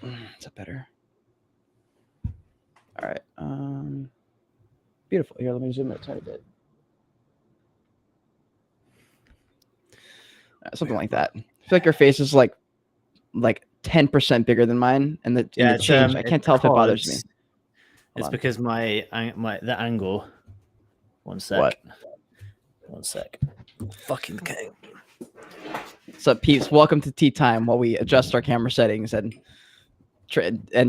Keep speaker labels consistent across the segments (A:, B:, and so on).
A: Is that better? All right. Beautiful. Here, let me zoom in a tiny bit. Something like that. I feel like your face is like 10% bigger than mine, and the change. I can't tell if it bothers me.
B: It's because the angle. One sec.
A: What?
B: One sec. Fucking okay.
A: What's up, peeps? Welcome to tea time while we adjust our camera settings and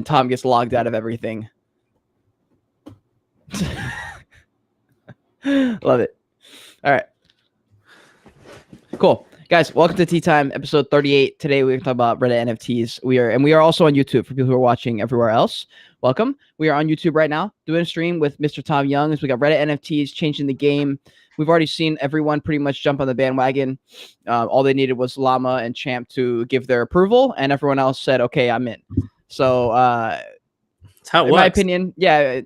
A: Tom gets logged out of everything. Love it. All right. Cool. Guys, welcome to Tea Time, episode 38. Today we're going to talk about Reddit NFTs. We are also on YouTube for people who are watching everywhere else. Welcome. We are on YouTube right now doing a stream with Mr. Tom Young. As we got Reddit NFTs changing the game. We've already seen everyone pretty much jump on the bandwagon. All they needed was Llama and Champ to give their approval, and everyone else said, "Okay, I'm in." So,
B: that's how it
A: in
B: works.
A: my opinion, yeah.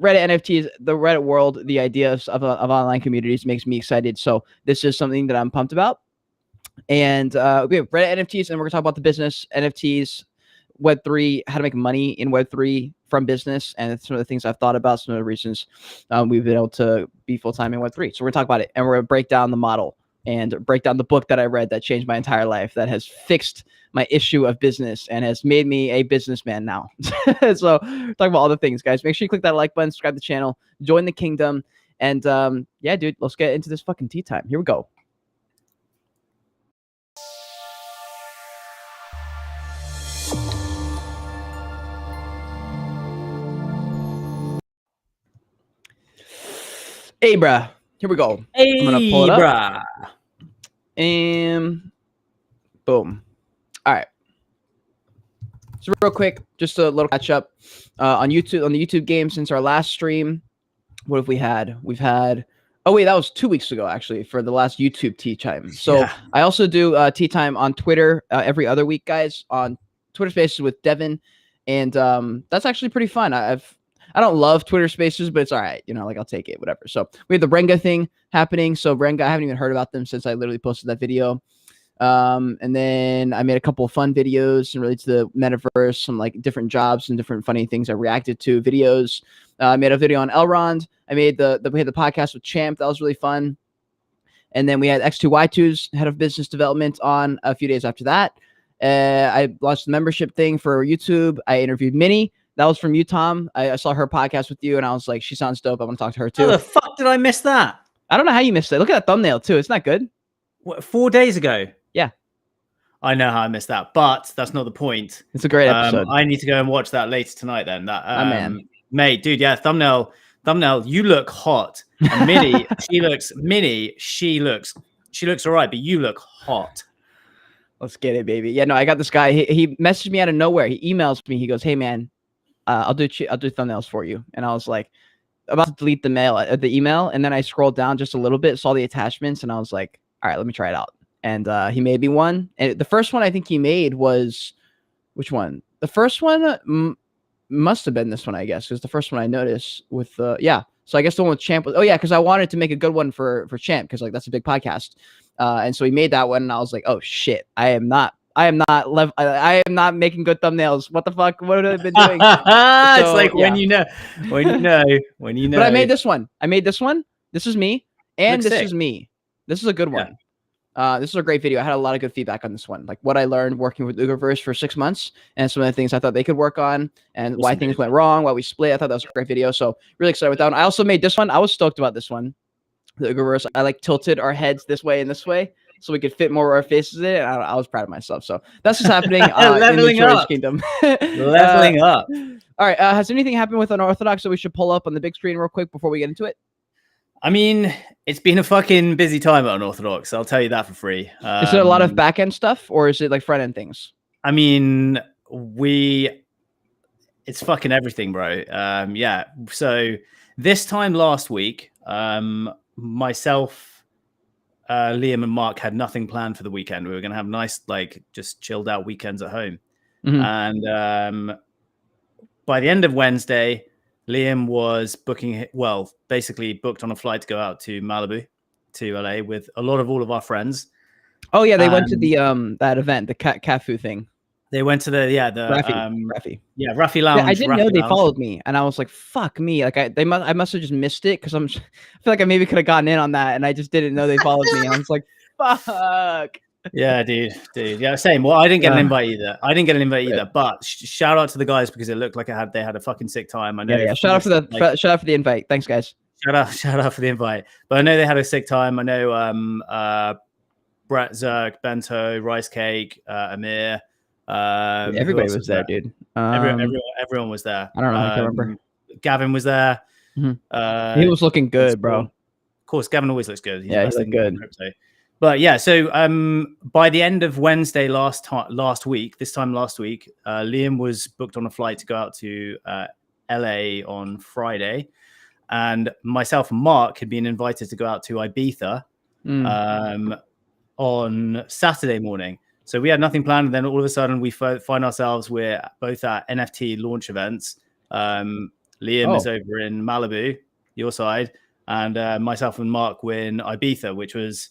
A: Reddit NFTs, the Reddit world, the ideas of online communities makes me excited. So this is something that I'm pumped about. And we have Reddit NFTs, and we're going to talk about the business, NFTs, Web3, how to make money in Web3 from business, and some of the things I've thought about, some of the reasons we've been able to be full-time in Web3. So we're going to talk about it, and we're going to break down the model and break down the book that I read that changed my entire life, that has fixed my issue of business and has made me a businessman now. So we're talking about all the things, guys. Make sure you click that like button, subscribe to the channel, join the kingdom, and yeah, dude, let's get into this fucking tea time. Here we go. Hey, bruh. Here we go.
B: Hey,
A: I'm gonna pull it up.
B: bruh.
A: And boom. All right. So real quick, just a little catch up on YouTube, on the YouTube game since our last stream. What have we had? We've had, oh wait, that was 2 weeks ago actually for the last YouTube tea time. So yeah. I also do tea time on Twitter every other week, guys, on Twitter Spaces with Devin, and that's actually pretty fun. I don't love Twitter Spaces, but it's all right. You know, like I'll take it, whatever. So we have the Renga thing happening. So Renga, I haven't even heard about them since I literally posted that video. And then I made a couple of fun videos and related to the metaverse, some like different jobs and different funny things I reacted to videos. I made a video on Elrond. I made we had the podcast with Champ. That was really fun. And then we had X2Y2's head of business development on a few days after that. I launched the membership thing for YouTube. I interviewed Minnie. That was from you, Tom. I saw her podcast with you, and I was like, she sounds dope. I want to talk to her, too.
B: How the fuck did I miss that?
A: I don't know how you missed it. Look at that thumbnail, too. It's not good.
B: What, 4 days ago?
A: Yeah.
B: I know how I missed that, but that's not the point.
A: It's a great episode.
B: I need to go and watch that later tonight, then. That,
A: man.
B: Mate, dude, yeah, thumbnail, you look hot. And Minnie, she looks all right, but you look hot.
A: Let's get it, baby. Yeah, no, I got this guy. He messaged me out of nowhere. He emails me. He goes, "Hey, man, I'll do thumbnails for you." And I was like, about to delete the email, and then I scrolled down just a little bit, saw the attachments, and I was like, all right, let me try it out. And he made me one. And the first one I think he made was, which one? The first one must have been this one, I guess, because the first one I noticed with yeah. So I guess the one with Champ was, oh yeah, because I wanted to make a good one for Champ, because like that's a big podcast. And so he made that one, and I was like, oh shit, I am not making good thumbnails. What the fuck? What have I been doing?
B: It's like when you know.
A: But I made this one. This is me, and
B: Looks
A: this
B: sick.
A: is me. This is a good one. This is a great video. I had a lot of good feedback on this one, like what I learned working with Uberverse for 6 months, and some of the things I thought they could work on, and why things went wrong, why we split. I thought that was a great video. So really excited with that one. I also made this one. I was stoked about this one. The Uberverse. I like tilted our heads this way and this way, so we could fit more of our faces in it. And I was proud of myself. So that's what's happening
B: Leveling
A: in the
B: up.
A: Kingdom.
B: Leveling up.
A: All right. Has anything happened with Unorthodox that we should pull up on the big screen real quick before we get into it?
B: I mean, it's been a fucking busy time at Unorthodox. I'll tell you that for free.
A: Is it a lot of back end stuff, or is it like front end things?
B: I mean, it's fucking everything, bro. Yeah. So this time last week, myself, Liam, and Mark had nothing planned for the weekend. We were going to have nice, like, just chilled out weekends at home.
A: Mm-hmm.
B: And by the end of Wednesday, Liam was basically booked on a flight to go out to Malibu, to LA, with all of our friends.
A: Oh yeah, they went to the that event, the Cafu thing.
B: They went to the
A: Rafi.
B: Rafi Lounge.
A: Yeah, I didn't know
B: Rafi
A: they
B: Lounge.
A: followed me, and I was like, "Fuck me!" Like I must have just missed it because I feel like I maybe could have gotten in on that, and I just didn't know they followed me. I was like, "Fuck."
B: Yeah, dude. Yeah, same. Well, I didn't get an invite either. But shout out to the guys because it looked like they had a fucking sick time. I know.
A: Yeah. Shout out for the invite. Thanks, guys.
B: Shout out for the invite. But I know they had a sick time. I know Brett, Zerk, Bento, Rice Cake, Amir.
A: Everybody was there, dude.
B: Everyone was there.
A: I don't know. I can't remember.
B: Gavin was there.
A: Mm-hmm. He was looking good, bro.
B: Of course, Gavin always looks good.
A: He looked good.
B: Crypto. But yeah, so by the end of Wednesday last week, Liam was booked on a flight to go out to LA on Friday, and myself and Mark had been invited to go out to Ibiza on Saturday morning. So we had nothing planned, and then all of a sudden we find ourselves we're both at NFT launch events. Liam is over in Malibu, your side, and myself and Mark were in Ibiza, which was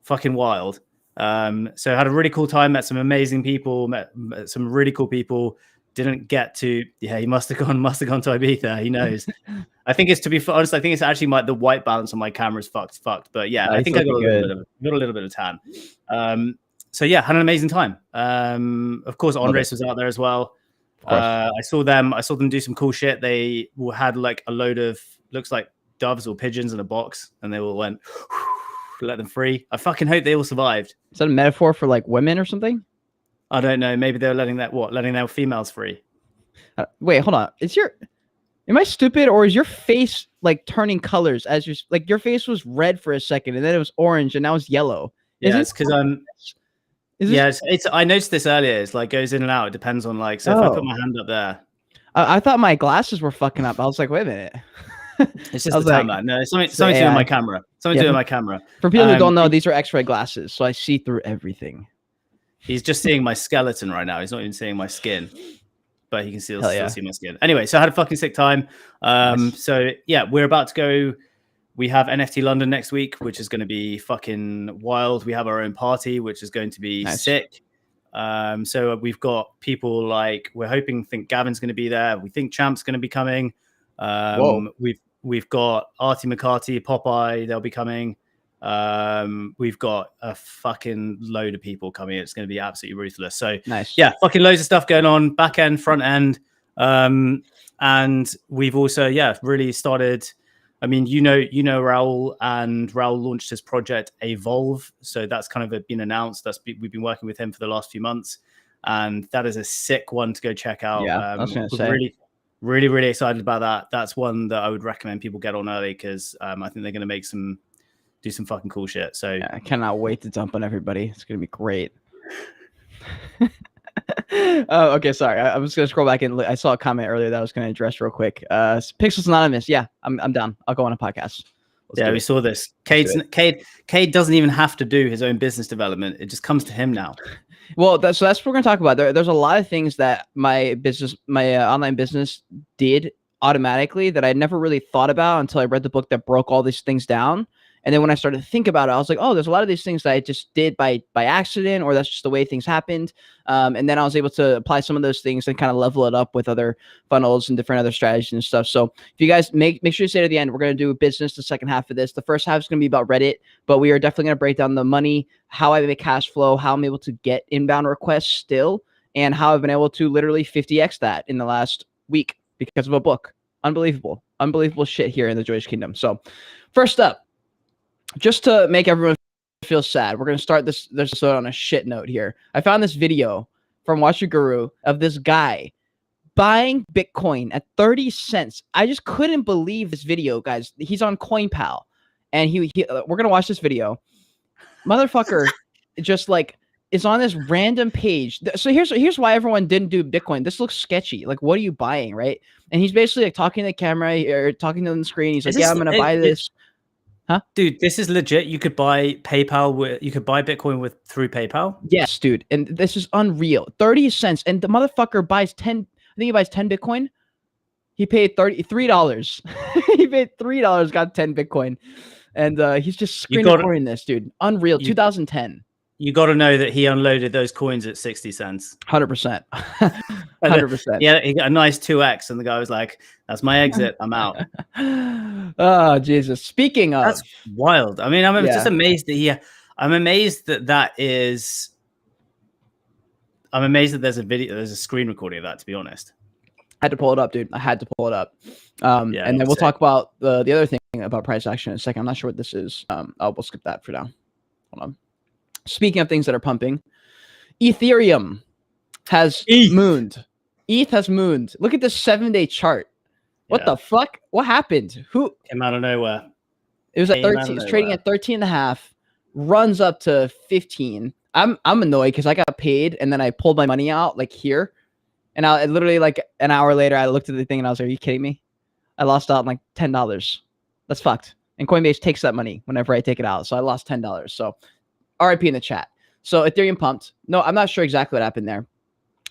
B: fucking wild. So I had a really cool time, met some amazing people, met some really cool people. Didn't get to, he must have gone to Ibiza. He knows. I think it's, to be honest, I think it's actually the white balance on my camera is fucked. But yeah, I think I got a little bit of tan. So yeah, had an amazing time. Of course, Andres was out there as well. I saw them do some cool shit. They had like a load of, looks like doves or pigeons in a box, and they all went, let them free. I fucking hope they all survived.
A: Is that a metaphor for like women or something?
B: I don't know. Maybe they were letting their females free.
A: Wait, hold on. Am I stupid, or is your face like turning colors as your face was red for a second and then it was orange and now it's yellow?
B: Yeah, it's because it's I noticed this earlier. It's like goes in and out. It depends on like. So if I put my hand up there,
A: I thought my glasses were fucking up. I was like, wait a minute.
B: It's just the time, man. No, it's something to do with my camera. Something to do with my camera.
A: For people who don't know, these are X-ray glasses, so I see through everything.
B: He's just seeing my skeleton right now. He's not even seeing my skin, but he can still see my skin. Anyway, so I had a fucking sick time. Nice. So yeah, we're about to go. We have NFT London next week, which is going to be fucking wild. We have our own party, which is going to be sick. So we've got people like think Gavin's going to be there. We think Champ's going to be coming. We've got Artie McCarty, Popeye. They'll be coming. We've got a fucking load of people coming. It's going to be absolutely ruthless. So
A: nice.
B: Yeah, fucking loads of stuff going on, back end, front end. And we've also, really started. I mean, you know, Raul launched his project Evolve. So that's kind of been announced. We've been working with him for the last few months, and that is a sick one to go check out.
A: Yeah, I was going to say.
B: Really excited about that. That's one that I would recommend people get on early because I think they're going to do some fucking cool shit. So
A: yeah, I cannot wait to dump on everybody. It's going to be great. Okay, sorry. I was going to scroll back and I saw a comment earlier that I was going to address real quick. Pixels Anonymous. Yeah, I'm down. I'll go on a podcast.
B: We saw this. Cade doesn't even have to do his own business development. It just comes to him now.
A: Well, that's what we're going to talk about. There's a lot of things that my online business did automatically that I never really thought about until I read the book that broke all these things down. And then when I started to think about it, I was like, oh, there's a lot of these things that I just did by accident, or that's just the way things happened. And then I was able to apply some of those things and kind of level it up with other funnels and different other strategies and stuff. So if you guys make sure you stay to the end, we're going to do business the second half of this. The first half is going to be about Reddit, but we are definitely going to break down the money, how I make cash flow, how I'm able to get inbound requests still, and how I've been able to literally 50x that in the last week because of a book. Unbelievable shit here in the Jewish Kingdom. So first up, just to make everyone feel sad, we're going to start this episode on a shit note here. I found this video from Watch Your Guru of this guy buying Bitcoin at 30 cents. I just couldn't believe this video, guys. He's on CoinPal, and we're going to watch this video. Motherfucker just like is on this random page. So here's why everyone didn't do Bitcoin. This looks sketchy. Like, what are you buying, right? And he's basically like talking to the camera or talking to the screen. He's like, I'm going to buy this. Huh?
B: Dude, this is legit. You could buy Bitcoin through PayPal.
A: Yes, dude. And this is unreal. 30 cents. And the motherfucker buys 10. I think he buys 10 Bitcoin. He paid $3. He paid $3, got 10 Bitcoin. And he's just screen recording this, dude. Unreal. 2010.
B: you got to know that he unloaded those coins at 60 cents.
A: 100%. 100%.
B: Yeah, he got a nice 2x, and the guy was like, "That's my exit. I'm out."
A: Oh, Jesus. Speaking of,
B: that's wild. I mean, I'm just
A: Yeah.
B: amazed that I'm amazed that is. I'm amazed that there's a screen recording of that. To be honest,
A: I had to pull it up, dude. I had to pull it up.
B: Yeah,
A: and then we'll talk about the other thing about price action in a second. I'm not sure what this is. We'll skip that for now. Hold on. Speaking of things that are pumping, Ethereum has mooned. ETH has mooned. Look at this 7-day chart. What the fuck? What happened? Who
B: came out of nowhere?
A: It was at 13. It's trading at 13.5. Runs up to 15. I'm annoyed because I got paid and then I pulled my money out like here, and I literally like an hour later I looked at the thing and I was like, "Are you kidding me? I lost out on like $10. That's fucked." And Coinbase takes that money whenever I take it out, so I lost $10. So RIP in the chat. So Ethereum pumped. No, I'm not sure exactly what happened there.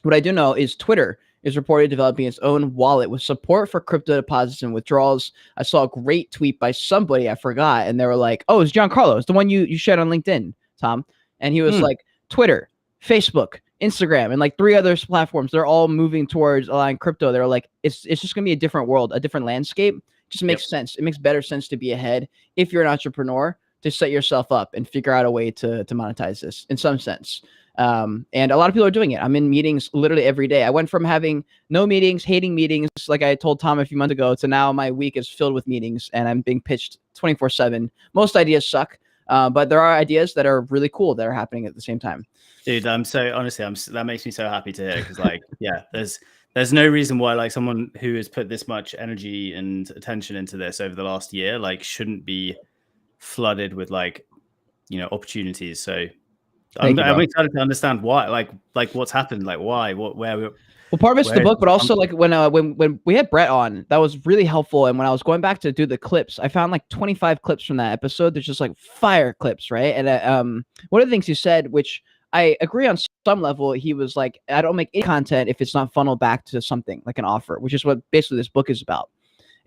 A: What I do know is Twitter is reported developing its own wallet with support for crypto deposits and withdrawals. I saw a great tweet by somebody, I forgot, and they were like, "Oh, it's Giancarlo. It's the one you shared on LinkedIn, Tom." And he was like, Twitter, Facebook, Instagram, and like 3 other platforms, they're all moving towards allowing crypto. They're like, it's just going to be a different world, a different landscape. It just makes sense. It makes better sense to be ahead if you're an entrepreneur, to set yourself up and figure out a way to monetize this in some sense. And a lot of people are doing it. I'm in meetings literally every day. I went from having no meetings, hating meetings, like I told Tom a few months ago, to now my week is filled with meetings and I'm being pitched 24/7. Most ideas suck, but there are ideas that are really cool that are happening at the same time.
B: Dude, I'm so honestly, that makes me so happy to hear, because like, yeah, there's no reason why like someone who has put this much energy and attention into this over the last year like shouldn't be flooded with like, opportunities. So I'm excited to understand why, like what's happened, like why, where.
A: Well, part of it's the book, but also like when we had Brett on, that was really helpful. And when I was going back to do the clips, I found like 25 clips from that episode. There's just like fire clips, right? And one of the things he said, which I agree on some level, he was like, I don't make any content if it's not funneled back to something like an offer, which is what basically this book is about.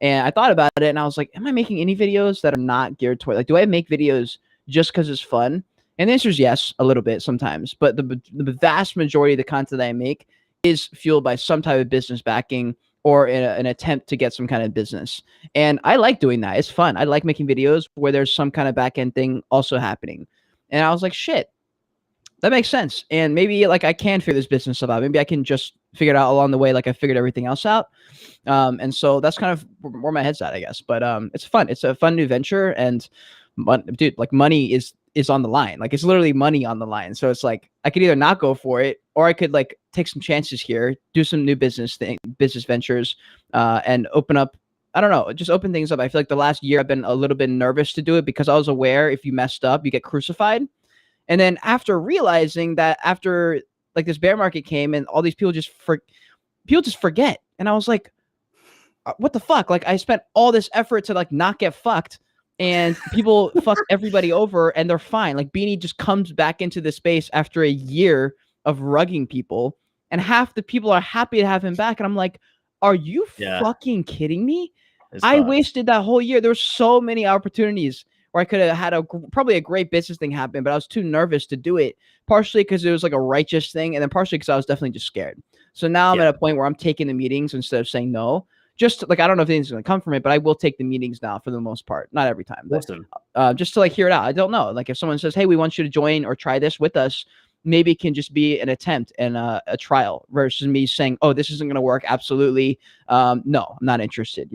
A: And I thought about it and I was like, am I making any videos that are not geared toward, like, do I make videos just because it's fun? And the answer is yes, a little bit sometimes. But the vast majority of the content that I make is fueled by some type of business backing or an attempt to get some kind of business. And I like doing that. It's fun. I like making videos where there's some kind of back end thing also happening. And I was like, shit, that makes sense. And maybe like I can figure this business stuff out. Maybe I can just figure it out along the way, like I figured everything else out. And so that's kind of where my head's at, I guess. But it's fun. It's a fun new venture. And dude, like money is on the line. Like it's literally money on the line. So it's like I could either not go for it, or I could like take some chances here, do some new business ventures, and open up. I don't know, just open things up. I feel like the last year I've been a little bit nervous to do it because I was aware if you messed up, you get crucified. And then after realizing that after like this bear market came and all these people just forget. And I was like, what the fuck? Like I spent all this effort to like not get fucked, and people fuck everybody over and they're fine. Like Beanie just comes back into the space after a year of rugging people, and half the people are happy to have him back. And I'm like, are you fucking kidding me? I wasted that whole year. There were so many opportunities where I could have had probably a great business thing happen, but I was too nervous to do it, partially because it was like a righteous thing, and then partially because I was definitely just scared. So now I'm at a point where I'm taking the meetings instead of saying no. Just like, I don't know if anything's going to come from it, but I will take the meetings now for the most part. Not every time, but just to like hear it out. I don't know. Like if someone says, hey, we want you to join or try this with us, maybe it can just be an attempt and a trial versus me saying, oh, this isn't going to work. Absolutely. No, I'm not interested,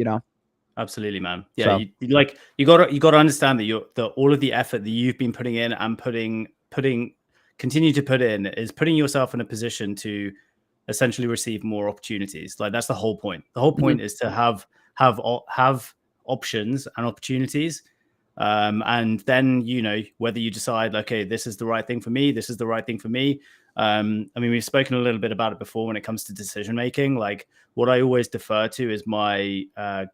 B: Absolutely, man. Yeah. So, you gotta understand that all of the effort that you've been putting in and continue to put in is putting yourself in a position to essentially receive more opportunities. Like that's the whole point. The whole point is to have options and opportunities. And then, whether you decide, okay, this is the right thing for me, this is the right thing for me. I mean, we've spoken a little bit about it before when it comes to decision making. Like what I always defer to is my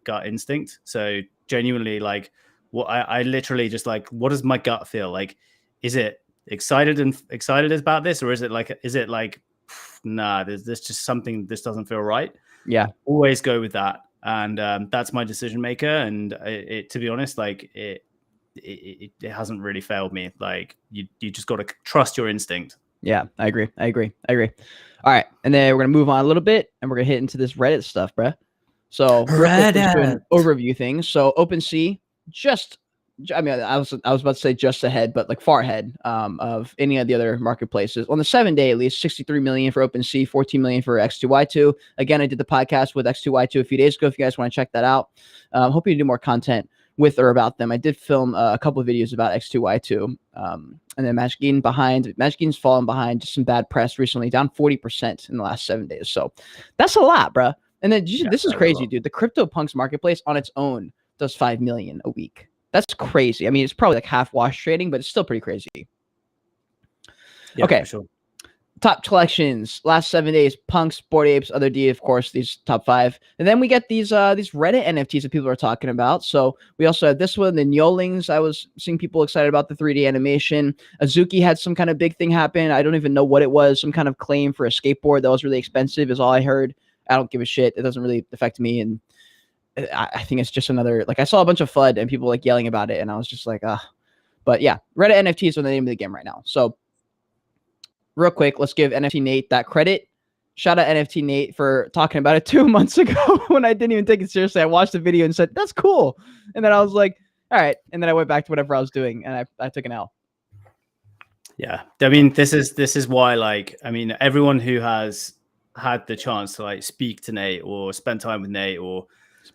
B: gut instinct. So genuinely, like what I literally just like, what does my gut feel like? Is it excited about this, or is it like nah, there's just something, this doesn't feel right?
A: Yeah,
B: always go with that. And that's my decision maker. And it to be honest, like it hasn't really failed me. Like you just got to trust your instinct.
A: Yeah, I agree. All right, and then we're gonna move on a little bit, and we're gonna hit into this Reddit stuff, bruh. So real quick, just doing overview things. So OpenSea, I mean, I was about to say just ahead, but like far ahead of any of the other marketplaces. On the 7-day, at least 63 million for OpenSea, 14 million for X2Y2. Again, I did the podcast with X2Y2 a few days ago. If you guys want to check that out, hoping to do more content with or about them. I did film a couple of videos about X2Y2. And then Magic Eden's fallen behind, just some bad press recently, down 40% in the last 7 days. So that's a lot, bruh. And then this is crazy, dude. The CryptoPunks marketplace on its own does 5 million a week. That's crazy. I mean, it's probably like half wash trading, but it's still pretty crazy.
B: Yeah,
A: okay.
B: For sure.
A: Top collections, last 7 days, Punks, Bored Apes, Other D, of course, these top 5. And then we get these Reddit NFTs that people are talking about. So we also have this one, the Nyolings. I was seeing people excited about the 3D animation. Azuki had some kind of big thing happen. I don't even know what it was. Some kind of claim for a skateboard that was really expensive is all I heard. I don't give a shit. It doesn't really affect me. And I think it's just another, like I saw a bunch of FUD and people like yelling about it. And I was just like, but yeah, Reddit NFTs are the name of the game right now. So real quick, let's give NFT Nate that credit. Shout out NFT Nate for talking about it 2 months ago when I didn't even take it seriously. I watched the video and said, that's cool. And then I was like, all right. And then I went back to whatever I was doing and I took an L.
B: Yeah. I mean, this is why, like, I mean, everyone who has had the chance to like speak to Nate or spend time with Nate or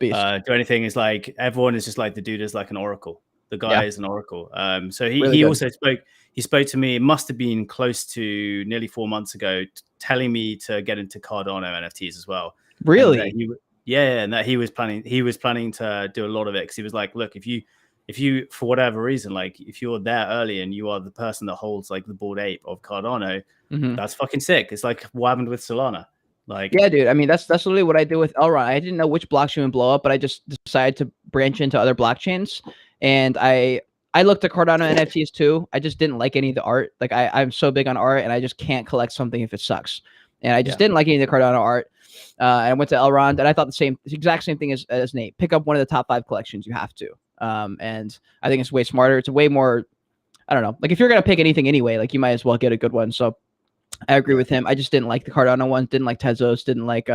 B: do anything is like, everyone is just like, the dude is like an oracle. The guy is an oracle. So he also spoke to me. It must have been close to nearly 4 months ago, telling me to get into Cardano NFTs as well.
A: Really?
B: And that he was planning to do a lot of it, because he was like, look, if you for whatever reason, like if you're there early and you are the person that holds like the Bored Ape of Cardano, that's fucking sick. It's like what happened with Solana. Like, yeah,
A: dude. I mean, that's literally what I did with Elrond. I didn't know which blockchain would blow up, but I just decided to branch into other blockchains. And I looked at Cardano NFTs too. I just didn't like any of the art. Like I'm so big on art, and I just can't collect something if it sucks. And I just didn't like any of the Cardano art. I went to Elrond, and I thought the exact same thing as Nate. Pick up one of the top 5 collections. You have to. And I think it's way smarter. It's way more. I don't know. Like if you're gonna pick anything anyway, like you might as well get a good one. So I agree with him. I just didn't like the Cardano ones. Didn't like Tezos. Didn't like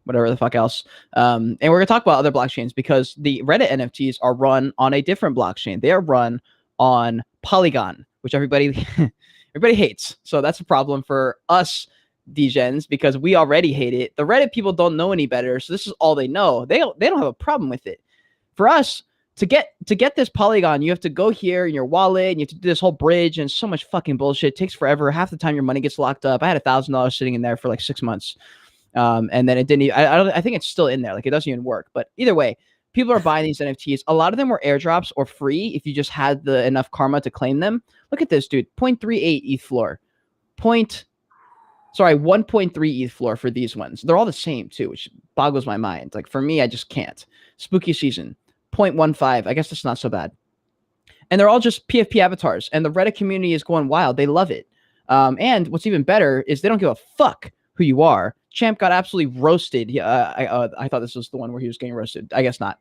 A: whatever the fuck else. And we're going to talk about other blockchains because the Reddit NFTs are run on a different blockchain. They are run on Polygon, which everybody hates. So that's a problem for us degens because we already hate it. The Reddit people don't know any better. So this is all they know. They don't have a problem with it. For us, to get this Polygon, you have to go here in your wallet and you have to do this whole bridge and so much fucking bullshit. It takes forever. Half the time your money gets locked up. I had $1,000 sitting in there for like 6 months. And then it didn't even, I think it's still in there. Like it doesn't even work. But either way, people are buying these NFTs. A lot of them were airdrops or free if you just had enough karma to claim them. Look at this, dude. 0.38 ETH floor. 1.3 ETH floor for these ones. They're all the same too, which boggles my mind. Like for me, I just can't. Spooky season. 0.15. I guess that's not so bad. And they're all just PFP avatars. And the Reddit community is going wild. They love it. And what's even better is they don't give a fuck who you are. Champ got absolutely roasted. I thought this was the one where he was getting roasted. I guess not.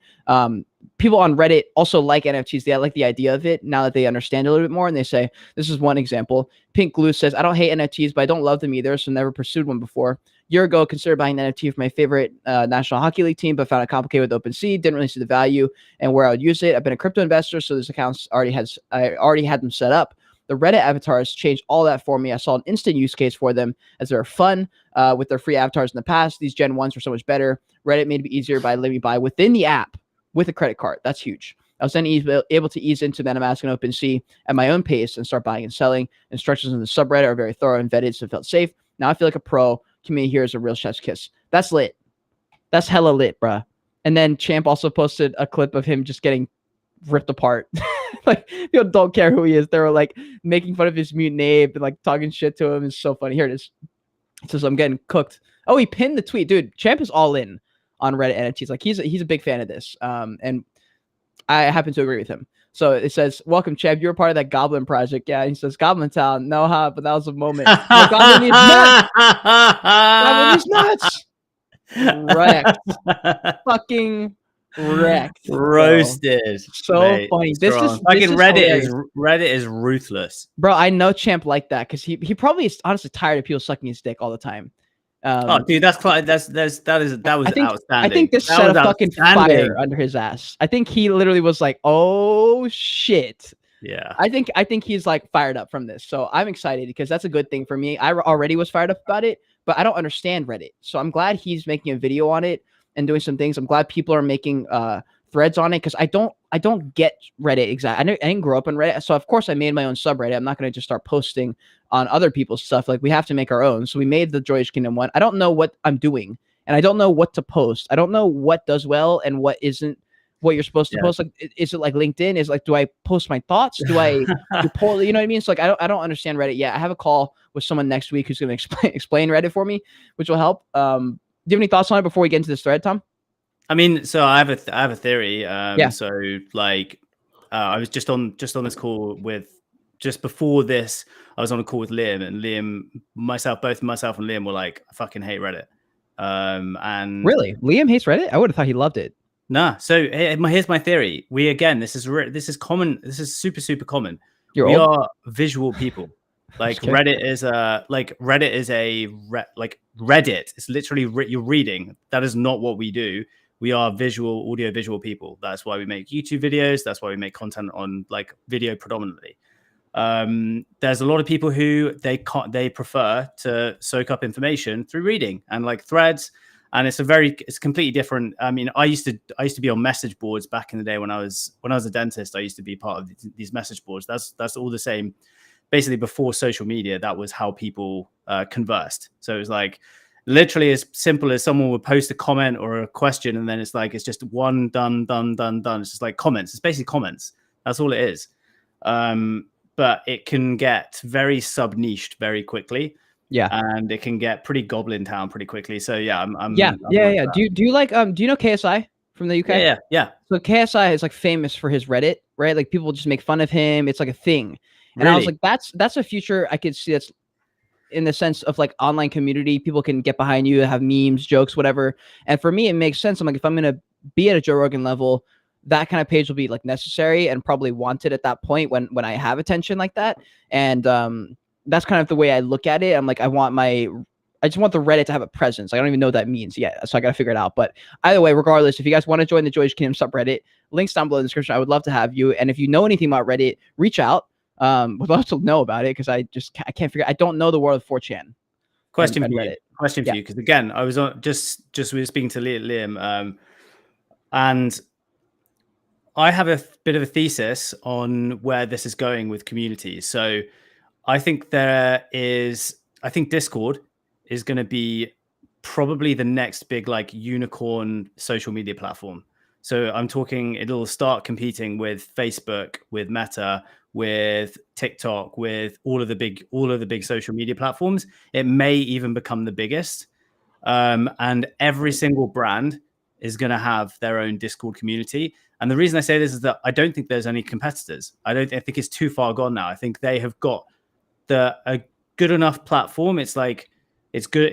A: People on Reddit also like NFTs. They like the idea of it now that they understand a little bit more. And they say, this is one example. Pink Glue says, I don't hate NFTs, but I don't love them either. So never pursued one before. Year ago, considered buying an NFT for my favorite National Hockey League team, but found it complicated with OpenSea. Didn't really see the value and where I would use it. I've been a crypto investor, so this account I already had them set up. The Reddit avatars changed all that for me. I saw an instant use case for them as they're fun with their free avatars in the past. These Gen 1s were so much better. Reddit made it easier by letting me buy within the app with a credit card. That's huge. I was then able to ease into MetaMask and OpenSea at my own pace and start buying and selling. Instructions in the subreddit are very thorough and vetted, so it felt safe. Now I feel like a pro. Community here is a real chef's kiss. That's lit. That's hella lit, bruh. And then Champ also posted a clip of him just getting ripped apart. Like people don't care who he is. They were like making fun of his mutant ape and like talking shit to him. It's so funny. Here it is. It says I'm getting cooked. Oh, he pinned the tweet, dude. Champ is all in on Reddit NFTs. Like he's a big fan of this. And I happen to agree with him. So it says, welcome, Champ. You're part of that Goblin project. Yeah. He says, Goblin Town. No, but that was a moment. No, Goblin is nuts. Goblin is nuts. Wrecked. Fucking Wrecked.
B: Roasted.
A: So
B: mate.
A: funny.
B: Fucking Reddit is ruthless.
A: Bro, I know Champ like that because he probably is honestly tired of people sucking his dick all the time.
B: Oh, dude, that was outstanding.
A: I think this set a fucking fire under his ass. I think he literally was like, "Oh shit."
B: Yeah.
A: I think he's like fired up from this. So I'm excited because that's a good thing for me. I already was fired up about it, but I don't understand Reddit. So I'm glad he's making a video on it and doing some things. I'm glad people are making threads on it because I don't get Reddit exactly. I didn't grow up on Reddit. So of course I made my own subreddit. I'm not going to just start posting on other people's stuff. Like we have to make our own. So we made the Joyous Kingdom one. I don't know what I'm doing and I don't know what to post. I don't know what does well and what isn't. What you're supposed to post, like, is it like LinkedIn? Is like, do I post my thoughts? Do I pull? You know what I mean? So like, I don't understand Reddit yet. I have a call with someone next week who's going to explain Reddit for me, which will help. Do you have any thoughts on it before we get into this thread, Tom?
B: I mean, so I have a theory. So like, I was just on this call with just before this. I was on a call with Liam, and both myself and Liam were like, I fucking hate Reddit. And
A: really, Liam hates Reddit. I would have thought he loved it.
B: Nah. So here's my theory. This is common. This is super common. We are visual people. Like Reddit is Reddit. It's literally you're reading. That is not what we do. We are audio visual people. That's why we make YouTube videos. That's why we make content on like video predominantly. There's a lot of people who they prefer to soak up information through reading and like threads. And it's completely different. I mean, I used to be on message boards back in the day when I was a dentist. I used to be part of these message boards. That's all the same. Basically, before social media, that was how people conversed. So it was like literally as simple as someone would post a comment or a question, and then it's just one done. It's just like comments. It's basically comments. That's all it is. But it can get very sub-niched very quickly.
A: Yeah,
B: and it can get pretty Goblin Town pretty quickly. So yeah, I'm
A: yeah. Do you like do you know KSI from the UK?
B: Yeah.
A: So KSI is like famous for his Reddit, right? Like people just make fun of him. It's like a thing. And
B: really?
A: I was like, that's a future I could see. That's in the sense of like online community. People can get behind you, have memes, jokes, whatever. And for me, it makes sense. I'm like, if I'm gonna be at a Joe Rogan level, that kind of page will be like necessary and probably wanted at that point when I have attention like that. And that's kind of the way I look at it. I'm like, I just want the Reddit to have a presence. I don't even know what that means yet. So I got to figure it out. But either way, regardless, if you guys want to join the Joyous Kingdom subreddit, links down below in the description. I would love to have you. And if you know anything about Reddit, reach out. Would love to know about it because I can't figure. I don't know the world of 4chan.
B: Question for you. Because again, I was on just we were speaking to Liam, and I have a bit of a thesis on where this is going with communities. So I think Discord is going to be probably the next big like unicorn social media platform. So I'm talking it'll start competing with Facebook, with Meta, with TikTok, with all of the big social media platforms. It may even become the biggest. And every single brand is going to have their own Discord community. And the reason I say this is that I don't think there's any competitors. I think it's too far gone now. I think they have got a good enough platform. It's like it's good.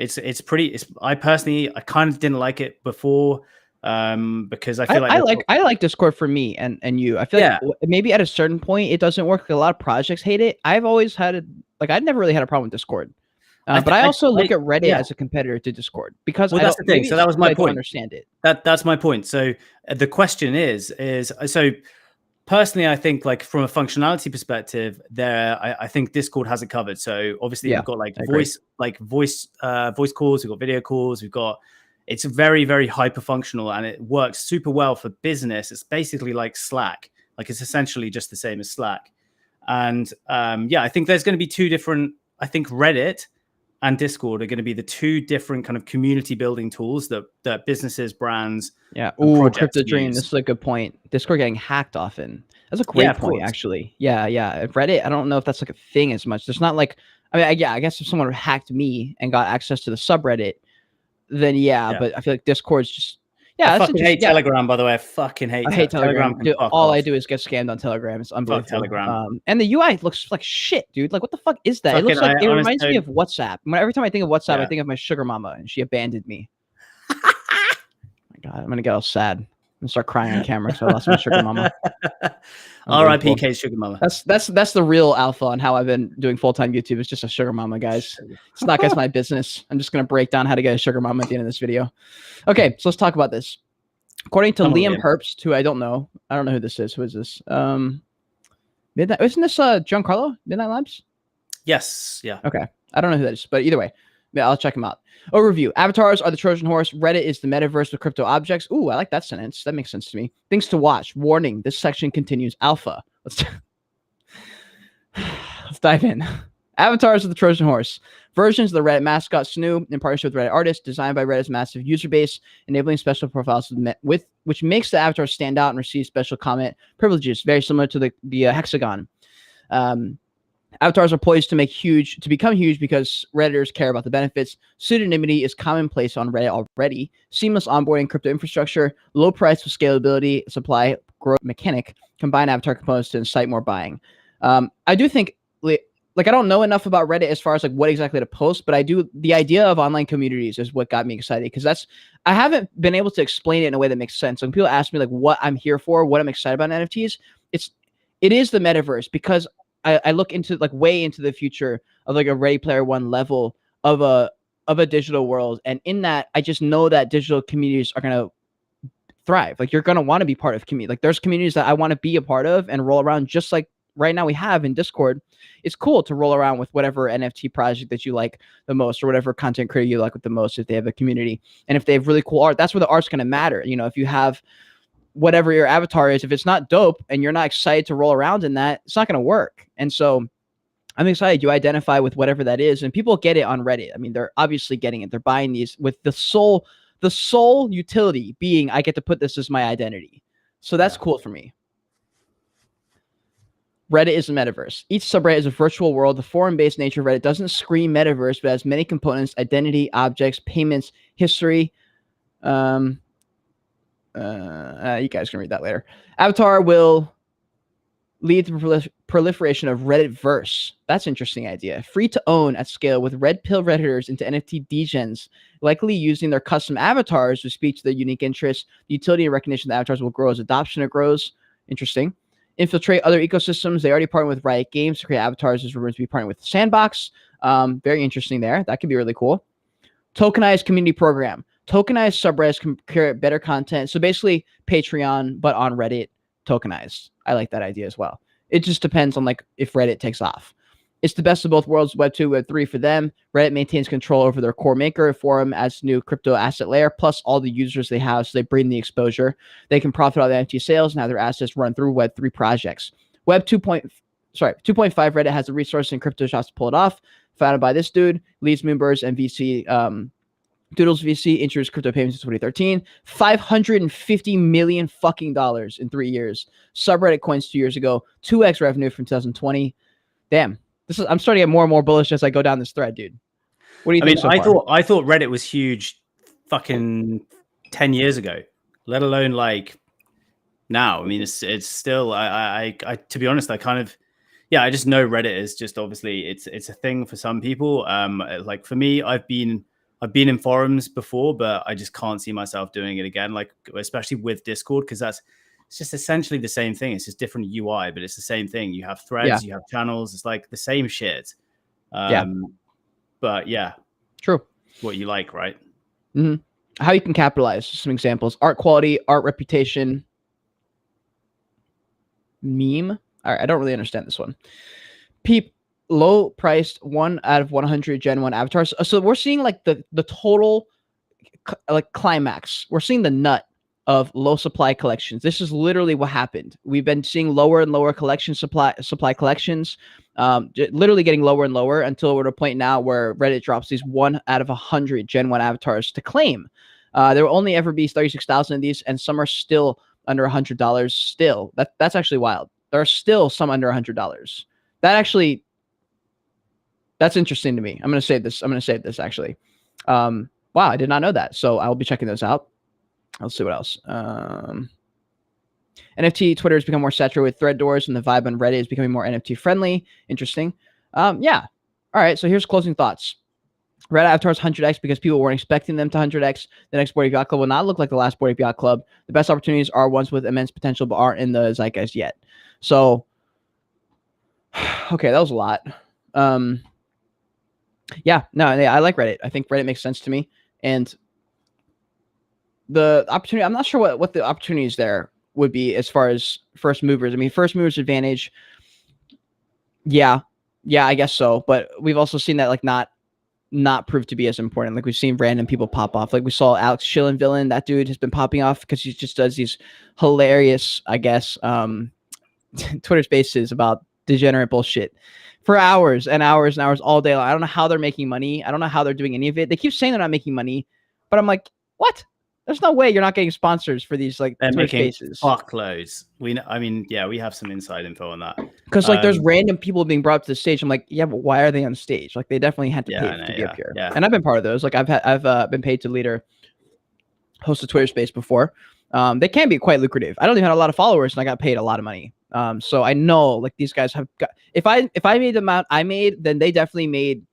B: I personally kind of didn't like it before because I feel
A: I like Discord for me and you. I feel like maybe at a certain point it doesn't work. A lot of projects hate it. I've always had I'd never really had a problem with Discord. But I also look at Reddit as a competitor to Discord because
B: that's the thing. So that was my point.
A: Understand it.
B: That's my point. So the question is so personally, I think like from a functionality perspective, I think Discord has it covered. So obviously we've got voice calls, we've got video calls, it's very, very hyper functional and it works super well for business. It's basically like Slack. Like it's essentially just the same as Slack. And I think there's going to be two different, I think Reddit and Discord are going to be the two different kind of community building tools that businesses, brands,
A: Crypto Dream. This is a good point. Discord getting hacked often. That's a great point, actually. Yeah. Reddit, I don't know if that's like a thing as much. There's not like, I guess if someone hacked me and got access to the subreddit, then but I feel like Discord's just
B: I fucking hate Telegram, by the way. I hate
A: Telegram. Dude, all I do is get scammed on Telegram. It's unbelievable.
B: Fuck Telegram.
A: And the UI looks like shit, dude. Like, what the fuck is that? It looks like it reminds me of WhatsApp. Every time I think of WhatsApp, I think of my sugar mama, and she abandoned me. Oh my God, I'm gonna get all sad. gonna start crying on camera because I lost my sugar mama.
B: R.I.P. Cade's sugar mama.
A: That's the real alpha on how I've been doing full-time YouTube. It's just a sugar mama, guys. It's not guys my business. I'm just gonna break down how to get a sugar mama at the end of this video. Okay, so let's talk about this. According to Liam Herbst, who I don't know who this is. Who is this? Midnight. Isn't this Giancarlo Midnight Labs?
B: Yes. Yeah.
A: Okay. I don't know who that is, but either way, yeah, I'll check him out. Overview. Avatars are the Trojan horse. Reddit is the metaverse with crypto objects. Ooh, I like that sentence. That makes sense to me. Things to watch. Warning. This section continues alpha. Let's dive in. Avatars of the Trojan horse. Versions of the Reddit mascot Snoo in partnership with Reddit artists, designed by Reddit's massive user base, enabling special profiles which makes the avatar stand out and receive special comment privileges, very similar to the hexagon. Avatars are poised to become huge because Redditors care about the benefits. Pseudonymity is commonplace on Reddit already. Seamless onboarding, crypto infrastructure, low price with scalability, supply growth mechanic, combine avatar components to incite more buying. I do think, like, I don't know enough about Reddit as far as like what exactly to post, but the idea of online communities is what got me excited, because I haven't been able to explain it in a way that makes sense. When people ask me like what I'm here for, what I'm excited about in NFTs, it is the metaverse, because I look into like way into the future of like a Ready Player One level of a digital world. And in that, I just know that digital communities are going to thrive. Like, you're going to want to be part of community. Like, there's communities that I want to be a part of and roll around, just like right now we have in Discord. It's cool to roll around with whatever NFT project that you like the most, or whatever content creator you like with the most, if they have a community. And if they have really cool art, that's where the art's going to matter. You know, if you have whatever your avatar is, if it's not dope and you're not excited to roll around in that, it's not going to work. And so I'm excited you identify with whatever that is. And people get it on Reddit. I mean, they're obviously getting it. They're buying these with the sole utility being, I get to put this as my identity. So that's cool for me. Reddit is a metaverse. Each subreddit is a virtual world. The forum-based nature of Reddit doesn't scream metaverse, but has many components: identity, objects, payments, history. You guys can read that later. Avatar will lead to the proliferation of Reddit-verse. That's an interesting idea. Free to own at scale, with red pill Redditors into NFT degens, likely using their custom avatars to speak to their unique interests. The utility and recognition of the avatars will grow as adoption grows. Interesting. Infiltrate other ecosystems. They already partnered with Riot Games to create avatars. There's rumors to be partnering with Sandbox. Very interesting there. That could be really cool. Tokenized community program. Tokenized subreddits can create better content. So basically Patreon, but on Reddit, tokenized. I like that idea as well. It just depends on like if Reddit takes off. It's the best of both worlds, Web2, Web3 for them. Reddit maintains control over their core maker, forum as new crypto asset layer, plus all the users they have, so they bring the exposure. They can profit out the NFT sales and have their assets run through Web3 projects. Web 2.5 Reddit has the resources and crypto shops to pull it off. Founded by this dude, Leeds Moonbirds and VC, Doodles VC introduced crypto payments in 2013. $550 million fucking dollars in 3 years. Subreddit coins 2 years ago. 2x revenue from 2020. Damn. I'm starting to get more and more bullish as I go down this thread, dude. What do you think so far?
B: I thought Reddit was huge fucking 10 years ago, let alone like now. I mean, it's still, I to be honest, I just know Reddit is just, obviously it's a thing for some people. Like for me, I've been in forums before, but I just can't see myself doing it again. Like, especially with Discord, because it's just essentially the same thing. It's just different UI, but it's the same thing. You have threads, you have channels. It's like the same shit. But yeah, true. What you like, right?
A: Mm-hmm. How you can capitalize. Some examples: art quality, art reputation, meme. All right, I don't really understand this one. Low priced 1 out of 100 Gen 1 avatars. So we're seeing like the total like climax. We're seeing the nut of low supply collections. This is literally what happened. We've been seeing lower and lower supply collections, literally getting lower and lower until we're at a point now where Reddit drops these 1 out of 100 Gen 1 avatars to claim. There will only ever be 36,000 of these, and some are still under $100 still. That's actually wild. There are still some under $100. That's interesting to me. I'm going to save this actually. Wow, I did not know that. So I'll be checking those out. Let's see what else. NFT Twitter has become more saturated with thread doors, and the vibe on Reddit is becoming more NFT friendly. Interesting. Yeah. All right. So here's closing thoughts. Reddit avatars 100x because people weren't expecting them to 100x. The next Bored Ape Yacht Club will not look like the last Bored Ape Yacht Club. The best opportunities are ones with immense potential but aren't in the zeitgeist yet. So, okay, that was a lot. Yeah, no, I like Reddit. I think Reddit makes sense to me. And the opportunity, I'm not sure what the opportunities there would be as far as first movers. I mean, first movers advantage. Yeah, I guess so. But we've also seen that like not prove to be as important. Like we've seen random people pop off. Like we saw Alex Schillen Villain. That dude has been popping off because he just does these hilarious, I guess, Twitter spaces about degenerate bullshit for hours and hours and hours all day long. I don't know how they're making money. I don't know how they're doing any of it. They keep saying they're not making money, but I'm like, what? There's no way you're not getting sponsors for these like Twitter spaces.
B: Fuckloads. I mean, we have some inside info on that.
A: Because like there's random people being brought up to the stage. I'm like, yeah, but why are they on stage? Like they definitely had to pay to be up here. Yeah. And I've been part of those. Like I've been paid to lead or host a Twitter space before. They can be quite lucrative. I don't even have a lot of followers and I got paid a lot of money. So I know like these guys have got, if I made the amount I made, then they definitely made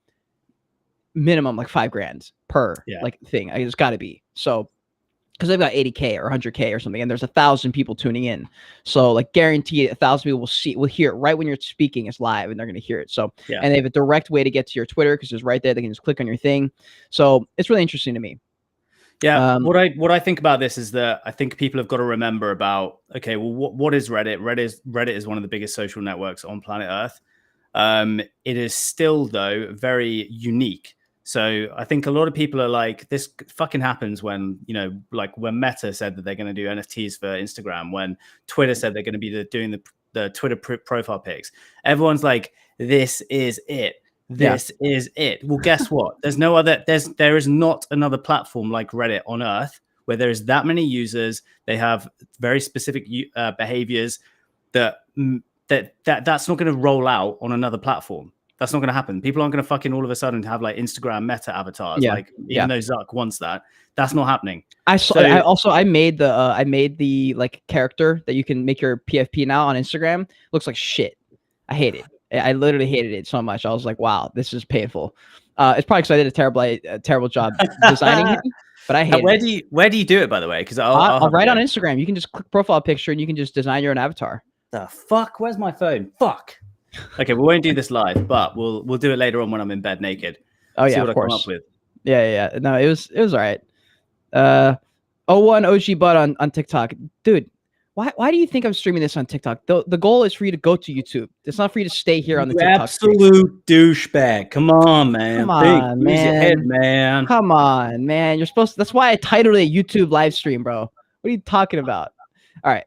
A: minimum like $5,000 per like thing. It's got to be. So because they've got 80K or 100K or something, and there's 1,000 people tuning in. So like guaranteed 1,000 people will hear it right when you're speaking. It's live and they're going to hear it. So, and they have a direct way to get to your Twitter because it's right there. They can just click on your thing. So it's really interesting to me.
B: Yeah. What I think about this is that I think people have got to remember about, okay, well, what is Reddit? Reddit is one of the biggest social networks on planet Earth. It is still though very unique. So I think a lot of people are like, this fucking happens when, like when Meta said that they're going to do NFTs for Instagram, when Twitter said they're going to be doing the Twitter profile pics. Everyone's like, this is it. This is it. Well, guess what? There is not another platform like Reddit on Earth where there is that many users. They have very specific behaviors that's not going to roll out on another platform. That's not going to happen. People aren't going to fucking all of a sudden have like Instagram Meta avatars. Even though Zuck wants that, that's not happening.
A: I made the like character that you can make your PFP now on Instagram. Looks like shit. I hate it. I literally hated it so much. I was like, wow, this is painful. It's probably because I did a terrible job designing it, but I hate it.
B: Where do you do it, by the way? Because
A: I'll write on Instagram. You can just click profile picture and you can just design your own avatar.
B: The fuck? Where's my phone? Fuck. Okay, we won't do this live, but we'll do it later on when I'm in bed naked.
A: Oh yeah,
B: see what
A: of course.
B: I come up with.
A: Yeah. No, it was all right. 01 OG Bud on TikTok, dude. Why do you think I'm streaming this on TikTok? The goal is for you to go to YouTube. It's not for you to stay here on the TikTok.
B: Absolute douchebag. Come on, man.
A: Come on, man.
B: Use your head, man.
A: Come on, man. You're supposed to. That's why I titled it a YouTube live stream, bro. What are you talking about? All right.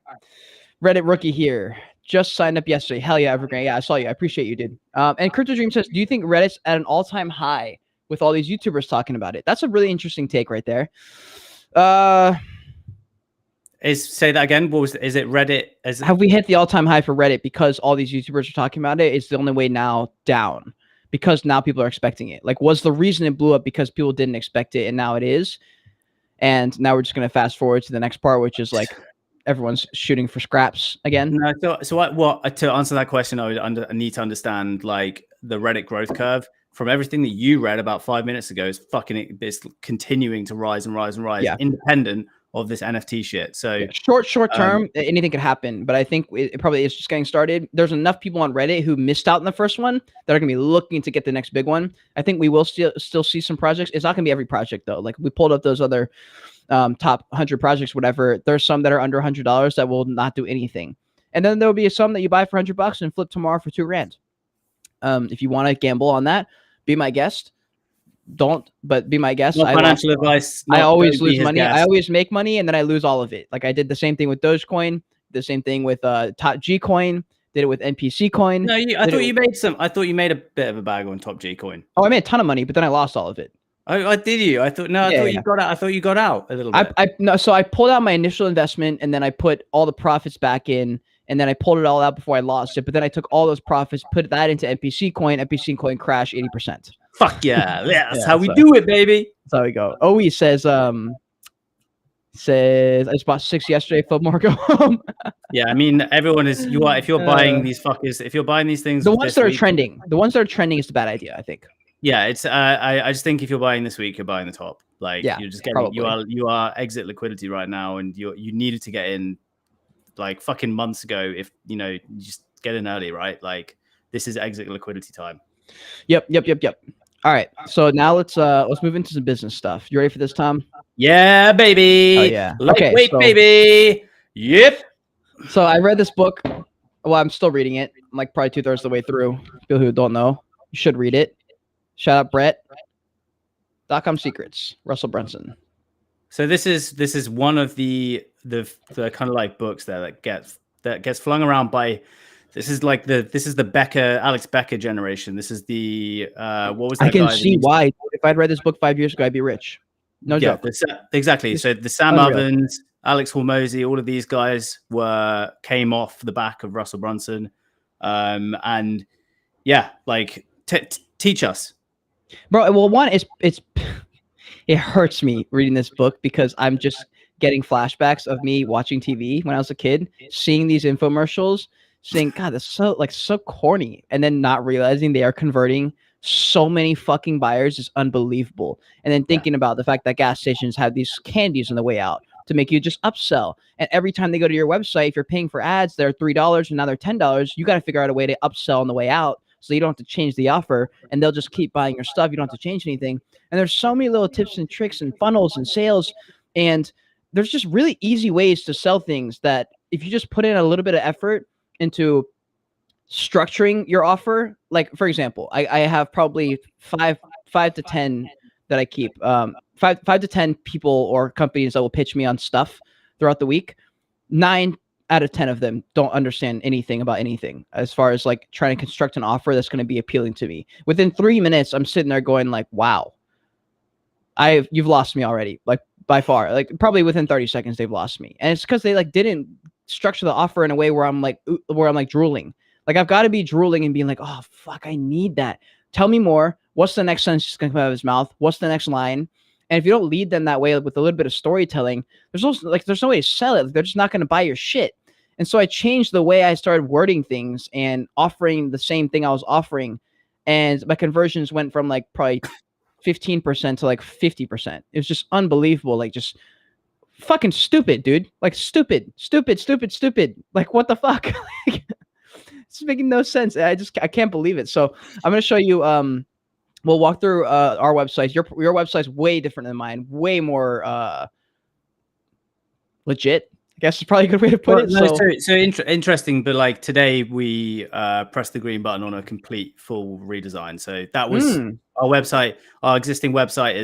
A: Reddit rookie here. Just signed up yesterday. Hell yeah, Evergreen. Yeah, I saw you. I appreciate you, dude. And Crypto Dream says, do you think Reddit's at an all-time high with all these YouTubers talking about it? That's a really interesting take right there.
B: Say that again. Is it Reddit?
A: Have we hit the all-time high for Reddit because all these YouTubers are talking about it? It's the only way now down because now people are expecting it. Like, was the reason it blew up because people didn't expect it and now it is? And now we're just going to fast forward to the next part, which is like everyone's shooting for scraps again.
B: No, to answer that question, I need to understand like the Reddit growth curve. From everything that you read about 5 minutes ago, it's continuing to rise and rise and rise, independent of this NFT shit. So
A: short term, anything could happen, but I think it probably is just getting started. There's enough people on Reddit who missed out in the first one that are going to be looking to get the next big one. I think we will still see some projects. It's not going to be every project though. Like we pulled up those other top 100 projects, whatever. There's some that are under $100 that will not do anything, and then there will be some that you buy for $100 and flip tomorrow for $2,000. If you want to gamble on that, be my guest. Don't, but be my guest.
B: Financial advice.
A: I always lose money. I always make money and then I lose all of it. Like I did the same thing with Dogecoin, the same thing with Top G Coin, did it with NPC Coin.
B: No, I thought you made a bit of a bag on Top G Coin.
A: Oh, I made a ton of money, but then I lost all of it.
B: Did you? I thought you got out. I thought you got out a little bit.
A: So I pulled out my initial investment and then I put all the profits back in. And then I pulled it all out before I lost it. But then I took all those profits, put that into NPC Coin. NPC Coin crashed 80%.
B: Fuck yeah. That's how we do it, baby.
A: That's how we go. OE says, I just bought 6 yesterday. Flip more, go home.
B: Yeah, I mean, everyone is, if you're buying these fuckers, if you're buying these things.
A: The ones that are trending is the bad idea, I think.
B: Yeah, it's I just think if you're buying this week, you're buying the top. Like
A: Yeah,
B: you're just getting
A: probably.
B: you are exit liquidity right now, and you needed to get in like fucking months ago. If you just get in early, right? Like this is exit liquidity time.
A: Yep. All right. So now let's move into some business stuff. You ready for this, Tom?
B: Yeah, baby.
A: Oh yeah. Okay.
B: Lightweight,
A: So
B: baby. Yep.
A: so I read this book. Well, I'm still reading it. I'm like probably 2/3 of the way through. People who don't know, you should read it. Shout out Brett. .com Secrets. Russell Brunson.
B: So this is one of the kind of like books that gets flung around by. This is the Becker, Alex Becker generation. This is the what was that
A: I can
B: guy that
A: see why. If I'd read this book 5 years ago, I'd be rich. No joke.
B: Exactly.
A: It's
B: so the Sam
A: unreal.
B: Ovens, Alex Hormozy, all of these guys came off the back of Russell Brunson, and yeah, like teach us,
A: Bro, well, one is it hurts me reading this book because I'm just getting flashbacks of me watching TV when I was a kid, seeing these infomercials, saying, God, that's so corny, and then not realizing they are converting so many fucking buyers is unbelievable. And then thinking about the fact that gas stations have these candies on the way out to make you just upsell. And every time they go to your website, if you're paying for ads, they're $3 and now they're $10. You got to figure out a way to upsell on the way out. So you don't have to change the offer and they'll just keep buying your stuff. You don't have to change anything. And there's so many little tips and tricks and funnels and sales. And there's just really easy ways to sell things that if you just put in a little bit of effort into structuring your offer, like for example, I have probably five to 10 that I keep, five to 10 people or companies that will pitch me on stuff throughout the week. 9 out of 10 of them don't understand anything about anything as far as like trying to construct an offer that's going to be appealing to me. Within 3 minutes, I'm sitting there going like, wow, you've lost me already. Like by far, like probably within 30 seconds, they've lost me. And it's because they like didn't structure the offer in a way where I'm like drooling. Like I've got to be drooling and being like, oh fuck, I need that. Tell me more. What's the next sentence that's gonna come out of his mouth? What's the next line? And if you don't lead them that way with a little bit of storytelling, there's no way to sell it. They're just not going to buy your shit. And so I changed the way I started wording things and offering the same thing I was offering. And my conversions went from like probably 15% to like 50%. It was just unbelievable. Like just fucking stupid, dude. Like stupid. Like what the fuck? It's making no sense. I can't believe it. So I'm going to show you, we'll walk through our websites. Your website's way different than mine. Way more legit. I guess is probably a good way to put it.
B: No, so interesting. But like today, we pressed the green button on a complete full redesign. So that was our website. Our existing website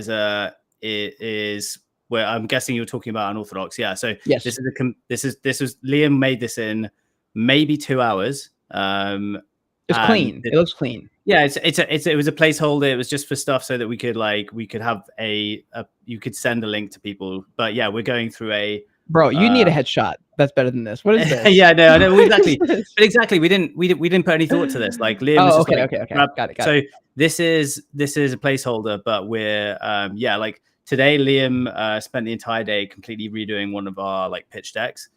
B: is where I'm guessing you're talking about Unorthodox. Yeah. So
A: yes,
B: this was Liam made this in maybe 2 hours.
A: It's clean. It looks clean.
B: Yeah, it was a placeholder. It was just for stuff so that we could have you could send a link to people. But yeah, we're going through
A: Bro, you need a headshot. That's better than this. What is this?
B: Yeah, no, I know exactly. But exactly, we didn't put any thought to this. Like Liam was just
A: okay. Got it.
B: So this is a placeholder, but we're like today Liam spent the entire day completely redoing one of our like pitch decks.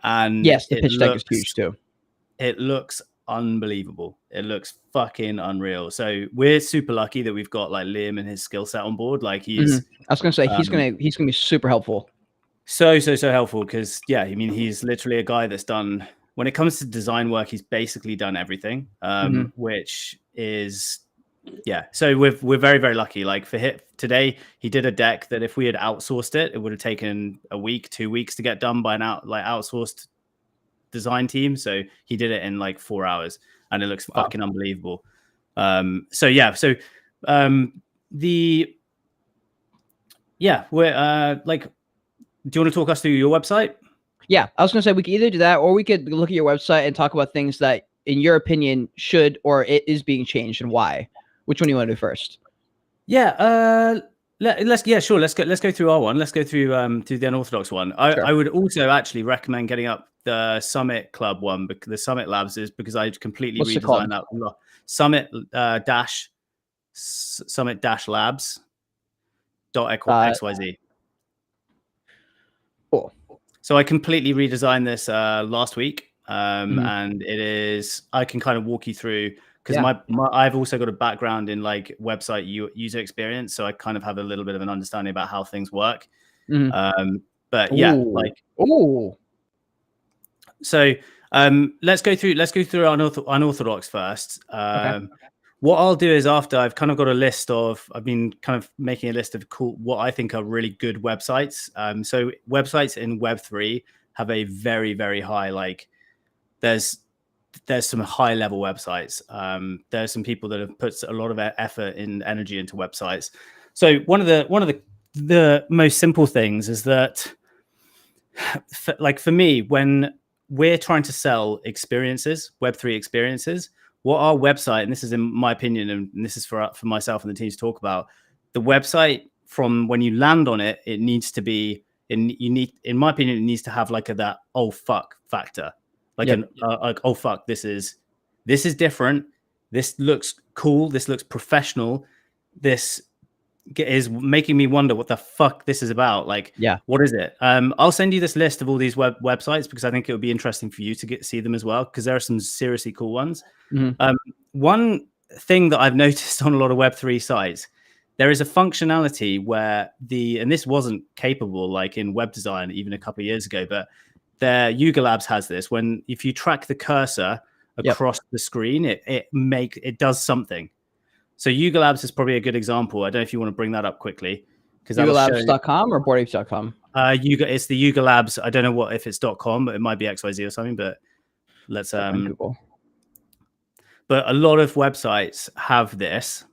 B: And
A: yes, the pitch deck is huge too.
B: It looks unbelievable. It looks fucking unreal. So we're super lucky that we've got like Liam and his skill set on board. Like he's
A: I was gonna say he's gonna be super helpful.
B: So helpful because yeah, I mean he's literally a guy that's done, when it comes to design work, he's basically done everything. Which is so we're very, very lucky. Like for today, he did a deck that if we had outsourced it, it would have taken a week, 2 weeks to get done by an outsourced design team. So he did it in like 4 hours and it looks fucking unbelievable. We're like, do you want to talk us through your website?
A: Yeah, I was gonna say we could either do that or we could look at your website and talk about things that in your opinion should or it is being changed and why. Which one do you want to do first?
B: Yeah, let's go through our one. Let's go through the Unorthodox one. I would also actually recommend getting up the Summit Club one, because the Summit Labs is because I completely redesigned that. Summit-labs.xyz.
A: Cool.
B: So I completely redesigned this last week, and it is. I can kind of walk you through because I've also got a background in like website user experience, so I kind of have a little bit of an understanding about how things work. But yeah, like so let's go through unorthodox first. What I'll do is after I've kind of got a list of, I've been kind of making a list of what I think are really good websites. So websites in Web3 have a very, very high, like there's some high level websites. There's some people that have put a lot of effort and energy into websites. So one of the most simple things is that, like for me, when we're trying to sell experiences, Web3 experiences, what our website, and this is in my opinion, and this is for myself and the team to talk about, the website from when you land on it, it needs to be, in my opinion, it needs to have like that oh fuck factor, like like oh fuck, this is different, this looks cool, this looks professional, this is making me wonder what the fuck this is about. Like, what is it? I'll send you this list of all these websites because I think it would be interesting for you to see them as well, because there are some seriously cool ones. One thing that I've noticed on a lot of Web3 sites, there is a functionality where and this wasn't capable like in web design even a couple of years ago, but Yuga Labs has this. If you track the cursor across the screen, it does something. So Yuga Labs is probably a good example. I don't know if you want to bring that up quickly.
A: YugaLabs.com or BoardApes.com?
B: It's the Yuga Labs. I don't know if it's .com, but it might be XYZ or something. But let's Google. But a lot of websites have this,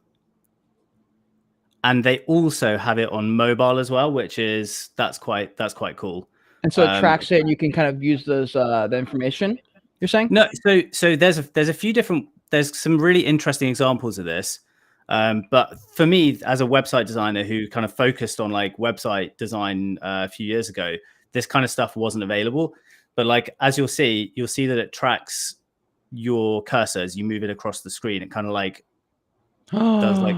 B: and they also have it on mobile as well, that's quite cool.
A: And so it tracks it, and you can kind of use those the information. You're saying?
B: No. So there's a few different. There's some really interesting examples of this. But for me, as a website designer who kind of focused on like website design a few years ago, this kind of stuff wasn't available. But like, as you'll see that it tracks your cursor as you move it across the screen. It kind of like does like,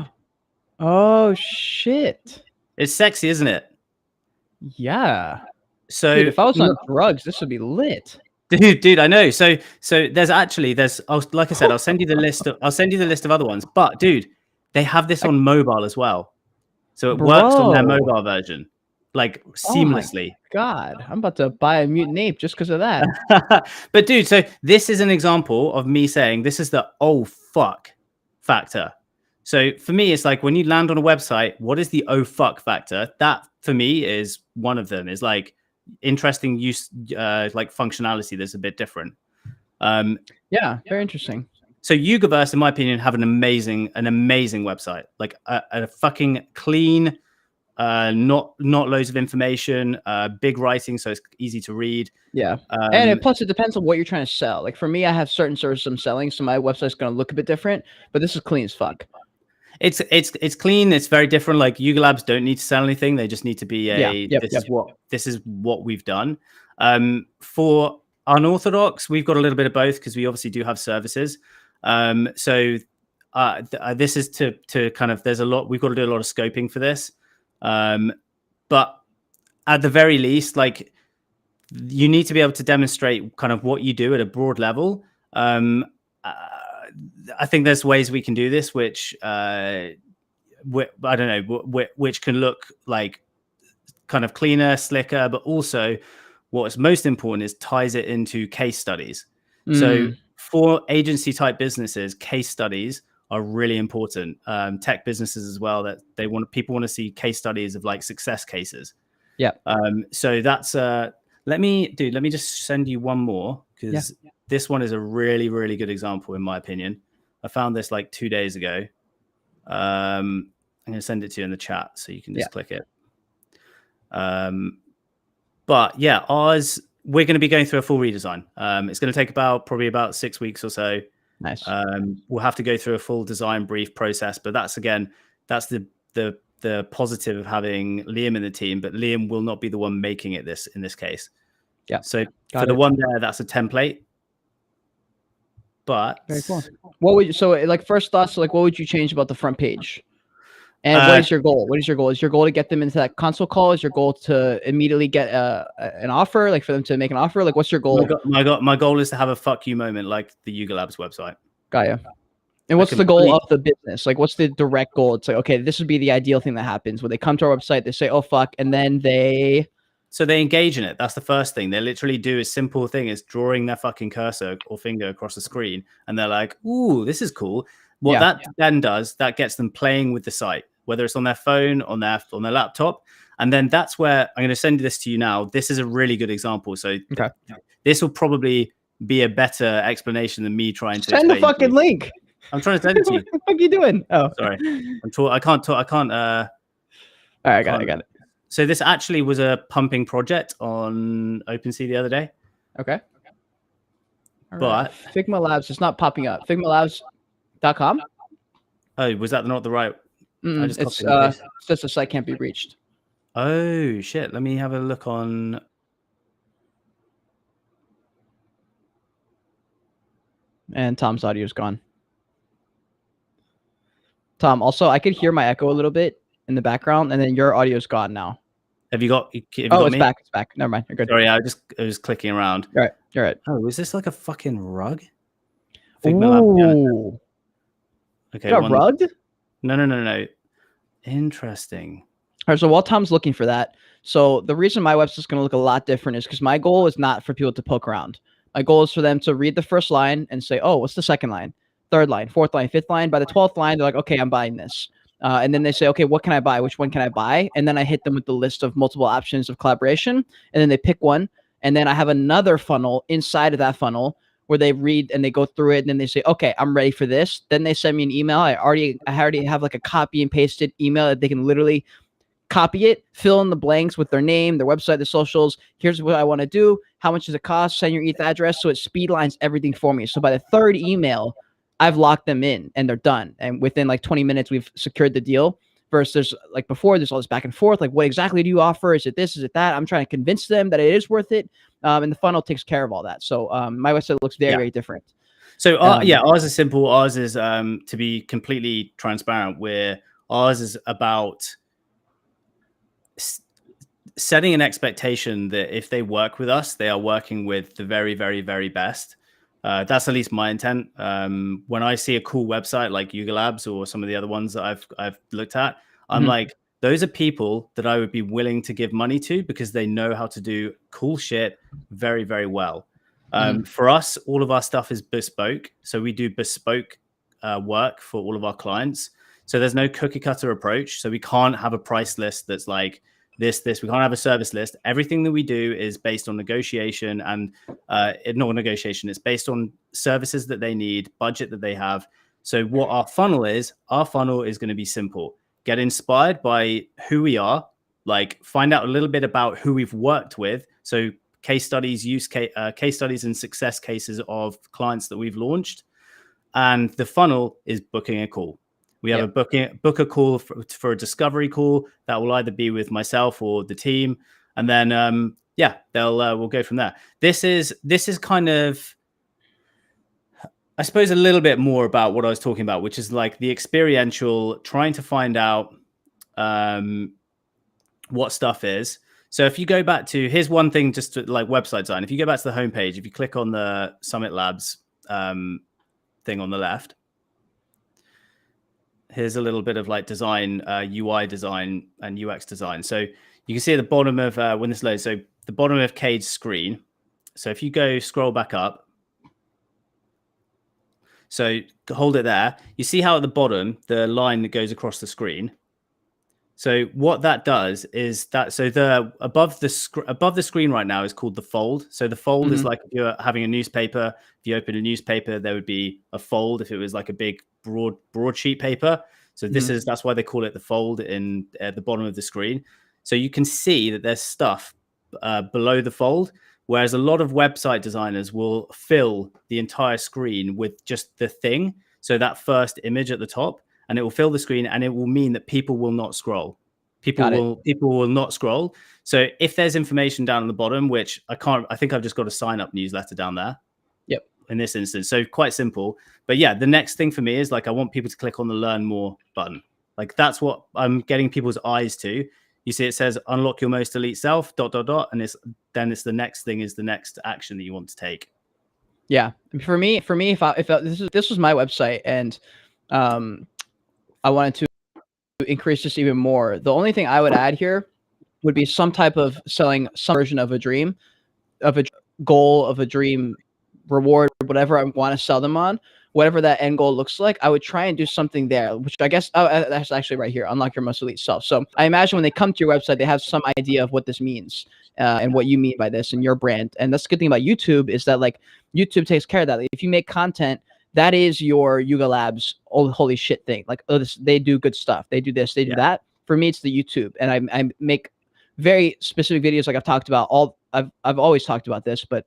A: oh shit,
B: it's sexy, isn't it?
A: Yeah.
B: So
A: dude, if I was on drugs, this would be lit.
B: Dude, I know. So there's like I said, I'll send you the list of other ones. But dude, they have this on mobile as well, so it works on their mobile version, like seamlessly.
A: Oh God, I'm about to buy a mutant ape just because of that.
B: But dude, so this is an example of me saying this is the oh fuck factor. So for me, it's like when you land on a website, what is the oh fuck factor? That for me is one of them. Is like interesting use, like functionality that's a bit different.
A: Yeah, very interesting.
B: So Yugaverse, in my opinion, have an amazing website, like a fucking clean, not loads of information, big writing, so it's easy to read.
A: Yeah, and plus it depends on what you're trying to sell. Like for me, I have certain services I'm selling, so my website's going to look a bit different, but this is clean as fuck.
B: It's clean. It's very different. Like Yuga Labs don't need to sell anything. They just need to be this is what we've done. For unorthodox, we've got a little bit of both because we obviously do have services. So this is to kind of, there's a lot, we've got to do a lot of scoping for this. But at the very least, like you need to be able to demonstrate kind of what you do at a broad level. I think there's ways we can do this, which I don't know, which can look like kind of cleaner, slicker, but also what's most important is ties it into case studies. So for agency type businesses, case studies are really important. Tech businesses as well, that people want to see case studies of like success cases.
A: Yeah.
B: So that's let me just send you one more because this one is a really, really good example in my opinion. I found this like 2 days ago. I'm going to send it to you in the chat so you can just click it. But yeah, ours, we're going to be going through a full redesign. It's going to take probably about 6 weeks or so.
A: Nice.
B: We'll have to go through a full design brief process, but that's the positive of having Liam in the team, but Liam will not be the one making it in this case.
A: Yeah.
B: So for the one there, that's a template. But
A: very cool. What would you, so like first thoughts, like what would you change about the front page? And what is your goal? What is your goal? Is your goal to get them into that console call? Is your goal to immediately get an offer, like for them to make an offer? Like what's your goal?
B: My goal is to have a fuck you moment like the Yuga Labs website.
A: Got you. And what's the goal of the business? Like, what's the direct goal? It's like, okay, this would be the ideal thing that happens when they come to our website. They say, "Oh fuck," and then they
B: engage in it. That's the first thing. They literally do a simple thing is drawing their fucking cursor or finger across the screen, and they're like, "Ooh, this is cool." What that then does, that gets them playing with the site, whether it's on their phone, on their laptop, and then that's where I'm going to send this to you now. This is a really good example. So this will probably be a better explanation than me trying to
A: send the fucking link.
B: I'm trying to send it to you.
A: What the fuck are you doing? Oh,
B: sorry. I can't talk. I can't.
A: All right, I got it.
B: So this actually was a pumping project on OpenSea the other day.
A: Okay.
B: But
A: Figma Labs is not popping up. FigmaLabs.com.
B: Oh, was that not the right?
A: It's just the site can't be reached.
B: Oh shit! Let me have a look on.
A: And Tom's audio is gone. Tom, also, I could hear my echo a little bit in the background, and then your audio is gone now.
B: Have you got?
A: It's back. It's back. Never mind. You're good.
B: Sorry, I was clicking around.
A: All right. You're right.
B: Oh, is this like a fucking rug?
A: Ooh.
B: Okay.
A: Got rugged?
B: No. Interesting.
A: All right. So while Tom's looking for that, so the reason my website's going to look a lot different is because my goal is not for people to poke around. My goal is for them to read the first line and say, "Oh, what's the second line? Third line, fourth line, fifth line." By the 12th line, they're like, "Okay, I'm buying this." And then they say, "Okay, what can I buy? Which one can I buy?" And then I hit them with the list of multiple options of collaboration. And then they pick one. And then I have another funnel inside of that funnel where they read and they go through it. And then they say, "Okay, I'm ready for this." Then they send me an email. I already have like a copy and pasted email that they can literally copy it, fill in the blanks with their name, their website, the socials. Here's what I want to do. How much does it cost? Send your ETH address. So it speed lines everything for me. So by the third email, I've locked them in and they're done. And within like 20 minutes, we've secured the deal. Versus like before, there's all this back and forth. Like, what exactly do you offer? Is it this? Is it that? I'm trying to convince them that it is worth it. And the funnel takes care of all that. So my website looks very different.
B: So ours is simple. Ours is to be completely transparent. Ours is about setting an expectation that if they work with us, they are working with the very, very, very best. That's at least my intent. When I see a cool website like Yuga Labs or some of the other ones that I've looked at, I'm like, those are people that I would be willing to give money to because they know how to do cool shit very, very well. For us, all of our stuff is bespoke. So we do bespoke work for all of our clients. So there's no cookie cutter approach. So we can't have a price list that's like this. We can't have a service list. Everything that we do is based on negotiation and not negotiation. It's based on services that they need, budget that they have. So what our funnel is going to be simple. Get inspired by who we are, like find out a little bit about who we've worked with. So case studies, case studies and success cases of clients that we've launched. And the funnel is booking a call. We have a book a call for a discovery call that will either be with myself or the team, and then we'll go from there. This is kind of, I suppose, a little bit more about what I was talking about, which is like the experiential, trying to find out what stuff is. So if you go back to, here's one thing, just to, like website design. If you go back to the homepage, if you click on the Summit Labs thing on the left. Here's a little bit of like design, UI design and UX design. So you can see at the bottom of when this loads, so the bottom of Cade's screen. So if you go scroll back up, so hold it there. You see how at the bottom, the line that goes across the screen. So what that does is that, so the above the screen right now is called the fold. So the fold is like if you're having a newspaper, if you open a newspaper, there would be a fold if it was like a big broadsheet paper. So that's why they call it the fold in at the bottom of the screen. So you can see that there's stuff below the fold, whereas a lot of website designers will fill the entire screen with just the thing. So that first image at the top, and it will fill the screen, and it will mean that people will not scroll. People will not scroll. So if there's information down on the bottom, which I think I've just got a sign up newsletter down there. Yep. In this instance. So quite simple. But yeah, the next thing for me is like, I want people to click on the learn more button. Like that's what I'm getting people's eyes to. You see, it says unlock your most elite self, ... And it's the next thing is the next action that you want to take.
A: Yeah. For me, if this was my website and I wanted to increase this even more, the only thing I would add here would be some type of selling some version of a dream, of a goal, of a dream reward, whatever I want to sell them on, whatever that end goal looks like. I would try and do something there, which I guess, that's actually right here, unlock your most elite self. So I imagine when they come to your website, they have some idea of what this means and what you mean by this and your brand. And that's the good thing about YouTube is that like YouTube takes care of that. If you make content, that is your Yuga Labs holy shit thing. Like, oh, they do good stuff. They do this, they do that. For me, it's the YouTube, and I make very specific videos, like I've talked about. I've always talked about this, but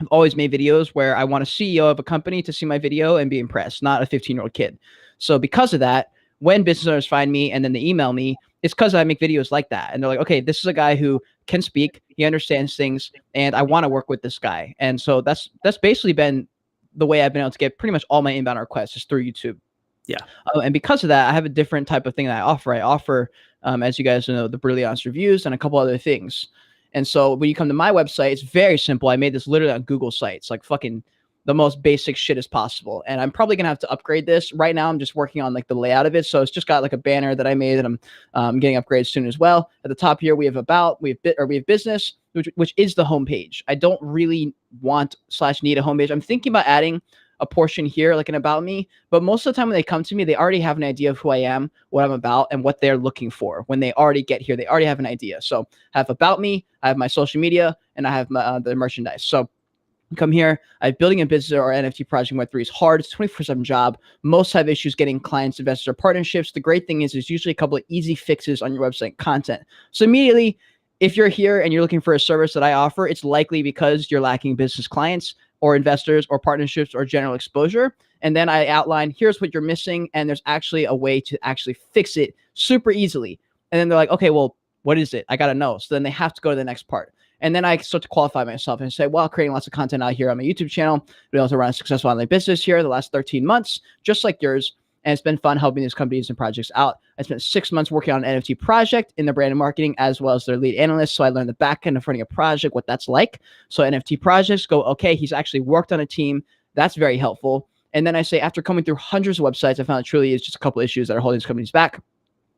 A: I've always made videos where I want a CEO of a company to see my video and be impressed, not a 15-year-old kid. So because of that, when business owners find me and then they email me, it's because I make videos like that. And they're like, okay, this is a guy who can speak, he understands things, and I want to work with this guy. And so that's basically been the way I've been able to get pretty much all my inbound requests is through YouTube.
B: Yeah.
A: And because of that, I have a different type of thing that I offer. I offer, as you guys know, the Brilliance reviews and a couple other things. And so when you come to my website, it's very simple. I made this literally on Google Sites, like fucking the most basic shit as possible. And I'm probably going to have to upgrade this. Right now, I'm just working on like the layout of it. So it's just got like a banner that I made and I'm getting upgraded soon as well. At the top here, we have about, we have business, which is the homepage. I don't really want / need a homepage. I'm thinking about adding a portion here, like an about me, but most of the time when they come to me, they already have an idea of who I am, what I'm about, and what they're looking for. When they already get here, they already have an idea. So I have about me, I have my social media, and I have my, the merchandise. So come here. Building a business or NFT project in Web3 is hard. It's a 24/7 job. Most have issues getting clients, investors, or partnerships. The great thing is there's usually a couple of easy fixes on your website content. So immediately, if you're here and you're looking for a service that I offer, it's likely because you're lacking business clients or investors or partnerships or general exposure. And then I outline, here's what you're missing. And there's actually a way to actually fix it super easily. And then they're like, okay, well, what is it? I got to know. So then they have to go to the next part. And then I start to qualify myself and say, well, creating lots of content out here on my YouTube channel, been able to run a successful online business here the last 13 months, just like yours. And it's been fun helping these companies and projects out. I spent 6 months working on an NFT project in the brand and marketing, as well as their lead analyst. So I learned the back end of running a project, what that's like. So NFT projects go, okay, he's actually worked on a team. That's very helpful. And then I say, after coming through hundreds of websites, I found it truly is just a couple of issues that are holding these companies back.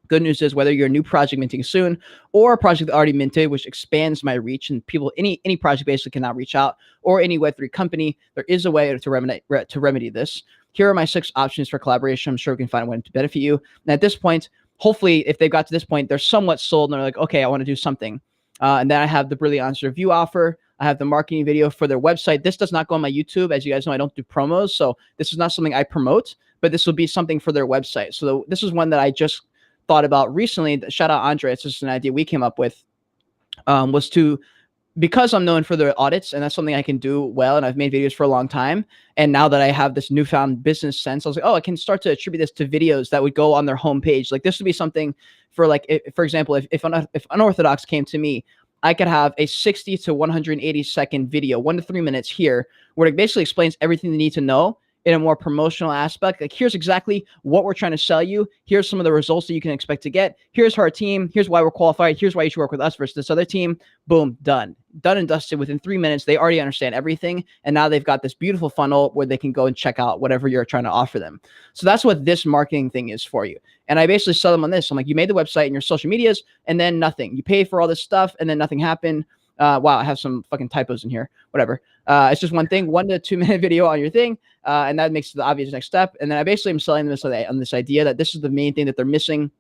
A: Good news is whether you're a new project minting soon or a project that already minted, which expands my reach and people, any project basically can now reach out, or any Web3 company, there is a way to remedy this. Here are my 6 options for collaboration. I'm sure we can find one to benefit you. And at this point, hopefully, if they've got to this point, they're somewhat sold and they're like, okay, I want to do something. And then I have the Brilliance review offer. I have the marketing video for their website. This does not go on my YouTube. As you guys know, I don't do promos. So this is not something I promote, but this will be something for their website. So this is one that I just thought about recently. Shout out Andre. It's just an idea we came up with, was to, because I'm known for the audits and that's something I can do well, and I've made videos for a long time. And now that I have this newfound business sense, I was like, oh, I can start to attribute this to videos that would go on their homepage. Like this would be something for like, for example, if Unorthodox came to me, I could have a 60 to 180 second video, 1 to 3 minutes here, where it basically explains everything they need to know in a more promotional aspect. Like, here's exactly what we're trying to sell you. Here's some of the results that you can expect to get. Here's our team. Here's why we're qualified. Here's why you should work with us versus this other team. Boom, done. Done and dusted within 3 minutes. They already understand everything. And now they've got this beautiful funnel where they can go and check out whatever you're trying to offer them. So that's what this marketing thing is for you. And I basically sell them on this. I'm like, you made the website and your social medias and then nothing. You pay for all this stuff and then nothing happened. Wow, I have some fucking typos in here. Whatever. It's just one thing, 1 to 2 minute video on your thing. And that makes the obvious next step. And then I basically am selling them on this idea that this is the main thing that they're missing.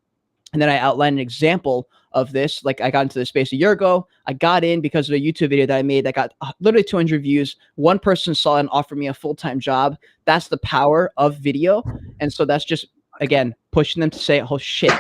A: And then I outlined an example of this. Like I got into the space a year ago. I got in because of a YouTube video that I made that got literally 200 views. One person saw it and offered me a full-time job. That's the power of video. And so that's just, again, pushing them to say, oh shit,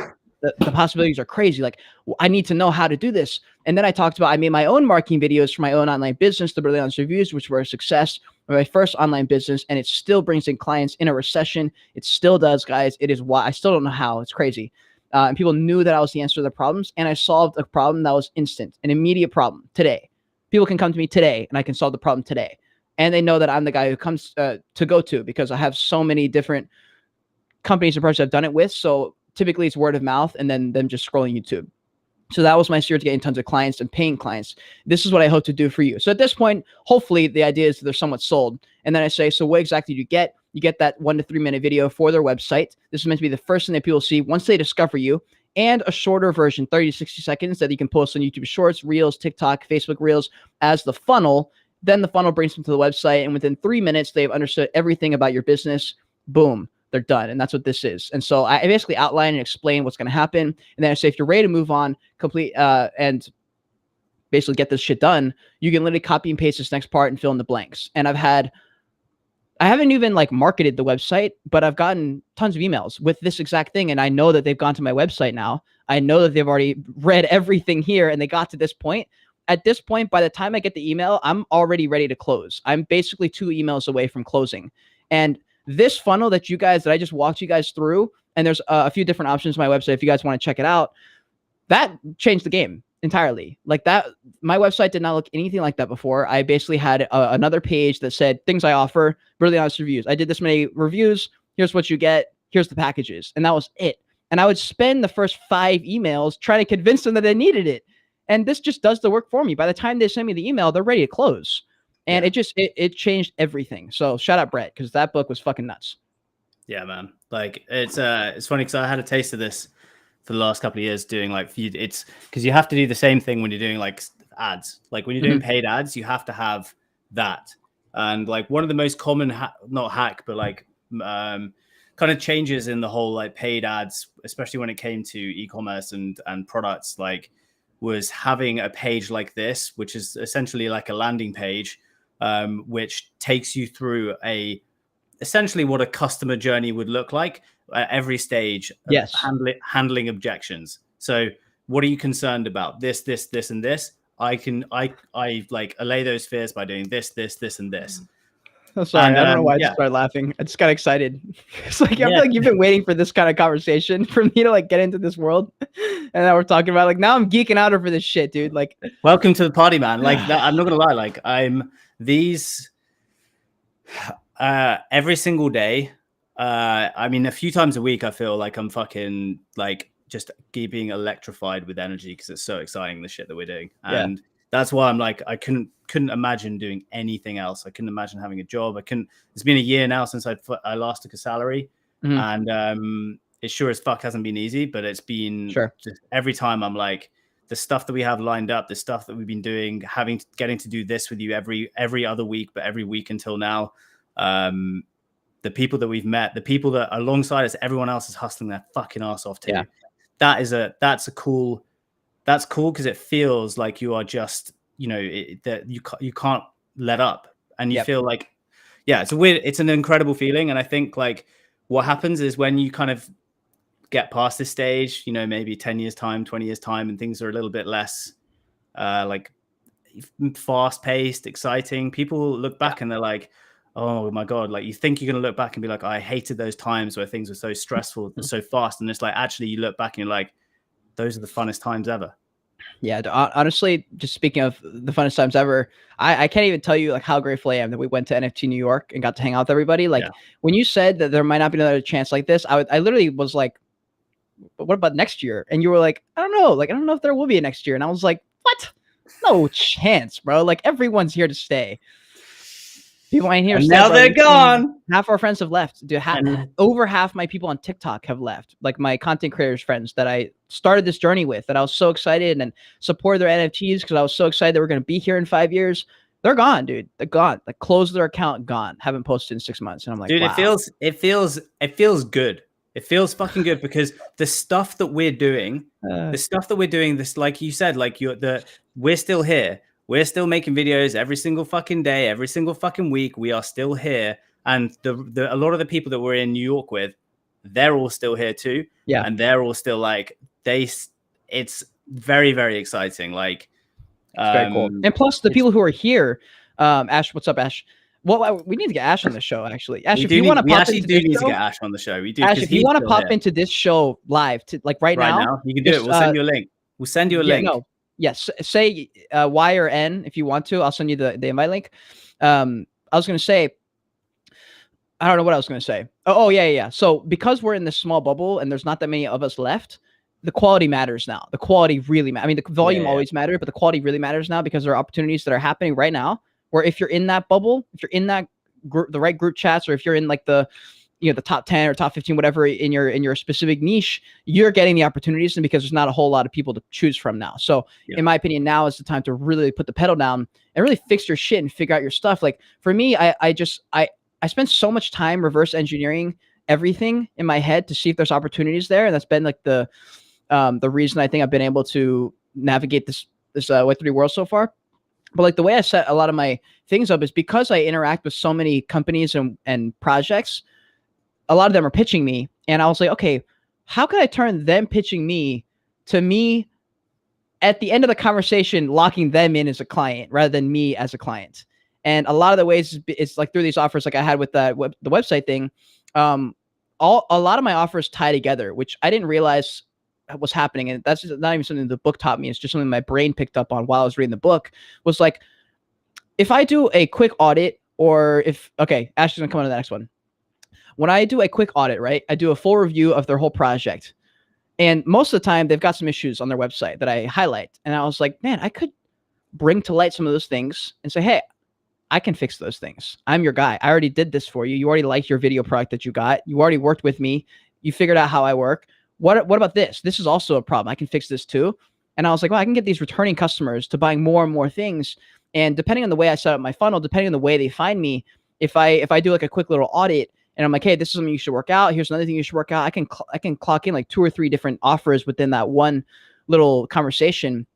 A: the possibilities are crazy. Like, I need to know how to do this. And then I talked about, I made my own marketing videos for my own online business, the Brilliance reviews, which were a success, my first online business. And it still brings in clients in a recession. It still does, guys. It is why I still don't know how. It's crazy. And people knew that I was the answer to their problems. And I solved a problem that was instant, an immediate problem today. People can come to me today and I can solve the problem today. And they know that I'm the guy who comes to go to, because I have so many different companies and projects I've done it with. So typically it's word of mouth and then them just scrolling YouTube. So that was my secret to getting tons of clients and paying clients. This is what I hope to do for you. So at this point, hopefully the idea is that they're somewhat sold. And then I say, so what exactly do you get? You get that 1 to 3 minute video for their website. This is meant to be the first thing that people see once they discover you, and a shorter version, 30 to 60 seconds, that you can post on YouTube Shorts, Reels, TikTok, Facebook Reels as the funnel. Then the funnel brings them to the website, and within 3 minutes, they've understood everything about your business. Boom, they're done. And that's what this is. And so I basically outline and explain what's going to happen. And then I say, if you're ready to move on, complete and basically get this shit done, you can literally copy and paste this next part and fill in the blanks. And I haven't even like marketed the website, but I've gotten tons of emails with this exact thing. And I know that they've gone to my website now. I know that they've already read everything here and they got to this point. At this point, by the time I get the email, I'm already ready to close. I'm basically 2 emails away from closing. And this funnel that I just walked you guys through, and there's a few different options on my website if you guys want to check it out, that changed the game entirely. Like that, my website did not look anything like that before. I basically had another page that said things I offer, really honest reviews. I did this many reviews. Here's what you get. Here's the packages. And that was it. And I would spend the first 5 emails trying to convince them that they needed it. And this just does the work for me. By the time they send me the email, they're ready to close. And it changed everything. So shout out Brett, because that book was fucking nuts.
B: Yeah, man. Like it's funny because I had a taste of this for the last couple of years doing like it's because you have to do the same thing when you're doing like ads. Like when you're doing paid ads, you have to have that. And like one of the most common not hack, but like kind of changes in the whole like paid ads, especially when it came to e-commerce and products, like was having a page like this, which is essentially like a landing page, which takes you through essentially what a customer journey would look like at every stage of handling objections. So what are you concerned about? This, and this. I like allay those fears by doing this, and this.
A: Oh, sorry. And, I don't know why I just started laughing. I just got excited. It's like, I feel like you've been waiting for this kind of conversation for me to like get into this world. And now we're talking about like, now I'm geeking out over this shit, dude. Like,
B: welcome to the party, man. Like I'm not going to lie. Like every single day. I mean, a few times a week, I feel like I'm fucking like just being electrified with energy because it's so exciting, the shit that we're doing. And that's why I'm like, I couldn't imagine doing anything else. I couldn't imagine having a job. It's been a year now since I last took a salary, and it sure as fuck hasn't been easy, but it's been just every time I'm like, the stuff that we have lined up, the stuff that we've been doing, getting to do this with you every other week, but every week until now, the people that we've met, the people that are alongside us, everyone else is hustling their fucking ass off too. That's cool because it feels like you are just, that you can't let up, and you feel like, it's an incredible feeling. And I think like what happens is when you kind of get past this stage, maybe 10 years time, 20 years time, and things are a little bit less like fast paced, exciting, people look back and they're like, oh my God, like you think you're going to look back and be like, I hated those times where things were so stressful and so fast. And it's like, actually you look back and you're like, those are the funnest times ever.
A: Yeah, honestly, just speaking of the funnest times ever, I can't even tell you like how grateful I am that we went to NFT New York and got to hang out with everybody. Like when you said that there might not be another chance like this, I literally was like, but what about next year? And you were like, I don't know. Like, I don't know if there will be a next year. And I was like, what? No chance, bro. Like everyone's here to stay. People ain't here.
B: Now they're gone.
A: Half our friends have left. Dude, over half my people on TikTok have left. Like my content creators friends that I started this journey with, that I was so excited and supported their NFTs because I was so excited they were going to be here in 5 years. They're gone, dude. They're gone. Like closed their account, gone. Haven't posted in 6 months. And I'm like,
B: dude,
A: wow.
B: it feels good. It feels fucking good because the stuff that we're doing, this, like you said, like we're still here. We're still making videos every single fucking day, every single fucking week. We are still here. And a lot of the people that we're in New York with, they're all still here too. Yeah. And they're all still like, it's very, very exciting. Like,
A: it's very cool. And plus the people who are here, Ash, what's up, Ash? Well, we need to get Ash on the show, actually. Ash, if you want to pop into this show,
B: need to get Ash on the show. We do.
A: Ash, if you want to pop into this show live, like right now,
B: you can do it. We'll send you a link. We'll send you a link.
A: No. Yes. Say Y or N if you want to. I'll send you the invite link. I was going to say, I don't know what I was going to say. Oh, yeah. So because we're in this small bubble and there's not that many of us left, the quality matters now. The quality really matters. I mean, the volume
B: Yeah.
A: always mattered, but the quality really matters now because there are opportunities that are happening right now where if you're in that bubble, if you're in that group, the right group chats, or if you're in like the, you know, the top 10 or top 15, whatever in your specific niche, you're getting the opportunities, and because there's not a whole lot of people to choose from now. So in my opinion, now is the time to really put the pedal down and really fix your shit and figure out your stuff. Like for me, I spent so much time reverse engineering everything in my head to see if there's opportunities there. And that's been like the reason I think I've been able to navigate this Web3 world so far. But like the way I set a lot of my things up is because I interact with so many companies and projects. A lot of them are pitching me, and I was like, okay, how can I turn them pitching me to me at the end of the conversation, locking them in as a client rather than me as a client? And a lot of the ways it's like through these offers, like I had with the website thing. A lot of my offers tie together, which I didn't realize was happening. And that's not even something the book taught me. It's just something my brain picked up on while I was reading the book. Was like, if I do a quick audit, or if, okay, Ashley's gonna come on to the next one. When I do a quick audit, right, I do a full review of their whole project. And most of the time they've got some issues on their website that I highlight. And I was like, man, I could bring to light some of those things and say, hey, I can fix those things. I'm your guy. I already did this for you. You already liked your video product that you got. You already worked with me. You figured out how I work. What about this? This is also a problem. I can fix this too. And I was like, well, I can get these returning customers to buying more and more things. And depending on the way I set up my funnel, depending on the way they find me, if I do like a quick little audit and I'm like, hey, this is something you should work out. Here's another thing you should work out. I can clock in like 2 or 3 different offers within that one little conversation.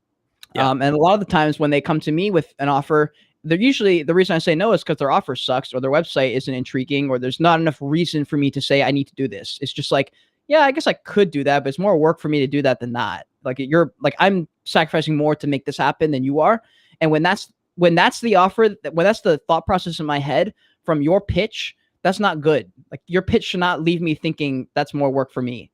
A: Yeah. And a lot of the times when they come to me with an offer, they're usually, the reason I say no is because their offer sucks or their website isn't intriguing or there's not enough reason for me to say I need to do this. It's just like, yeah, I guess I could do that, but it's more work for me to do that than not. Like I'm sacrificing more to make this happen than you are. And when that's the offer, when that's the thought process in my head from your pitch, that's not good. Like your pitch should not leave me thinking that's more work for me.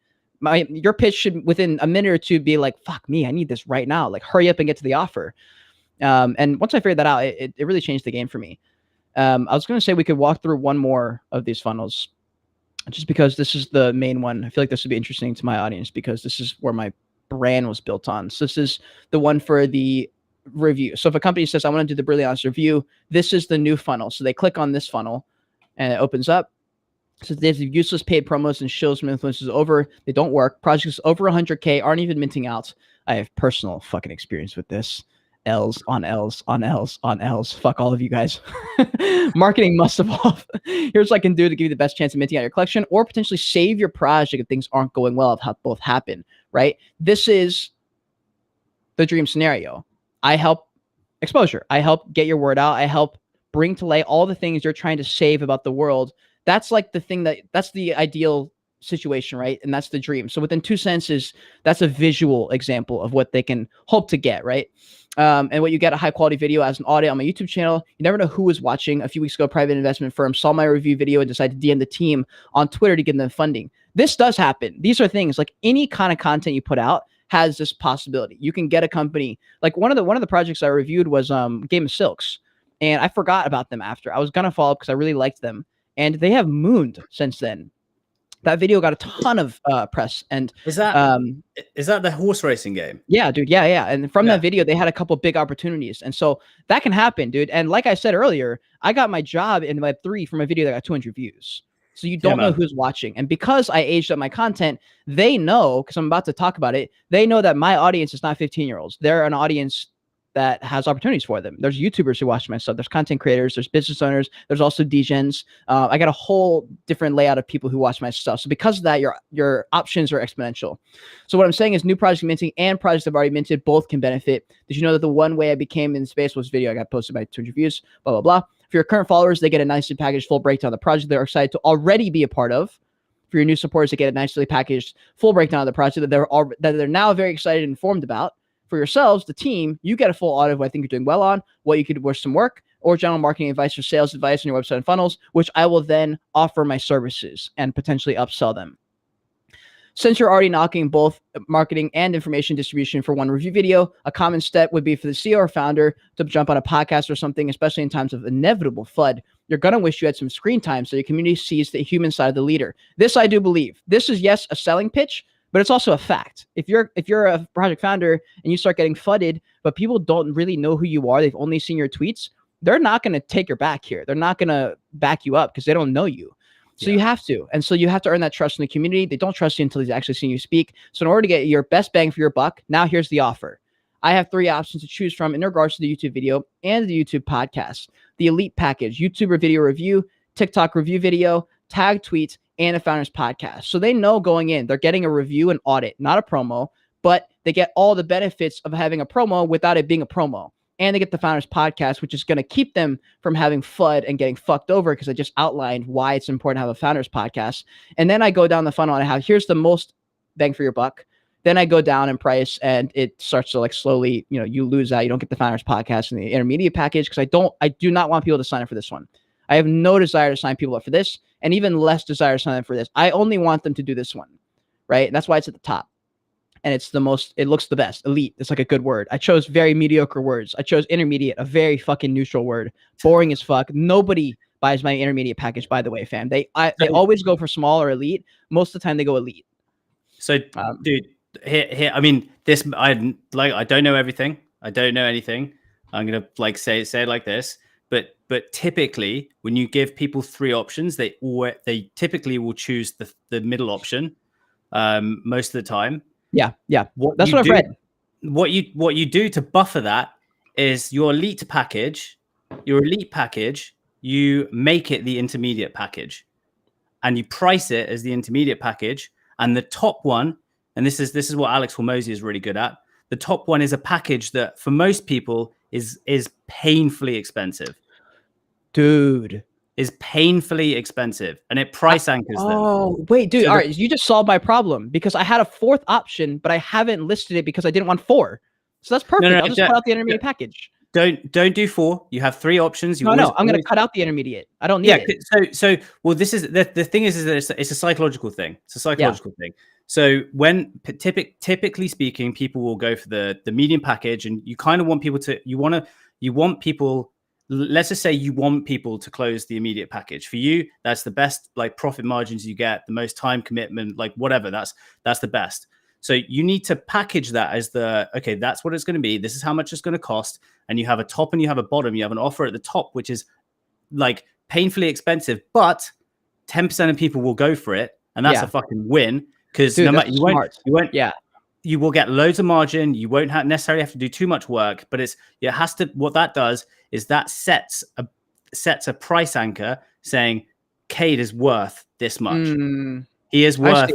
A: Your pitch should within a minute or two be like, fuck me, I need this right now. Like hurry up and get to the offer. And once I figured that out, it really changed the game for me. I was going to say we could walk through one more of these funnels just because this is the main one. I feel like this would be interesting to my audience because this is where my brand was built on. So this is the one for the review. So if a company says, I want to do the Brilliant Honest review, this is the new funnel. So they click on this funnel and it opens up. So they have useless paid promos and shows from influencers over. They don't work. Projects over 100K aren't even minting out. I have personal fucking experience with this. L's on L's on L's on L's. Fuck all of you guys. Marketing must evolve. Here's what I can do to give you the best chance of minting out your collection or potentially save your project if things aren't going well, if both happen, right? This is the dream scenario. I help exposure. I help get your word out. I help bring to light all the things you're trying to save about the world. That's like the thing that's the ideal situation, right? And that's the dream. So within 2 senses, that's a visual example of what they can hope to get, right? And what you get a high quality video as an audit on my YouTube channel. You never know who is watching. A few weeks ago, a private investment firm saw my review video and decided to DM the team on Twitter to give them funding. This does happen. These are things like any kind of content you put out has this possibility. You can get a company like one of the projects I reviewed was Game of Silks, and I forgot about them after. I was gonna follow up because I really liked them, and they have mooned since then. That video got a ton of press. And
B: is that the horse racing game?
A: Yeah, dude. Yeah. And from that video, they had a couple big opportunities. And so that can happen, dude. And like I said earlier, I got my job in Web3 from a video that got 200 views. So you don't know who's watching. And because I aged up my content, they know, because I'm about to talk about it, they know that my audience is not 15-year-olds. They're an audience that has opportunities for them. There's YouTubers who watch my stuff. There's content creators. There's business owners. There's also DGens. I got a whole different layout of people who watch my stuff. So because of that, your options are exponential. So what I'm saying is new projects minting and projects I've already minted both can benefit. Did you know that the one way I became in space was video I got posted by 200 views, blah, blah, blah. For your current followers, they get a nicely packaged full breakdown of the project they're excited to already be a part of. For your new supporters, they get a nicely packaged full breakdown of the project that they're now very excited and informed about. For yourselves, the team, you get a full audit of what I think you're doing well on, what you could wish some work, or general marketing advice or sales advice on your website and funnels, which I will then offer my services and potentially upsell them. Since you're already knocking both marketing and information distribution for one review video, a common step would be for the CEO or founder to jump on a podcast or something, especially in times of inevitable FUD. You're going to wish you had some screen time so your community sees the human side of the leader. This I do believe. This is, yes, a selling pitch, but it's also a fact. If you're a project founder and you start getting flooded, but people don't really know who you are, they've only seen your tweets, they're not going to take your back here. They're not going to back you up because they don't know you. So you have to. And so you have to earn that trust in the community. They don't trust you until they've actually seen you speak. So in order to get your best bang for your buck, now here's the offer. I have 3 options to choose from in regards to the YouTube video and the YouTube podcast. The elite package, YouTuber video review, TikTok review video, tag tweets, and a founder's podcast. So they know going in, they're getting a review and audit, not a promo, but they get all the benefits of having a promo without it being a promo. And they get the founder's podcast, which is going to keep them from having FUD and getting fucked over, because I just outlined why it's important to have a founder's podcast. And then I go down the funnel and here's the most bang for your buck. Then I go down in price and it starts to like slowly, you lose out. You don't get the founder's podcast and the intermediate package, because I do not want people to sign up for this one. I have no desire to sign people up for this, and even less desire to sign up for this. I only want them to do this one, right? And that's why it's at the top. And it's the most, it looks the best. Elite. It's like a good word. I chose very mediocre words. I chose intermediate, a very fucking neutral word. Boring as fuck. Nobody buys my intermediate package, by the way, fam. They always go for small or elite. Most of the time they go elite.
B: So, dude, here. I mean, this. I don't know everything. I don't know anything. I'm gonna say it like this. But typically, when you give people 3 options, they typically will choose the middle option. Most of the time. Yeah. That's what I've read. What you do to buffer that is your elite package, you make it the intermediate package, and you price it as the intermediate package. And the top one, and this is what Alex Hormozy is really good at. The top one is a package that for most people is painfully expensive. Dude. Is painfully expensive, and it price anchors them.
A: Oh, wait, dude. So all right, you just solved my problem, because I had a 4th option, but I haven't listed it because I didn't want 4. So that's perfect. I'll just cut out the intermediate package.
B: Don't do 4. You have 3 options.
A: I'm going to cut out the intermediate. I don't need it.
B: So well, this is the thing is that it's a psychological thing. It's a psychological thing. So when typically speaking, people will go for the medium package, and you kind of want people to let's just say you want people to close the immediate package. For you, that's the best profit margins you get, the most time commitment, whatever. That's the best. So you need to package that as that's what it's going to be. This is how much it's going to cost. And you have a top and you have a bottom. You have an offer at the top, which is painfully expensive, but 10% of people will go for it. And that's a fucking win, because no matter you will get loads of margin. You won't necessarily have to do too much work, but what that does is that sets a price anchor saying Cade is worth this much. He is worth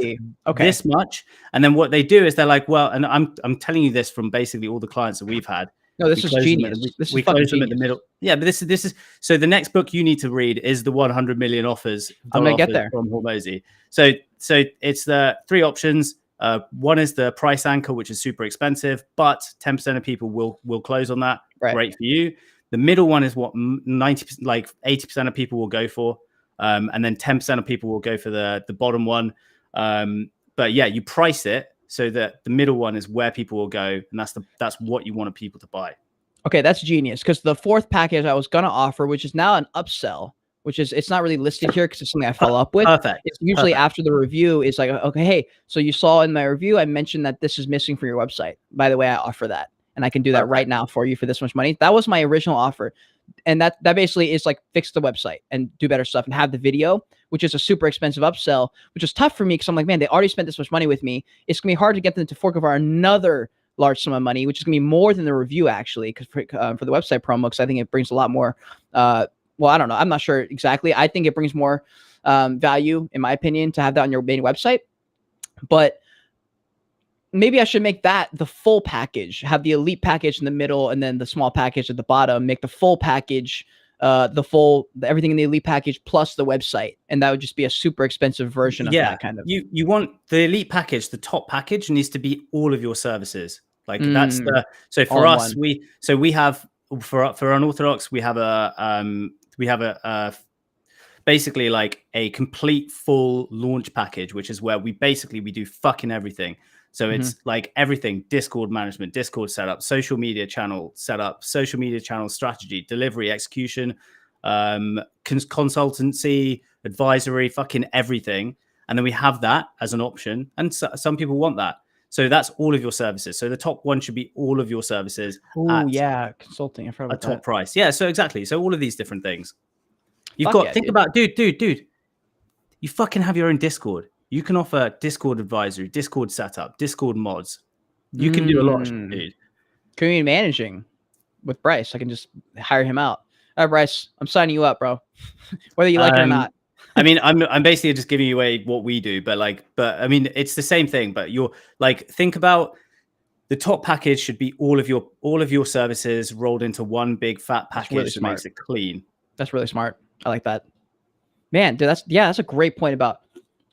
B: this much. And then what they do is they're like, well, and I'm telling you this from basically all the clients that we've had.
A: No, this is genius.
B: We close them at the middle. Yeah, but this is so the next book you need to read is the 100 million offers.
A: I'm gonna get there
B: from Hormozy. So it's the 3 options. One is the price anchor, which is super expensive, but 10% of people will close on that. Right. Great for you. The middle one is what 80% of people will go for. And then 10% of people will go for the bottom one. But yeah, you price it so that the middle one is where people will go. And that's what you want people to buy.
A: Okay, that's genius. Because the 4th package I was going to offer, which is now an upsell, it's not really listed here because it's something I follow up with.
B: Perfect.
A: It's usually after the review is okay, hey, so you saw in my review, I mentioned that this is missing for your website. By the way, I offer that. And I can do that right now for you for this much money. That was my original offer. And that basically is fix the website and do better stuff and have the video, which is a super expensive upsell, which is tough for me because I'm like, man, they already spent this much money with me. It's going to be hard to get them to fork over another large sum of money, which is going to be more than the review actually, because for the website promo, because I think it brings a lot more, well, I don't know. I'm not sure exactly. I think it brings more value, in my opinion, to have that on your main website. But maybe I should make that the full package, have the elite package in the middle and then the small package at the bottom, make the full package, everything in the elite package plus the website. And that would just be a super expensive version of that kind of.
B: You want the elite package, the top package needs to be all of your services. That's so for us, we have for Unorthodox, we have a basically a complete full launch package, which is where we do fucking everything. So it's everything: Discord management, Discord setup, social media channel setup, social media channel strategy, delivery, execution, consultancy, advisory, fucking everything. And then we have that as an option. And some people want that. So that's all of your services. So the top one should be all of your services.
A: Oh yeah, consulting. I forgot about
B: a top
A: that.
B: price. Yeah, so exactly. So all of these different things. You've
A: Fuck
B: got
A: yeah,
B: think
A: dude.
B: about dude. You fucking have your own Discord. You can offer Discord advisory, Discord setup, Discord mods. You can do a lot of shit, dude.
A: Community managing with Bryce. I can just hire him out. All right, Bryce, I'm signing you up, bro. Whether you like it or not.
B: I mean, I'm basically just giving you away what we do, but I mean, it's the same thing. But you're like, think about the top package should be all of your services rolled into one big fat package that makes it clean.
A: That's really smart. I like that, man. Dude, that's a great point about.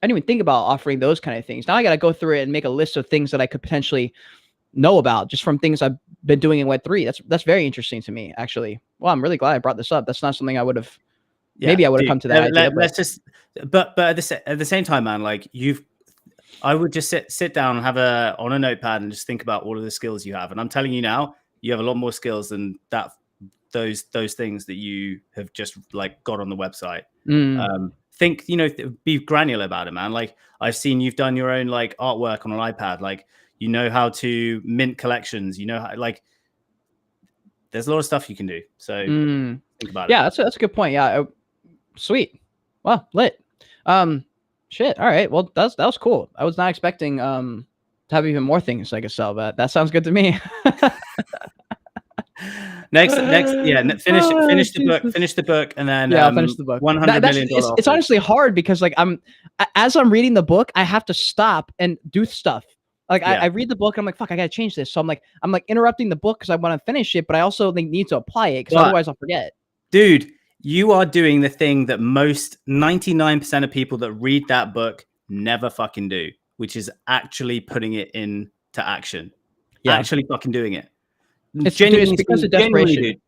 A: I didn't even think about offering those kind of things. Now I got to go through it and make a list of things that I could potentially know about just from things I've been doing in Web3. That's very interesting to me, actually. Well, I'm really glad I brought this up. That's not something I would have. Yeah, maybe I would have come to that idea.
B: But at the same time, man, like I would just sit down and have on a notepad and just think about all of the skills you have. And I'm telling you now, you have a lot more skills than those things that you have just like got on the website. Think, be granular about it, man. Like I've seen you've done your own like artwork on an iPad. Like, you know how to mint collections, like there's a lot of stuff you can do. So think about it.
A: Yeah, that's a good point. Yeah. Sweet. Well, lit. Shit. All right. Well, that was cool. I was not expecting to have even more things I could sell, but that sounds good to me.
B: next, yeah. Finish the book, and then
A: I'll finish the book. $100 million. It's honestly hard because like as I'm reading the book, I have to stop and do stuff. Like I read the book and I'm like, fuck, I gotta change this. So I'm like interrupting the book because I want to finish it, but I also need to apply it because otherwise I'll forget.
B: Dude, you are doing the thing that most 99% of people that read that book never fucking do, which is actually putting it into action. Yeah, actually fucking doing it.
A: It's because of desperation. Dude.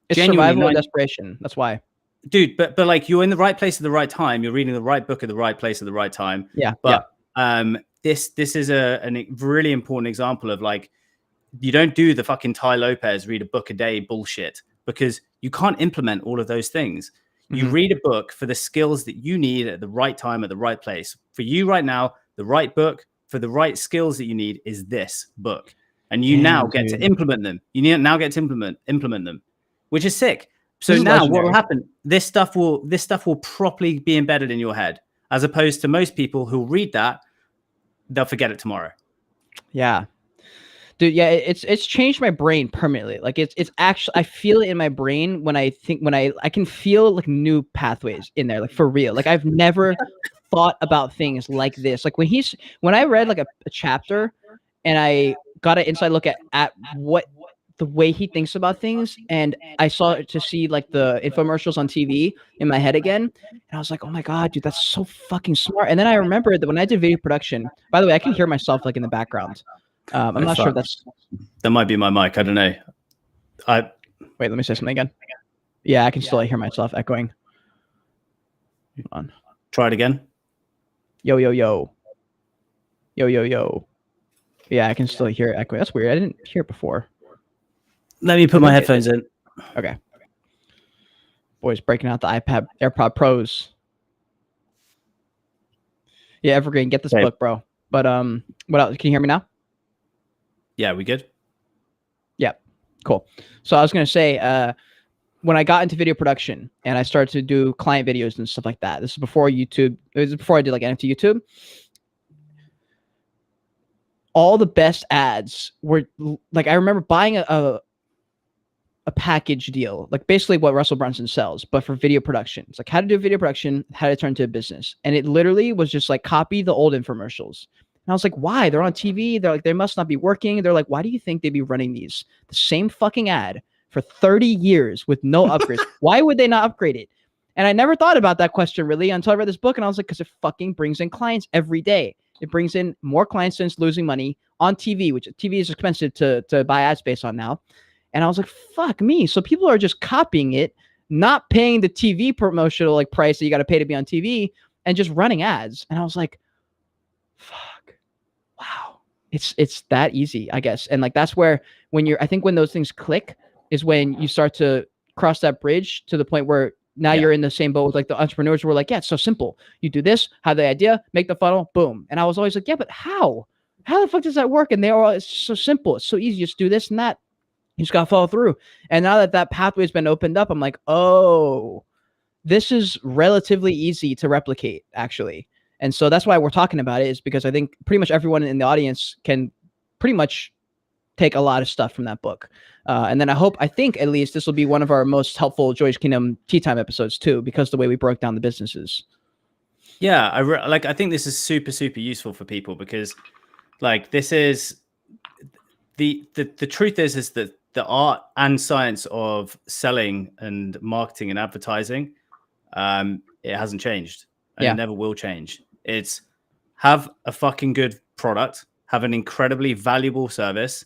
A: It's survival and desperation. That's why.
B: Dude, but like you're in the right place at the right time. You're reading the right book at the right place at the right time.
A: Yeah.
B: But this is a really important example of like, you don't do the fucking Ty Lopez read a book a day bullshit, because you can't implement all of those things. You read a book for the skills that you need at the right time, at the right place. For you right now, the right book for the right skills that you need is this book. And you now get to implement them. You now get to implement them, which is sick. So now what will happen? This stuff will properly be embedded in your head, as opposed to most people who read that, they'll forget it tomorrow.
A: Yeah. Dude, yeah, it's changed my brain permanently. Like it's actually, I feel it in my brain when I can feel like new pathways in there, like for real. Like I've never thought about things like this. Like when I read like a chapter and I got an inside look at what the way he thinks about things, and I see like the infomercials on TV in my head again, and I was like, oh my god, dude, that's so fucking smart. And then I remembered that when I did video production, by the way, I can hear myself like in the background. I'm not sure if
B: that might be my mic. I don't know.
A: Wait, let me say something again. Yeah, I can still hear myself echoing. Hold on.
B: Try it again.
A: Yo. Yeah, I can still hear it echoing. That's weird. I didn't hear it before.
B: Let me put my headphones in.
A: Okay. Boys breaking out the AirPod Pros. Yeah, Evergreen, get this book, bro. But what else? Can you hear me now?
B: Yeah, we good?
A: Yeah, cool. So I was gonna say, when I got into video production and I started to do client videos and stuff like that, this is before YouTube. It was before I did like NFT YouTube. All the best ads were like, I remember buying a package deal, like basically what Russell Brunson sells, but for video production. It's like how to do video production, how to turn into a business. And it literally was just like copy the old infomercials. And I was like, why? They're on TV. They're like, they must not be working. They're like, why do you think they'd be running the same fucking ad for 30 years with no upgrades? Why would they not upgrade it? And I never thought about that question really until I read this book. And I was like, because it fucking brings in clients every day. It brings in more clients than it's losing money on TV, which TV is expensive to buy ad space on now. And I was like, fuck me. So people are just copying it, not paying the TV promotional like price that you got to pay to be on TV, and just running ads. And I was like, fuck. Wow. It's that easy, I guess. And like, that's where I think when those things click is when you start to cross that bridge to the point where now you're in the same boat with like the entrepreneurs who were like, yeah, it's so simple. You do this, have the idea, make the funnel, boom. And I was always like, yeah, but how? How the fuck does that work? And they are all, it's so simple. It's so easy. Just do this and that. You just gotta follow through. And now that that pathway's been opened up, I'm like, oh, this is relatively easy to replicate, actually. And so that's why we're talking about it, is because I think pretty much everyone in the audience can pretty much take a lot of stuff from that book. And then I think at least this will be one of our most helpful Joy's Kingdom Tea Time episodes too, because the way we broke down the businesses.
B: Yeah, I think this is super, super useful for people, because like this is the truth is that the art and science of selling and marketing and advertising, it hasn't changed, and it never will change. It's have a fucking good product, have an incredibly valuable service.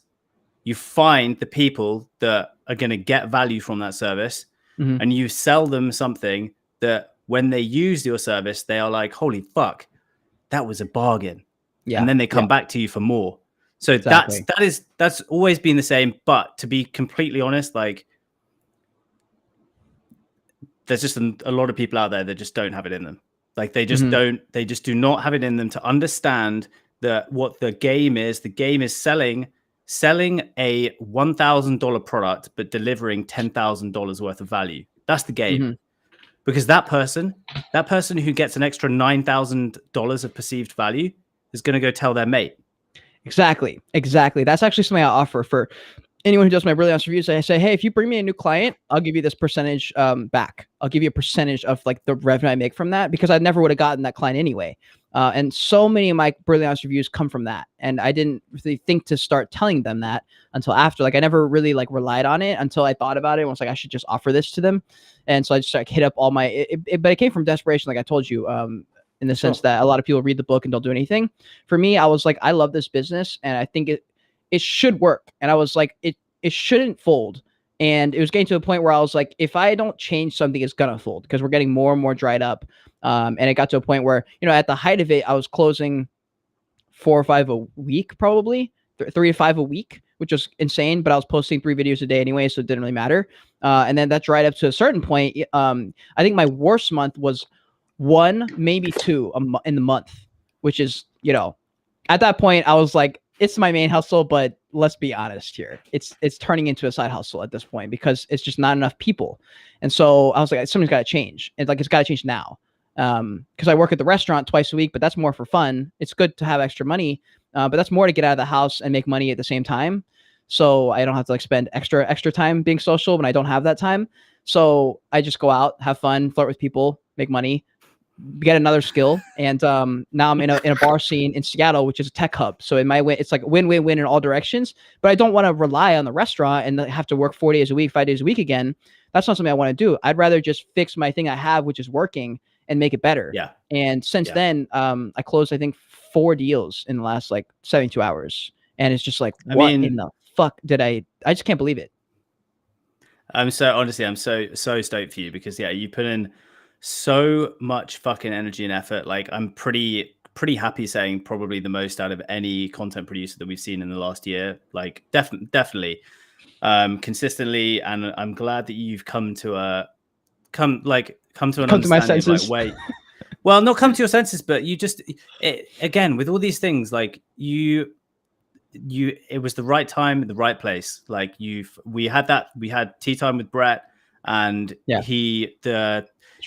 B: You find the people that are going to get value from that service, and you sell them something that when they use your service, they are like, holy fuck, that was a bargain. Yeah. And then they come back to you for more. So that's always been the same. But to be completely honest, like there's just a lot of people out there that just don't have it in them. Like they just do not have it in them to understand that what the game is. The game is selling a $1,000 product, but delivering $10,000 worth of value. That's the game. Because that person who gets an extra $9,000 of perceived value is going to go tell their mate.
A: Exactly. That's actually something I offer for anyone who does my Brilliant reviews. I say, hey, if you bring me a new client, I'll give you this percentage back. I'll give you a percentage of like the revenue I make from that, because I never would have gotten that client anyway. And so many of my Brilliant reviews come from that. And I didn't really think to start telling them that until after. Like I never really like relied on it until I thought about it and was like, I should just offer this to them. And so I just like hit up all my, but it came from desperation, like I told you, in the sense that a lot of people read the book and don't do anything. For me, I was like, I love this business and I think it should work. And I was like, it shouldn't fold. And it was getting to a point where I was like, if I don't change something, it's gonna fold, because we're getting more and more dried up. And it got to a point where, you know, at the height of it, I was closing 4 or 5 a week, probably 3 to 5 a week, which was insane. But I was posting 3 videos a day anyway, so it didn't really matter. And then that dried up to a certain point. I think my worst month was 1, maybe 2 in the month, which is, you know, at that point I was like, it's my main hustle, but let's be honest here. It's turning into a side hustle at this point, because it's just not enough people. And so I was like, something's got to change. And like, it's got to change now. Because I work at the restaurant twice a week, but that's more for fun. It's good to have extra money, but that's more to get out of the house and make money at the same time. So I don't have to like spend extra time being social when I don't have that time. So I just go out, have fun, flirt with people, make money, get another skill. And now I'm in a bar scene in Seattle, which is a tech hub. So it's like win-win-win in all directions. But I don't want to rely on the restaurant and have to work 4 days a week, 5 days a week again. That's not something I want to do. I'd rather just fix my thing I have, which is working, and make it better. Yeah. And since then, I closed, I think, 4 deals in the last like 72 hours. And it's just like, what in the fuck did I just can't believe it.
B: I'm so stoked for you, because you put in so much fucking energy and effort. Like I'm pretty happy saying probably the most out of any content producer that we've seen in the last year. Like definitely consistently. And I'm glad that you've come to an understanding.
A: To my senses.
B: Like, wait, well, not come to your senses, but you just again with all these things, like it was the right time, the right place. Like we had tea time with Brett, and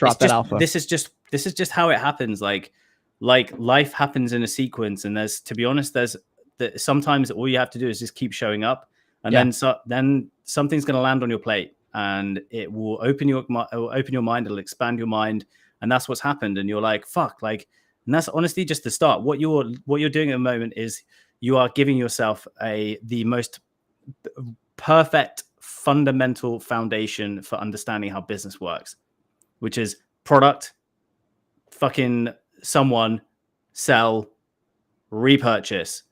A: alpha.
B: This is just how it happens. Like life happens in a sequence, and to be honest, sometimes all you have to do is just keep showing up, and then something's going to land on your plate, and it will open your mind. It'll expand your mind, and that's what's happened. And you're like, fuck, like, and that's honestly just the start. What you're doing at the moment is you are giving yourself the most perfect fundamental foundation for understanding how business works, which is product, fucking someone, sell, repurchase,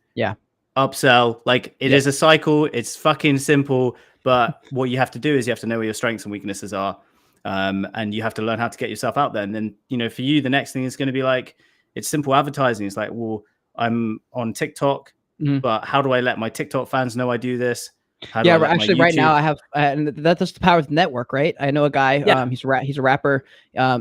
B: upsell. Like it is a cycle. It's fucking simple. But what you have to do is you have to know where your strengths and weaknesses are. And you have to learn how to get yourself out there. And then, you know, for you, the next thing is going to be like, it's simple advertising. It's like, well, I'm on TikTok, but how do I let my TikTok fans know I do this? How do I let
A: actually,
B: my
A: right now
B: YouTube...
A: I have, and that's the power of the network, right? I know a guy.
B: Yeah.
A: He's a rapper.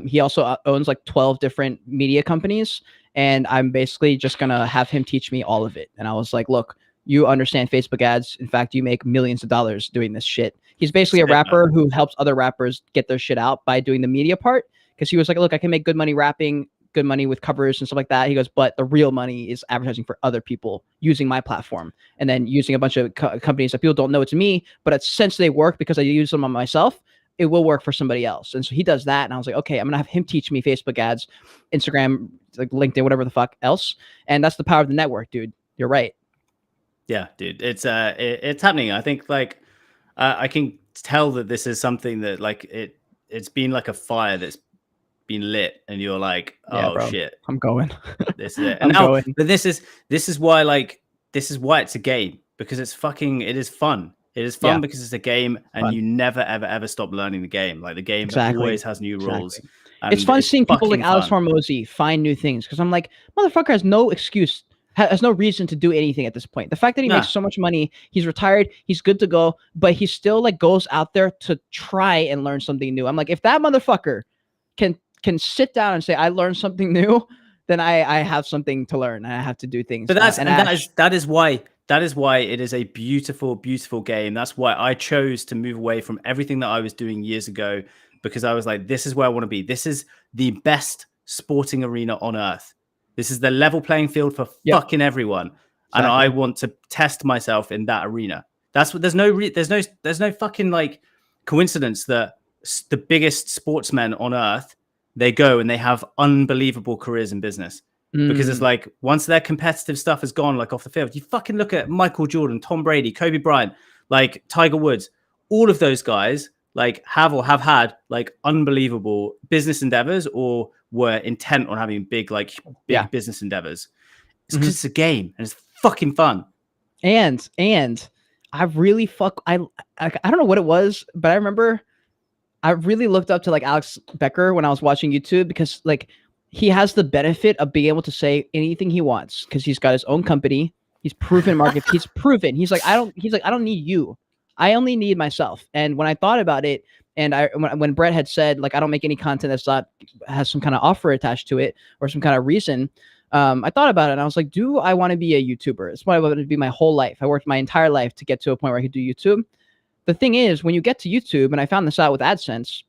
A: He also owns like 12 different media companies, and I'm basically just gonna have him teach me all of it. And I was like, look, you understand Facebook ads. In fact, you make millions of dollars doing this shit. He's basically a rapper who helps other rappers get their shit out by doing the media part. Because he was like, look, I can make good money rapping, good money with covers and stuff like that. He goes, but the real money is advertising for other people using my platform, and then using a bunch of companies that people don't know it's me, but since they work because I use them on myself, it will work for somebody else. And so he does that. And I was like, okay, I'm going to have him teach me Facebook ads, Instagram, like LinkedIn, whatever the fuck else. And that's the power of the network, dude. You're right.
B: Yeah, dude, it's happening. I think like I can tell that this is something that like it's been like a fire that's been lit, and you're like, oh
A: bro,
B: shit,
A: I'm going.
B: This is it. And now, but this is why it's a game, because it is fun. It is fun because it's a game, and you never ever stop learning the game. Like the game always has new rules. And
A: it's fun seeing people like Alex Hormozy find new things, because I'm like, motherfucker has no excuse, has no reason to do anything at this point. The fact that he makes so much money, he's retired, he's good to go, but he still like goes out there to try and learn something new. I'm like, if that motherfucker can sit down and say, I learned something new, then I have something to learn. And I have to do things.
B: But that is why it is a beautiful, beautiful game. That's why I chose to move away from everything that I was doing years ago, because I was like, this is where I want to be. This is the best sporting arena on earth. This is the level playing field for fucking everyone. Exactly. And I want to test myself in that arena. That's what, there's no fucking like coincidence that the biggest sportsmen on earth, they go and they have unbelievable careers in business, because it's like, once their competitive stuff is gone, like off the field, you fucking look at Michael Jordan, Tom Brady, Kobe Bryant, like Tiger Woods, all of those guys like have had like unbelievable business endeavors, or were intent on having big business endeavors. It's because it's a game and it's fucking fun.
A: And I really I don't know what it was, but I remember I really looked up to like Alex Becker when I was watching YouTube, because like he has the benefit of being able to say anything he wants, because he's got his own company. He's proven market. He's proven. He's like, I don't need you. I only need myself. And when I thought about it, and when Brett had said like, I don't make any content that's not has some kind of offer attached to it or some kind of reason, I thought about it and I was like, do I want to be a YouTuber? It's what I wanted to be my whole life. I worked my entire life to get to a point where I could do YouTube. The thing is, when you get to YouTube, and I found this out with AdSense,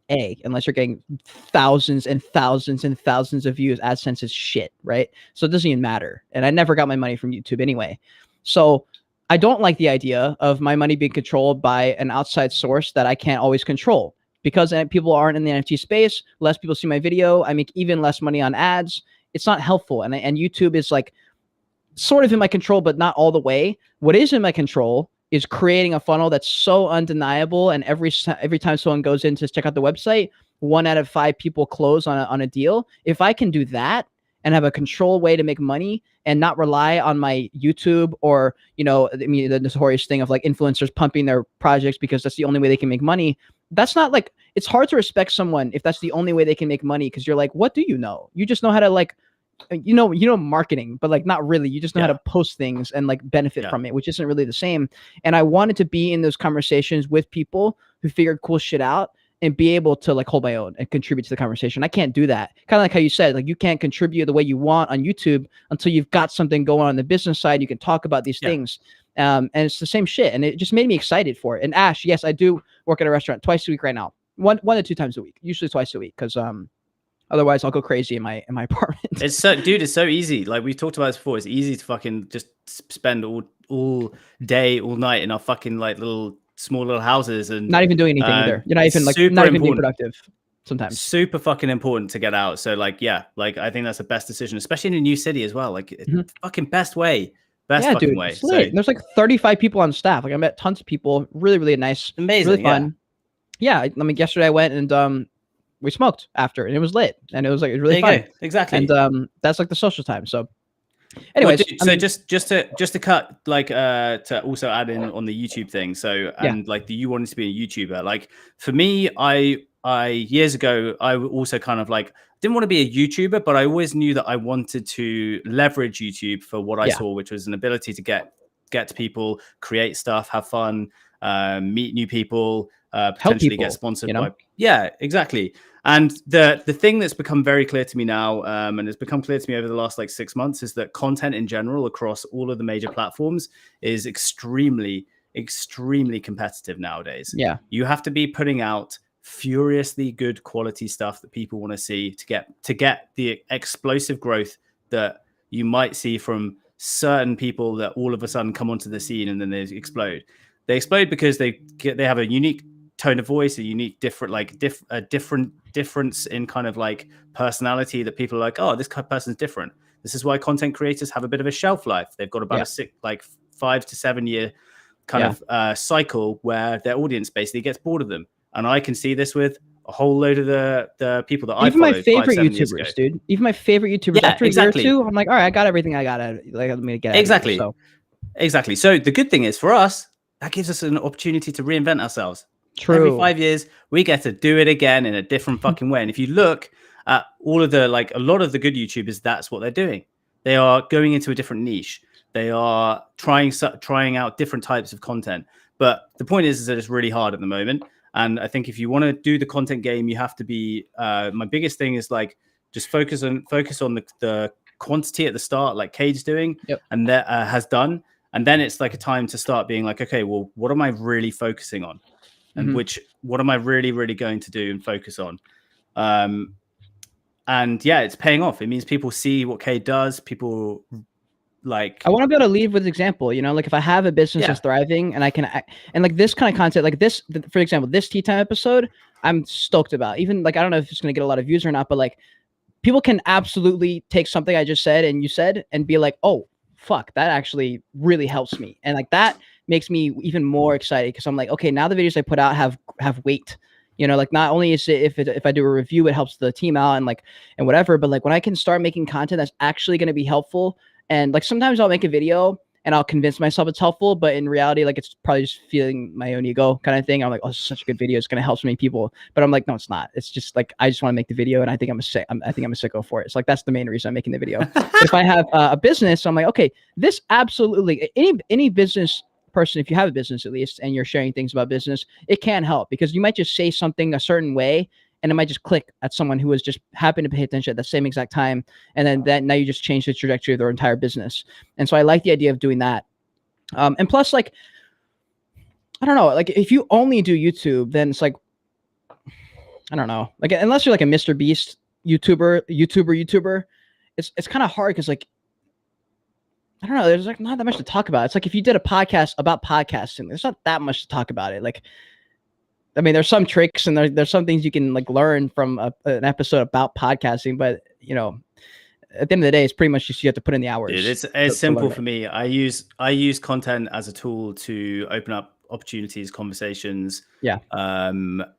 A: unless you're getting thousands and thousands and thousands of views, AdSense is shit, right? So it doesn't even matter. And I never got my money from YouTube anyway. So I don't like the idea of my money being controlled by an outside source that I can't always control, because people aren't in the NFT space. Less people see my video. I make even less money on ads. It's not helpful. And YouTube is like sort of in my control, but not all the way. What is in my control is creating a funnel that's so undeniable, and every time someone goes in to check out the website, 1 out of 5 people close on a deal. If I can do that and have a control way to make money and not rely on my YouTube, or, you know, I mean, the notorious thing of like influencers pumping their projects because that's the only way they can make money. That's not like, it's hard to respect someone if that's the only way they can make money, because you're like, what do you know? You just know how to like, you know marketing, but like not really. You just know how to post things and like benefit from it, which isn't really the same. And I wanted to be in those conversations with people who figured cool shit out and be able to like hold my own and contribute to the conversation. I can't do that. Kind of like how you said, like you can't contribute the way you want on YouTube until you've got something going on the business side. You can talk about these things. And it's the same shit. And it just made me excited for it. And Ash, yes, I do work at a restaurant twice a week right now. One to 2 times a week, usually twice a week. Cause, otherwise I'll go crazy in my apartment.
B: It's so easy. Like we talked about this before. It's easy to fucking just spend all day, all night in our fucking like small little houses and
A: not even doing anything either. You're not even being productive sometimes.
B: Super fucking important to get out. So like, I think that's the best decision, especially in a new city as well. Like fucking best way. Fucking way.
A: So, there's like 35 people on staff. Like I met tons of people, really, really nice.
B: Amazing.
A: Really fun. Yeah. I mean, yesterday I went and we smoked after, and it was lit, and it was really fun.
B: Exactly.
A: And that's like the social time. So anyways,
B: just to cut, like to also add in on the YouTube thing. So and like you wanted to be a YouTuber. Like for me, I years ago, I also kind of like didn't want to be a YouTuber, but I always knew that I wanted to leverage YouTube for what I saw, which was an ability to get get to people, create stuff, have fun, meet new people, potentially
A: people,
B: get sponsored
A: you know?
B: by. Yeah, exactly. And the thing that's become very clear to me now, and it's become clear to me over the last like 6 months, is that content in general across all of the major platforms is extremely competitive nowadays.
A: Yeah.
B: You have to be putting out furiously good quality stuff that people want to see to get the explosive growth that you might see from certain people that all of a sudden come onto the scene and then they explode. They explode because they have a unique tone of voice, a unique difference in kind of like personality that people are like, oh, this person's different. This is why content creators have a bit of a shelf life. They've got about a 5 to 7 year kind of cycle where their audience basically gets bored of them. And I can see this with a whole load of the people that I
A: even
B: followed
A: my favorite YouTubers, dude. Even my favorite YouTubers. After a year or two, I'm like, all right, I got everything I gotta like. Let me get
B: exactly.
A: Exactly.
B: So the good thing is for us, that gives us an opportunity to reinvent ourselves.
A: True.
B: Every 5 years, we get to do it again in a different fucking way. And if you look at all of the a lot of the good YouTubers, that's what they're doing. They are going into a different niche. They are trying out different types of content. But the point is that it's really hard at the moment. And I think if you want to do the content game, you have to be. My biggest thing is like just focus on the quantity at the start, like Cade's doing, and that has done. And then it's like a time to start being like, okay, well, what am I really focusing on, and what am I really going to do and focus on? And yeah, it's paying off. It means people see what Cade does. People. Like,
A: I want to be able to lead with example, you know, like if I have a business that's thriving and I can, and like this kind of content, like this, for example, this tea time episode, I'm stoked about. Even like, I don't know if it's going to get a lot of views or not, but like people can absolutely take something I just said and you said and be like, oh, fuck, that actually really helps me. And like that makes me even more excited because I'm like, okay, now the videos I put out have weight. You know, like not only is it if I do a review, it helps the team out and whatever, but like when I can start making content that's actually going to be helpful. And like sometimes I'll make a video and I'll convince myself it's helpful, but in reality, like it's probably just feeling my own ego kind of thing. I'm like, oh, this is such a good video, it's gonna help so many people. But I'm like, no, it's not. It's just like I just want to make the video, and I think I'm a sicko for it. It's like that's the main reason I'm making the video. But if I have a business, I'm like, okay, this absolutely any business person, if you have a business at least, and you're sharing things about business, it can help because you might just say something a certain way. And it might just click at someone who was just happened to pay attention at the same exact time. And then now you just change the trajectory of their entire business. And so I like the idea of doing that. And plus, like, I don't know, like if you only do YouTube, then it's like, I don't know, like unless you're like a Mr. Beast YouTuber, it's kind of hard because like, I don't know, there's like not that much to talk about. It's like if you did a podcast about podcasting, there's not that much to talk about it. Like, I mean, there's some tricks and there's some things you can like learn from an episode about podcasting, but you know, at the end of the day, it's pretty much just you have to put in the hours.
B: Dude, it's simple for me. I use content as a tool to open up opportunities, conversations,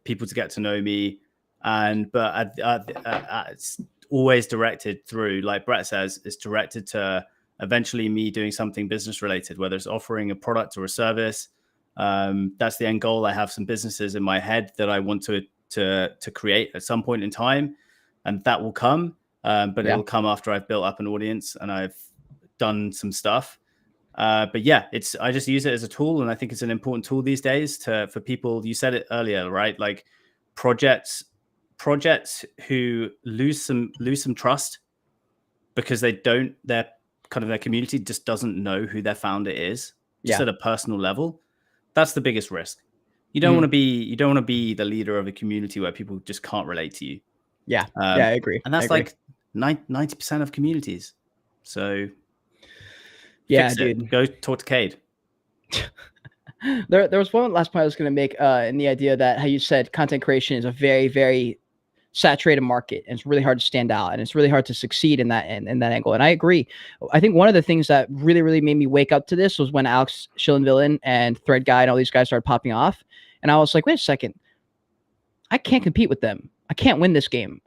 B: people to get to know me, but it's always directed through, like Brett says, it's directed to eventually me doing something business related, whether it's offering a product or a service. That's the end goal. I have some businesses in my head that I want to create at some point in time, and that will come. But it'll come after I've built up an audience and I've done some stuff. But yeah, I just use it as a tool, and I think it's an important tool these days for people. You said it earlier, right? Like projects who lose some trust because their community just doesn't know who their founder is, just at a personal level. That's the biggest risk. You don't want to be the leader of a community where people just can't relate to you.
A: Yeah, I agree.
B: And that's like 90% of communities. So
A: yeah,
B: fix
A: dude,
B: it. Go talk to Cade.
A: There was one last point I was going to make in the idea that how you said content creation is a very, very saturated market, and it's really hard to stand out, and it's really hard to succeed in that angle. And I agree. I think one of the things that really, really made me wake up to this was when Alex Schillenvillain and Thread Guy and all these guys started popping off, and I was like, wait a second, I can't compete with them. I can't win this game.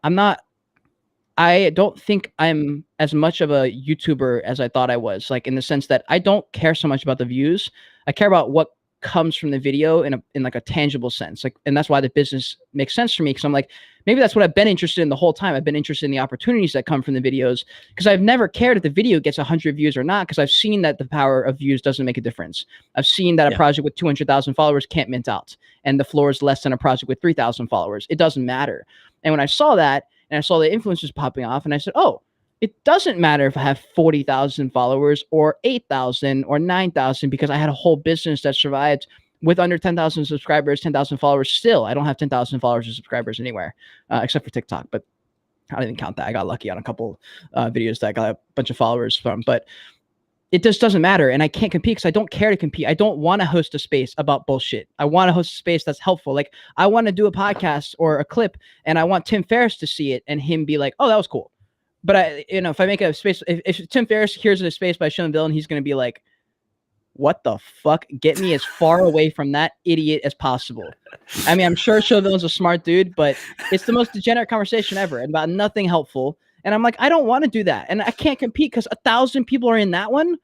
A: I don't think I'm as much of a YouTuber as I thought I was, like in the sense that I don't care so much about the views. I care about what comes from the video in like a tangible sense. Like, and that's why the business makes sense for me. Cause I'm like, maybe that's what I've been interested in the whole time. I've been interested in the opportunities that come from the videos, because I've never cared if the video gets 100 views or not. Cause I've seen that the power of views doesn't make a difference. I've seen that a project with 200,000 followers can't mint out, and the floor is less than a project with 3,000 followers. It doesn't matter. And when I saw that, and I saw the influencers popping off, and I said, oh, it doesn't matter if I have 40,000 followers or 8,000 or 9,000, because I had a whole business that survived with under 10,000 subscribers, 10,000 followers. Still, I don't have 10,000 followers or subscribers anywhere, except for TikTok. But I don't even count that. I got lucky on a couple videos that I got a bunch of followers from. But it just doesn't matter. And I can't compete because I don't care to compete. I don't want to host a space about bullshit. I want to host a space that's helpful. Like, I want to do a podcast or a clip, and I want Tim Ferriss to see it and him be like, oh, that was cool. But if I make a space, if Tim Ferriss hears a space by Sean Villain, he's going to be like, what the fuck? Get me as far away from that idiot as possible. I mean, I'm sure Sean Villain's a smart dude, but it's the most degenerate conversation ever and about nothing helpful. And I'm like, I don't want to do that. And I can't compete because 1,000 people are in that one.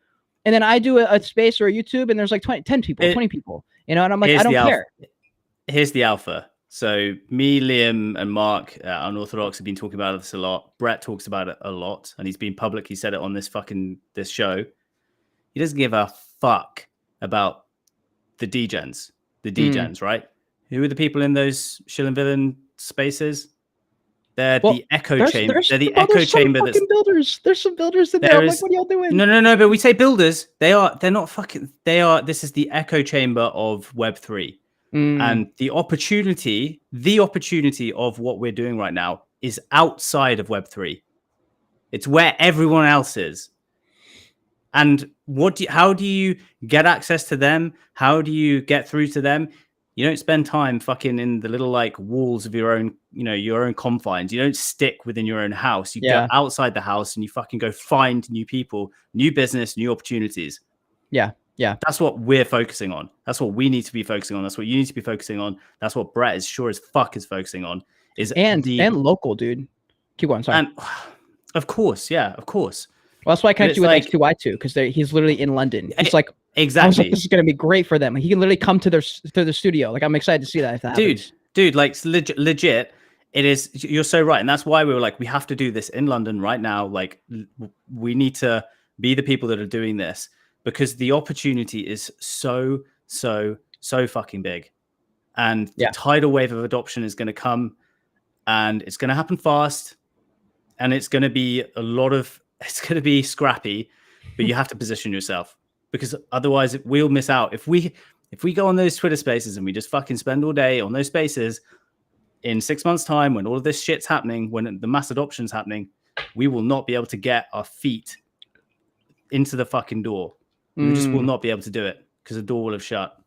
A: And then I do a space or a YouTube and there's like 10 people, 20 people, and I'm like, I don't care.
B: Here's the alpha. So me, Liam, and Mark, Unorthodox, have been talking about this a lot. Brett talks about it a lot, and he's been publicly said it on this show. He doesn't give a fuck about the degens, right? Who are the people in those Shill and Villain spaces? They're the echo chamber. They're the echo chamber. That's
A: builders. There's some builders in there. I'm like, what are y'all doing?
B: No. But we say builders. They're not fucking. They are. This is the echo chamber of Web3. And the opportunity of what we're doing right now is outside of Web3. It's where everyone else is. And how do you get access to them? How do you get through to them? You don't spend time fucking in the little like walls of your own, your own confines. You don't stick within your own house. You go outside the house and you fucking go find new people, new business, new opportunities.
A: Yeah. Yeah.
B: That's what we're focusing on. That's what we need to be focusing on. That's what you need to be focusing on. That's what Brett is sure as fuck is focusing on. And
A: local, dude. Keep going. Sorry.
B: And of course. Yeah, of course.
A: Well, that's why I connected with X2Y2, because he's literally in London. It's like,
B: exactly.
A: I was like, this is going to be great for them. Like, he can literally come to the studio. Like, I'm excited to see that if that happens.
B: Dude, like legit. It is. You're so right. And that's why we were like, we have to do this in London right now. Like, we need to be the people that are doing this, because the opportunity is so fucking big. And the tidal wave of adoption is going to come, and it's going to happen fast, and it's going to be it's going to be scrappy, but you have to position yourself, because otherwise we'll miss out. If we go on those Twitter spaces and we just fucking spend all day on those spaces, in 6 months' time, when all of this shit's happening, when the mass adoption's happening, we will not be able to get our feet into the fucking door. We just will not be able to do it because the door will have shut.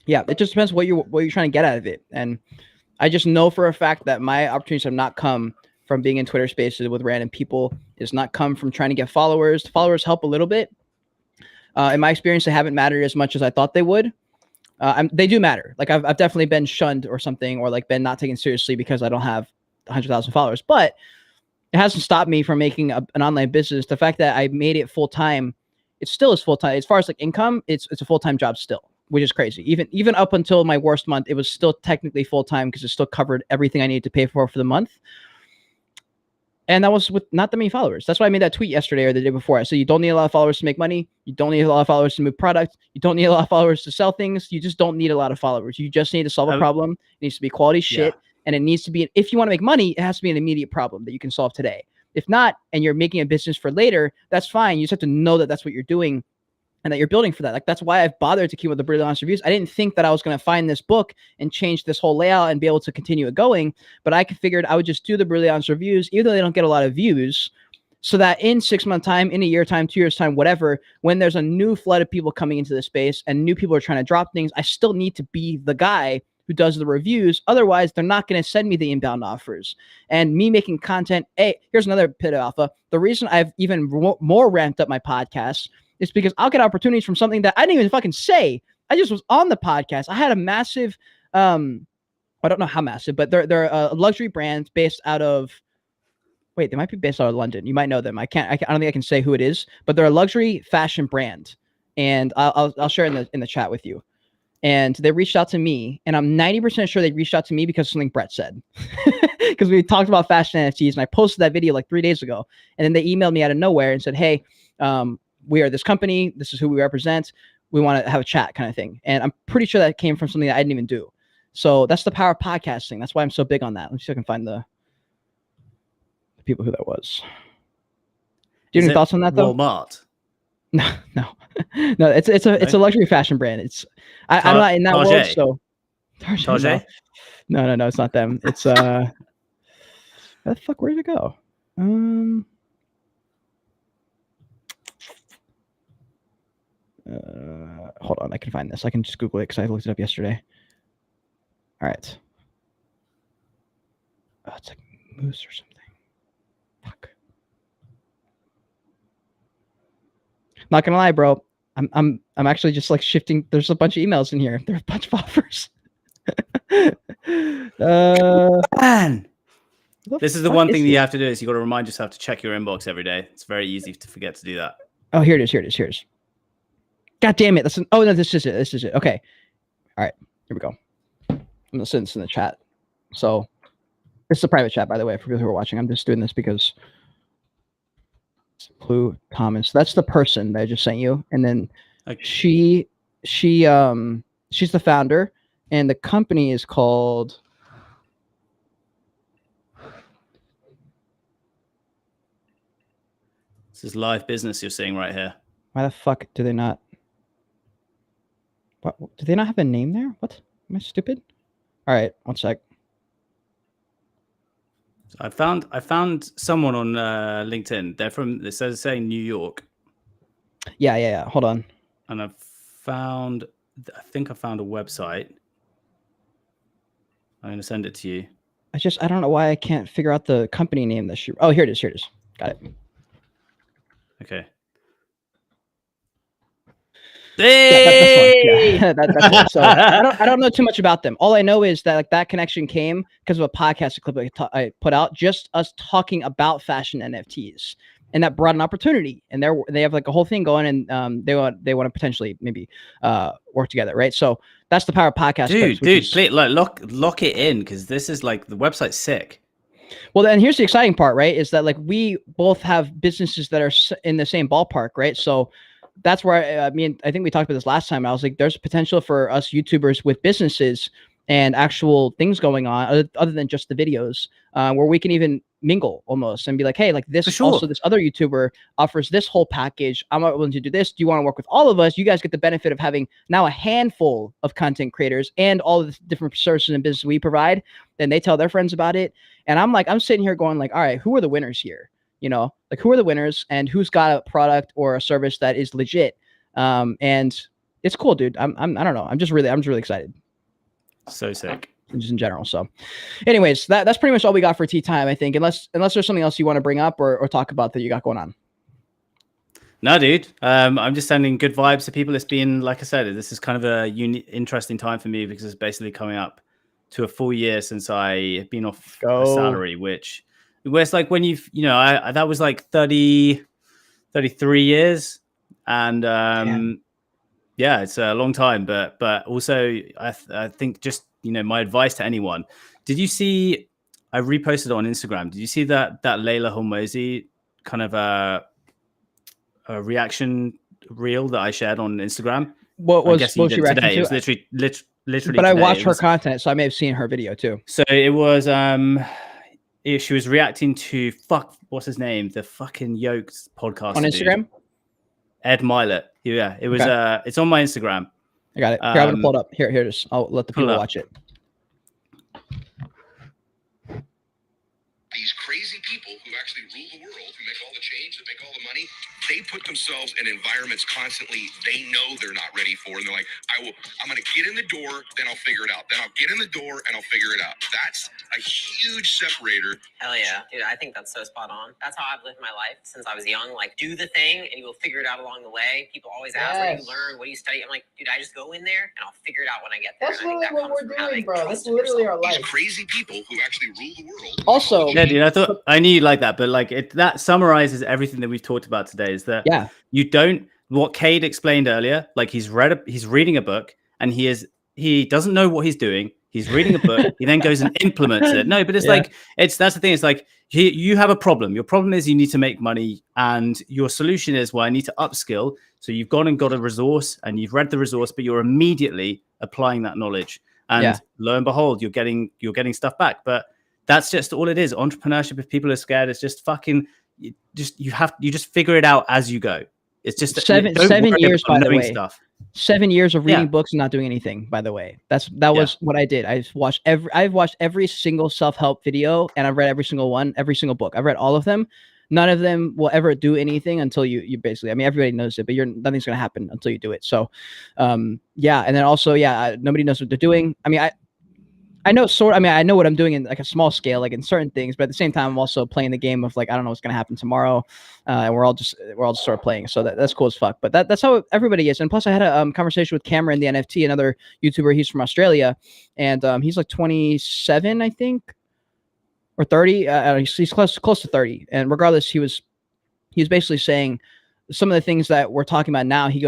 B: Yeah,
A: it just depends what you're trying to get out of it. And I just know for a fact that my opportunities have not come from being in Twitter spaces with random people. It's not come from trying to get followers. The followers help a little bit. In my experience, they haven't mattered as much as I thought they would. They do matter. Like, I've definitely been shunned or something, or like been not taken seriously because I don't have 100,000 followers. But it hasn't stopped me from making an online business. The fact that I made it full time, it still is full time. As far as like income, it's a full time job still, which is crazy. Even up until my worst month, it was still technically full time because it still covered everything I needed to pay for the month. And that was with not that many followers. That's why I made that tweet yesterday or the day before. I said, you don't need a lot of followers to make money. You don't need a lot of followers to move products. You don't need a lot of followers to sell things. You just don't need a lot of followers. You just need to solve a problem. It needs to be quality shit. And it needs to be, if you want to make money, it has to be an immediate problem that you can solve today. If not, and you're making a business for later, that's fine. You just have to know that that's what you're doing and that you're building for that. Like, that's why I've bothered to keep with the brutally honest reviews. I didn't think that I was going to find this book and change this whole layout and be able to continue it going, but I figured I would just do the brutally honest reviews, even though they don't get a lot of views, so that in 6 months time, in a year time, 2 years time, whatever, when there's a new flood of people coming into the space and new people are trying to drop things, I still need to be the guy who does the reviews. Otherwise, they're not going to send me the inbound offers. And me making content, here's another bit of alpha. The reason I've even more ramped up my podcast is because I'll get opportunities from something that I didn't even fucking say. I just was on the podcast. I had a massive, I don't know how massive, but they're a luxury brand based out of, they might be based out of London. You might know them. I don't think I can say who it is, but they're a luxury fashion brand. and I'll share in the chat with you. And they reached out to me, and I'm 90% sure they reached out to me because of something Brett said. Because we talked about fashion NFTs, and I posted that video like 3 days ago. And then they emailed me out of nowhere and said, hey, we are this company. This is who we represent. We want to have a chat kind of thing. And I'm pretty sure that came from something that I didn't even do. So that's the power of podcasting. That's why I'm so big on that. Let me see if I can find the people who that was. Do you have any thoughts on that, though?
B: Walmart.
A: No. It's a luxury fashion brand. It's I'm not in that world, so
B: Target?
A: No, it's not them. It's where the fuck, where did it go? Hold on, I can find this. I can just Google it because I looked it up yesterday. All right. Oh, it's like Moose or something. Fuck. Not gonna lie, bro. I'm actually just like shifting. There's a bunch of emails in here. There's a bunch of offers.
B: Man, this is the one thing that you have to do is you got to remind yourself to check your inbox every day. It's very easy to forget to do that.
A: Oh, here it is. God damn it! Oh no, this is it. Okay, all right, here we go. I'm gonna send this in the chat. So this is a private chat, by the way, for people who are watching. I'm just doing this because Blue Thomas. That's the person that I just sent you, and then she's the founder, and the company is called.
B: This is live business you're seeing right here.
A: Why the fuck do they not? What, do they not have a name there? What? Am I stupid? All right, one sec.
B: I found someone on LinkedIn. They're from. It says saying New York.
A: Yeah. Hold on.
B: And I think I found a website. I'm gonna send it to you.
A: I don't know why I can't figure out the company name that she. Oh, here it is. Got it.
B: Okay. Hey!
A: That's it. So I don't know too much about them. All I know is that like that connection came because of a podcast clip I put out, just us talking about fashion NFTs, and that brought an opportunity. And they have like a whole thing going, and they want to potentially maybe work together, right? So that's the power of podcast.
B: Dude, please, like lock it in because this is like the website's sick.
A: Well, then here's the exciting part, right? Is that like we both have businesses that are in the same ballpark, right? So that's where I think we talked about this last time. I was like, there's potential for us YouTubers with businesses and actual things going on other than just the videos, where we can even mingle almost and be like, hey, like this also this other YouTuber offers this whole package. I'm not willing to do this. Do you want to work with all of us? You guys get the benefit of having now a handful of content creators and all of the different services and business we provide. Then they tell their friends about it. And I'm sitting here going like, all right, who are the winners here? You know, like who are the winners and who's got a product or a service that is legit? And it's cool, dude. I don't know. I'm just really excited.
B: So sick.
A: Just in general. So anyways, that's pretty much all we got for tea time, I think, unless there's something else you want to bring up or talk about that you got going on.
B: No, dude. I'm just sending good vibes to people. It's been, like I said, this is kind of a interesting time for me because it's basically coming up to a full year since I have been off a salary, which where it's like when I that was like 33 years. And yeah, it's a long time, but also I think just, my advice to anyone, did you see, I reposted it on Instagram. Did you see that Layla Hormozi kind of a reaction reel that I shared on Instagram?
A: What was she reacting to?
B: It was literally
A: But
B: today.
A: I watched her content, so I may have seen her video too.
B: So it was, she was reacting to what's his name? The fucking Yoked podcast
A: on Instagram.
B: Dude. Ed Milet. Yeah, it was. Okay. It's on my Instagram.
A: I got it. Here, I'm gonna pull it up. Here it is. I'll let the people watch it.
C: These crazy people who actually rule the world, who make all the change, that make all the money, they put themselves in environments constantly they know they're not ready for, and they're like, I'm going to get in the door, then I'll figure it out. Then I'll get in the door and I'll figure it out. That's a huge separator.
D: Hell yeah, dude! I think that's so spot on. That's how I've lived my life since I was young. Like, do the thing, and you will figure it out along the way. People always ask, "What do you learn? What do you study?" I'm like, dude, I just go in there and I'll figure it out when I get there.
E: That's literally what we're doing, bro. That's literally our life.
C: These crazy people who actually rule the world.
A: Also,
B: yeah, dude, I knew you'd like that, but like that summarizes everything that we've talked about today. Is that you don't what Cade explained earlier, like he's reading a book and he doesn't know what he's doing. He's reading a book. He then goes and implements it. No, but it's like, that's the thing. It's like, you have a problem. Your problem is you need to make money, and your solution is, well, I need to upskill. So you've gone and got a resource and you've read the resource, but you're immediately applying that knowledge. And lo and behold, you're getting stuff back. But that's just all it is. Entrepreneurship, if people are scared, it's just fucking, you just figure it out as you go. It's just
A: 7 years, by the way.
B: Stuff.
A: 7 years of reading books and not doing anything, by the way. That was what I did. I've watched every single self-help video, and I've read every single book. I've read all of them. None of them will ever do anything until you basically, I mean, everybody knows it, but nothing's going to happen until you do it. So, And then also, nobody knows what they're doing. I mean, I know I know what I'm doing in like a small scale, like in certain things, but at the same time, I'm also playing the game of like, I don't know what's going to happen tomorrow. And we're all just sort of playing. So that's cool as fuck. But that's how everybody is. And plus I had a conversation with Cameron, the NFT, another YouTuber. He's from Australia, and he's like 27, I think, or 30. He's close to 30. And regardless, he was basically saying some of the things that we're talking about now. He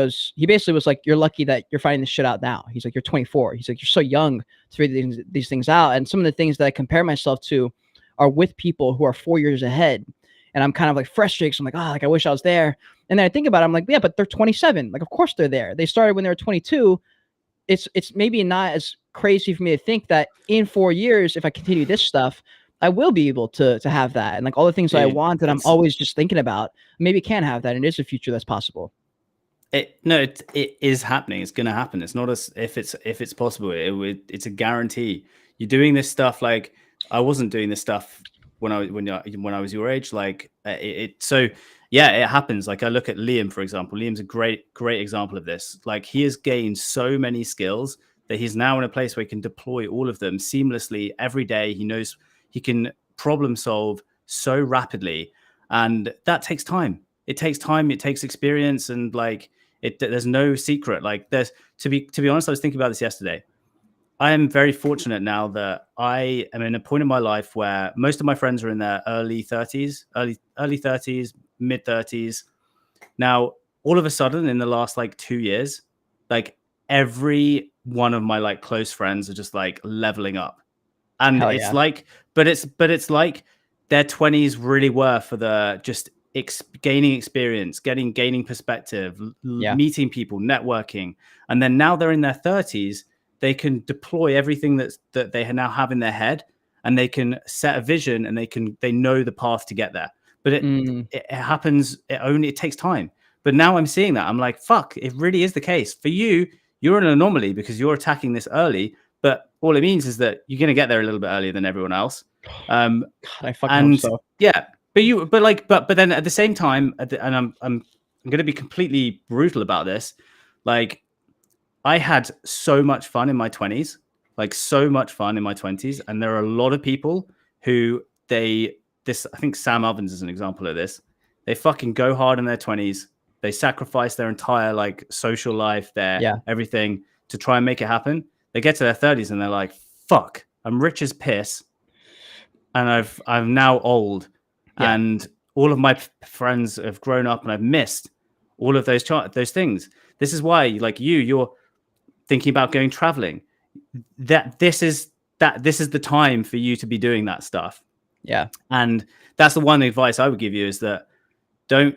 A: basically was like, you're lucky that you're finding this shit out now. He's like, you're 24. He's like, you're so young to figure these things out. And some of the things that I compare myself to are with people who are 4 years ahead. And I'm kind of like frustrated. So I'm like, like I wish I was there. And then I think about it, I'm like, yeah, but they're 27. Like, of course they're there. They started when they were 22. It's maybe not as crazy for me to think that in 4 years, if I continue this stuff, I will be able to have that. And like all the things that I want that I'm always just thinking about, maybe can have that. And it is a future that's possible.
B: It is happening. It's going to happen. It's not as if it's possible. It's a guarantee. You're doing this stuff. Like I wasn't doing this stuff when I was your age. Like so it happens. Like I look at Liam, for example. Liam's a great example of this. Like he has gained so many skills that he's now in a place where he can deploy all of them seamlessly every day. He knows he can problem solve so rapidly, and that takes time. It takes time. It takes experience, and like there's no secret. Like there's to be honest, I was thinking about this yesterday. I am very fortunate now that I am in a point in my life where most of my friends are in their early 30s, mid 30s. Now, all of a sudden, in the last like 2 years, like every one of my like close friends are just like leveling up. And it's like, but it's like their 20s really were for the just gaining experience, gaining perspective, meeting people, networking. And then now they're in their 30s, they can deploy everything that they now have in their head, and they can set a vision, and they know the path to get there. But it happens. It takes time. But now I'm seeing that. I'm like, fuck, it really is the case. For you, you're an anomaly because you're attacking this early. But all it means is that you're going to get there a little bit earlier than everyone else.
A: God, I fucking hope so.
B: Yeah, but then at the same time, and I'm going to be completely brutal about this. Like, I had so much fun in my 20s, and there are a lot of people who I think Sam Ovens is an example of this. They fucking go hard in their 20s. They sacrifice their entire like social life, everything to try and make it happen. They get to their 30s and they're like, fuck, I'm rich as piss. And I'm now old. Yeah. And all of my friends have grown up, and I've missed all of those things. This is why, like you're thinking about going traveling. This is the time for you to be doing that stuff.
A: Yeah.
B: And that's the one advice I would give you, is that do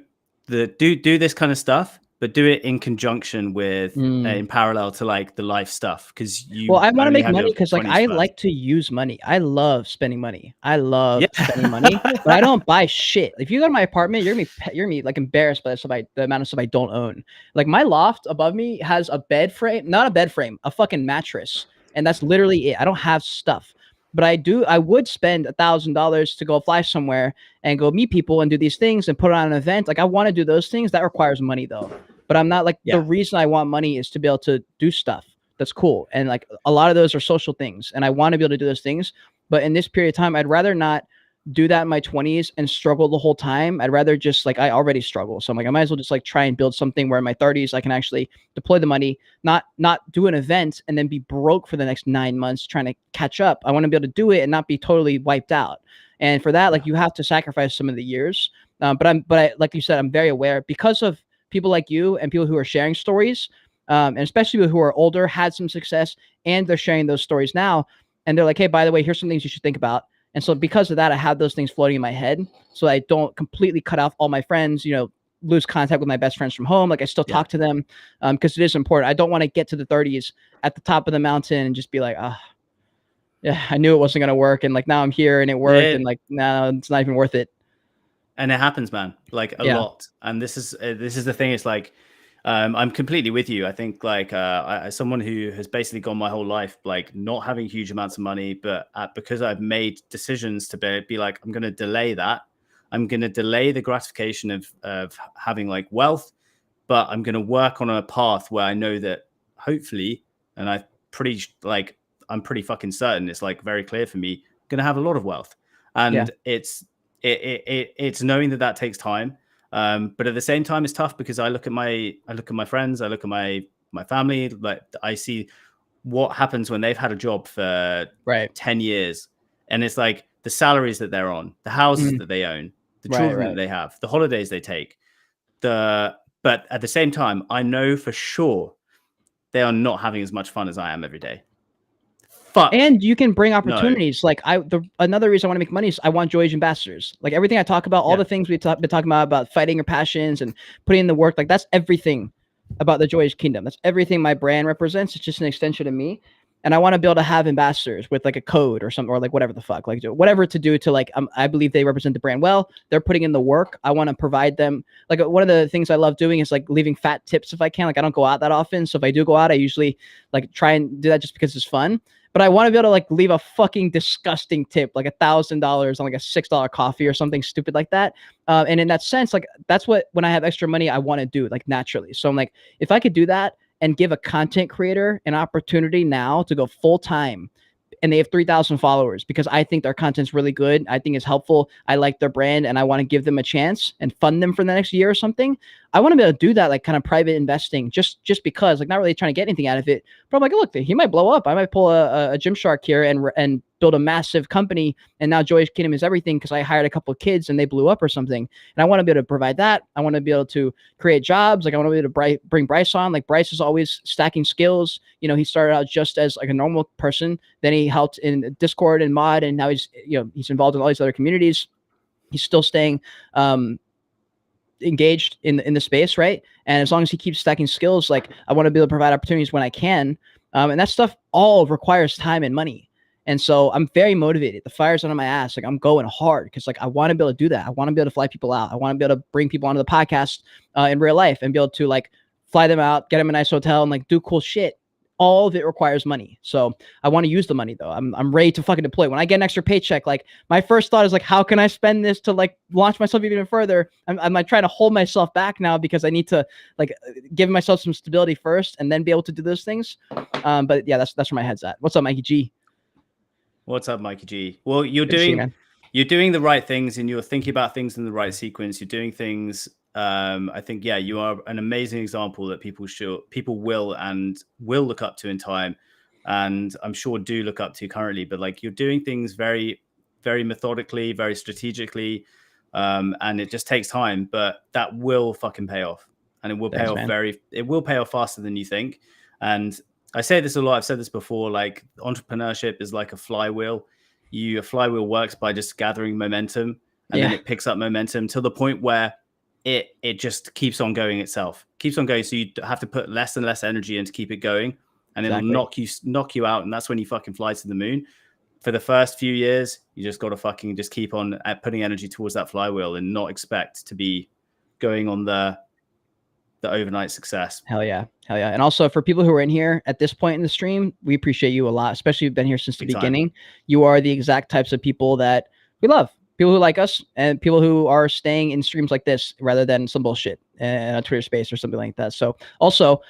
B: this kind of stuff, but do it in conjunction with in parallel to like the life stuff. Because
A: I want to make money because like I like to use money. I love spending money. I love spending money, but I don't buy shit. If you go to my apartment, you're gonna be like embarrassed by the amount of stuff I don't own. Like my loft above me has a bed frame, not a bed frame, a fucking mattress, and that's literally it. I don't have stuff. But I would spend $1,000 to go fly somewhere and go meet people and do these things and put on an event. Like I want to do those things. That requires money though. But I'm not like, the reason I want money is to be able to do stuff that's cool. And like a lot of those are social things, and I want to be able to do those things. But in this period of time, I'd rather not do that in my 20s and struggle the whole time. I'd rather just like, I already struggle. So I'm like, I might as well just like try and build something where in my 30s, I can actually deploy the money, not do an event and then be broke for the next 9 months trying to catch up. I want to be able to do it and not be totally wiped out. And for that, like you have to sacrifice some of the years. But like you said, I'm very aware because of people like you and people who are sharing stories, and especially people who are older, had some success, and they're sharing those stories now. And they're like, hey, by the way, here's some things you should think about. And so because of that, I have those things floating in my head, so I don't completely cut off all my friends, lose contact with my best friends from home. Like I still talk to them, because it is important. I don't want to get to the 30s at the top of the mountain and just be like, yeah, I knew it wasn't going to work. And like, now I'm here and it worked. And like, no, it's not even worth it.
B: And it happens, man, like a lot. And this is the thing. It's like, I'm completely with you. I think like, as someone who has basically gone my whole life, like not having huge amounts of money, but because I've made decisions to be like, I'm going to delay that. I'm going to delay the gratification of having like wealth, but I'm going to work on a path where I know that hopefully, and I'm pretty fucking certain it's like very clear for me, I'm going to have a lot of wealth. And it's knowing that takes time. But at the same time, it's tough because I look at my friends, I look at my family, like I see what happens when they've had a job for 10 years. And it's like the salaries that they're on, the houses that they own, the children that they have, the holidays they take, but at the same time, I know for sure they are not having as much fun as I am every day. Fuck.
A: And you can bring opportunities. No. Like another reason I want to make money is I want Joy Age ambassadors. Like everything I talk about, all the things we've been talking about fighting your passions and putting in the work, like that's everything about the Joy Age Kingdom. That's everything my brand represents. It's just an extension of me. And I want to be able to have ambassadors with like a code or something, or like whatever the fuck, like whatever to do to like, I believe they represent the brand well. They're putting in the work. I want to provide them. Like one of the things I love doing is like leaving fat tips if I can. Like I don't go out that often. So if I do go out, I usually like try and do that just because it's fun. But I want to be able to like leave a fucking disgusting tip, like $1,000 on like a $6 coffee or something stupid like that. And in that sense, like that's what, when I have extra money, I want to do like naturally. So I'm like, if I could do that and give a content creator an opportunity now to go full time, and they have 3,000 followers because I think their content's really good, I think it's helpful, I like their brand, and I want to give them a chance and fund them for the next year or something. I want to be able to do that, like kind of private investing, just because, like not really trying to get anything out of it, but I'm like, look, he might blow up. I might pull a Gymshark here and build a massive company, and now Joy's Kingdom is everything because I hired a couple of kids and they blew up or something. And I want to be able to provide that. I want to be able to create jobs. Like I want to be able to bring Bryce on. Like Bryce is always stacking skills. He started out just as like a normal person. Then he helped in Discord and mod, and now he's involved in all these other communities. He's still staying engaged in the space, right? And as long as he keeps stacking skills, like I want to be able to provide opportunities when I can. And that stuff all requires time and money. And so I'm very motivated. The fire's under my ass. Like I'm going hard because like I want to be able to do that. I want to be able to fly people out. I want to be able to bring people onto the podcast in real life and be able to like fly them out, get them a nice hotel, and like do cool shit. All of it requires money. So I want to use the money though. I'm ready to fucking deploy. When I get an extra paycheck, like my first thought is like, how can I spend this to like launch myself even further? I'm like trying to hold myself back now because I need to like give myself some stability first and then be able to do those things. But yeah, that's where my head's at. What's up, Mikey G?
B: What's up, Mikey G? Well, you're doing the right things and you're thinking about things in the right sequence. You're doing things. I think, you are an amazing example that people will look up to in time. And I'm sure do look up to currently, but like you're doing things very, very methodically, very strategically. And it just takes time, but that will fucking pay off, and it will pay off it will pay off faster than you think. And I say this a lot. I've said this before, like entrepreneurship is like a flywheel. A flywheel works by just gathering momentum, and then it picks up momentum to the point where it just keeps on going itself, keeps on going. So you have to put less and less energy in to keep it going, and it'll knock you out. And that's when you fucking fly to the moon. For the first few years, you just got to fucking just keep on putting energy towards that flywheel and not expect to be going on the overnight success.
A: Hell yeah. And also for people who are in here at this point in the stream, we appreciate you a lot, especially if you've been here since the beginning. You are the exact types of people that we love. People who like us and people who are staying in streams like this rather than some bullshit in a Twitter space or something like that. So also,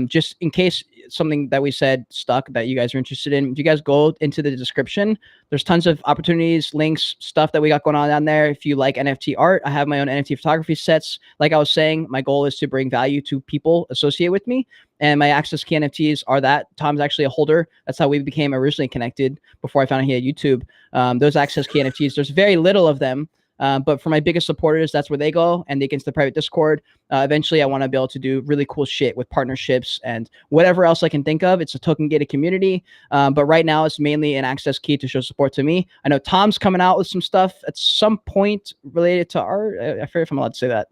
A: just in case something that we said stuck that you guys are interested in, if you guys go into the description, there's tons of opportunities, links, stuff that we got going on down there. If you like NFT art, I have my own NFT photography sets. Like I was saying, my goal is to bring value to people associated with me. And my Access Key NFTs are that. Tom's actually a holder. That's how we became originally connected before I found out he had YouTube. Those Access Key NFTs, there's very little of them. But for my biggest supporters, that's where they go, and they get into the private Discord. Eventually, I want to be able to do really cool shit with partnerships and whatever else I can think of. It's a token gated community. But right now, it's mainly an access key to show support to me. I know Tom's coming out with some stuff at some point related to art. I forget if I'm allowed to say that.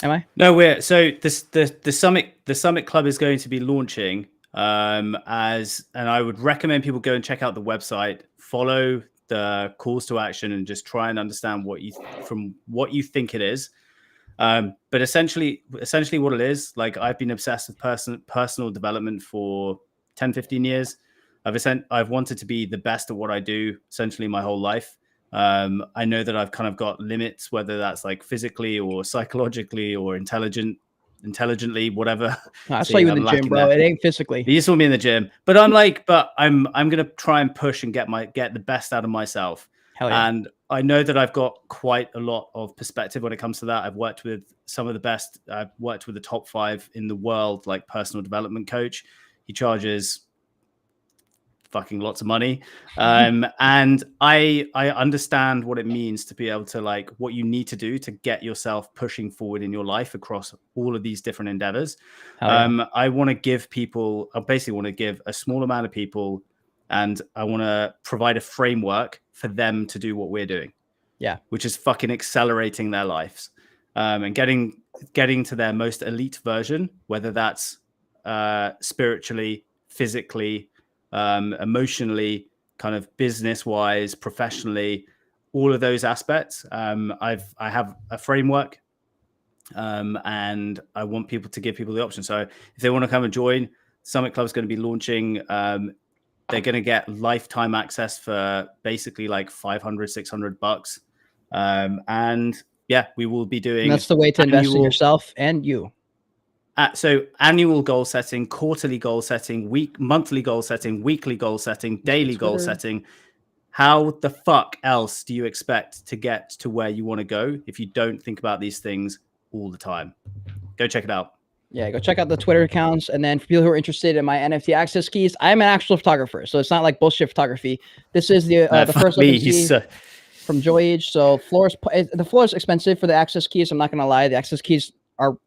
A: Am I?
B: No, the Summit Club is going to be launching and I would recommend people go and check out the website, follow the calls to action, and just try and understand what you think it is. But essentially what it is, like, I've been obsessed with personal development for 10-15 years. I've wanted to be the best at what I do essentially my whole life. I know that I've kind of got limits, whether that's like physically or psychologically or intelligently, whatever.
A: I saw you in the gym, bro. It ain't physically.
B: You saw me in the gym, but I'm gonna try and push and get the best out of myself.
A: Hell yeah.
B: And I know that I've got quite a lot of perspective when it comes to that. I've worked with some of the best. I've worked with the top 5 in the world, like personal development coach. He charges fucking lots of money. And I understand what it means to be able to, like, what you need to do to get yourself pushing forward in your life across all of these different endeavors. I want to give people, I basically want to give a small amount of people, and I want to provide a framework for them to do what we're doing.
A: Yeah.
B: Which is fucking accelerating their lives, and getting to their most elite version, whether that's spiritually, physically, emotionally, kind of business wise, professionally, all of those aspects. I have a framework, and I want people to give people the option. So if they want to come and join, Summit Club is going to be launching. They're going to get lifetime access for basically like $500-$600. And yeah, we will be doing.
A: And that's the way to invest in yourself and you.
B: So annual goal setting, quarterly goal setting, monthly goal setting, weekly goal setting, daily goal setting. How the fuck else do you expect to get to where you want to go if you don't think about these things all the time? Go check it out.
A: Yeah, go check out the Twitter accounts. And then for people who are interested in my NFT access keys, I'm an actual photographer, so it's not like bullshit photography. This is the first OpenSea from Joy Age. So the floor is expensive for the access keys. I'm not gonna lie, the access keys are,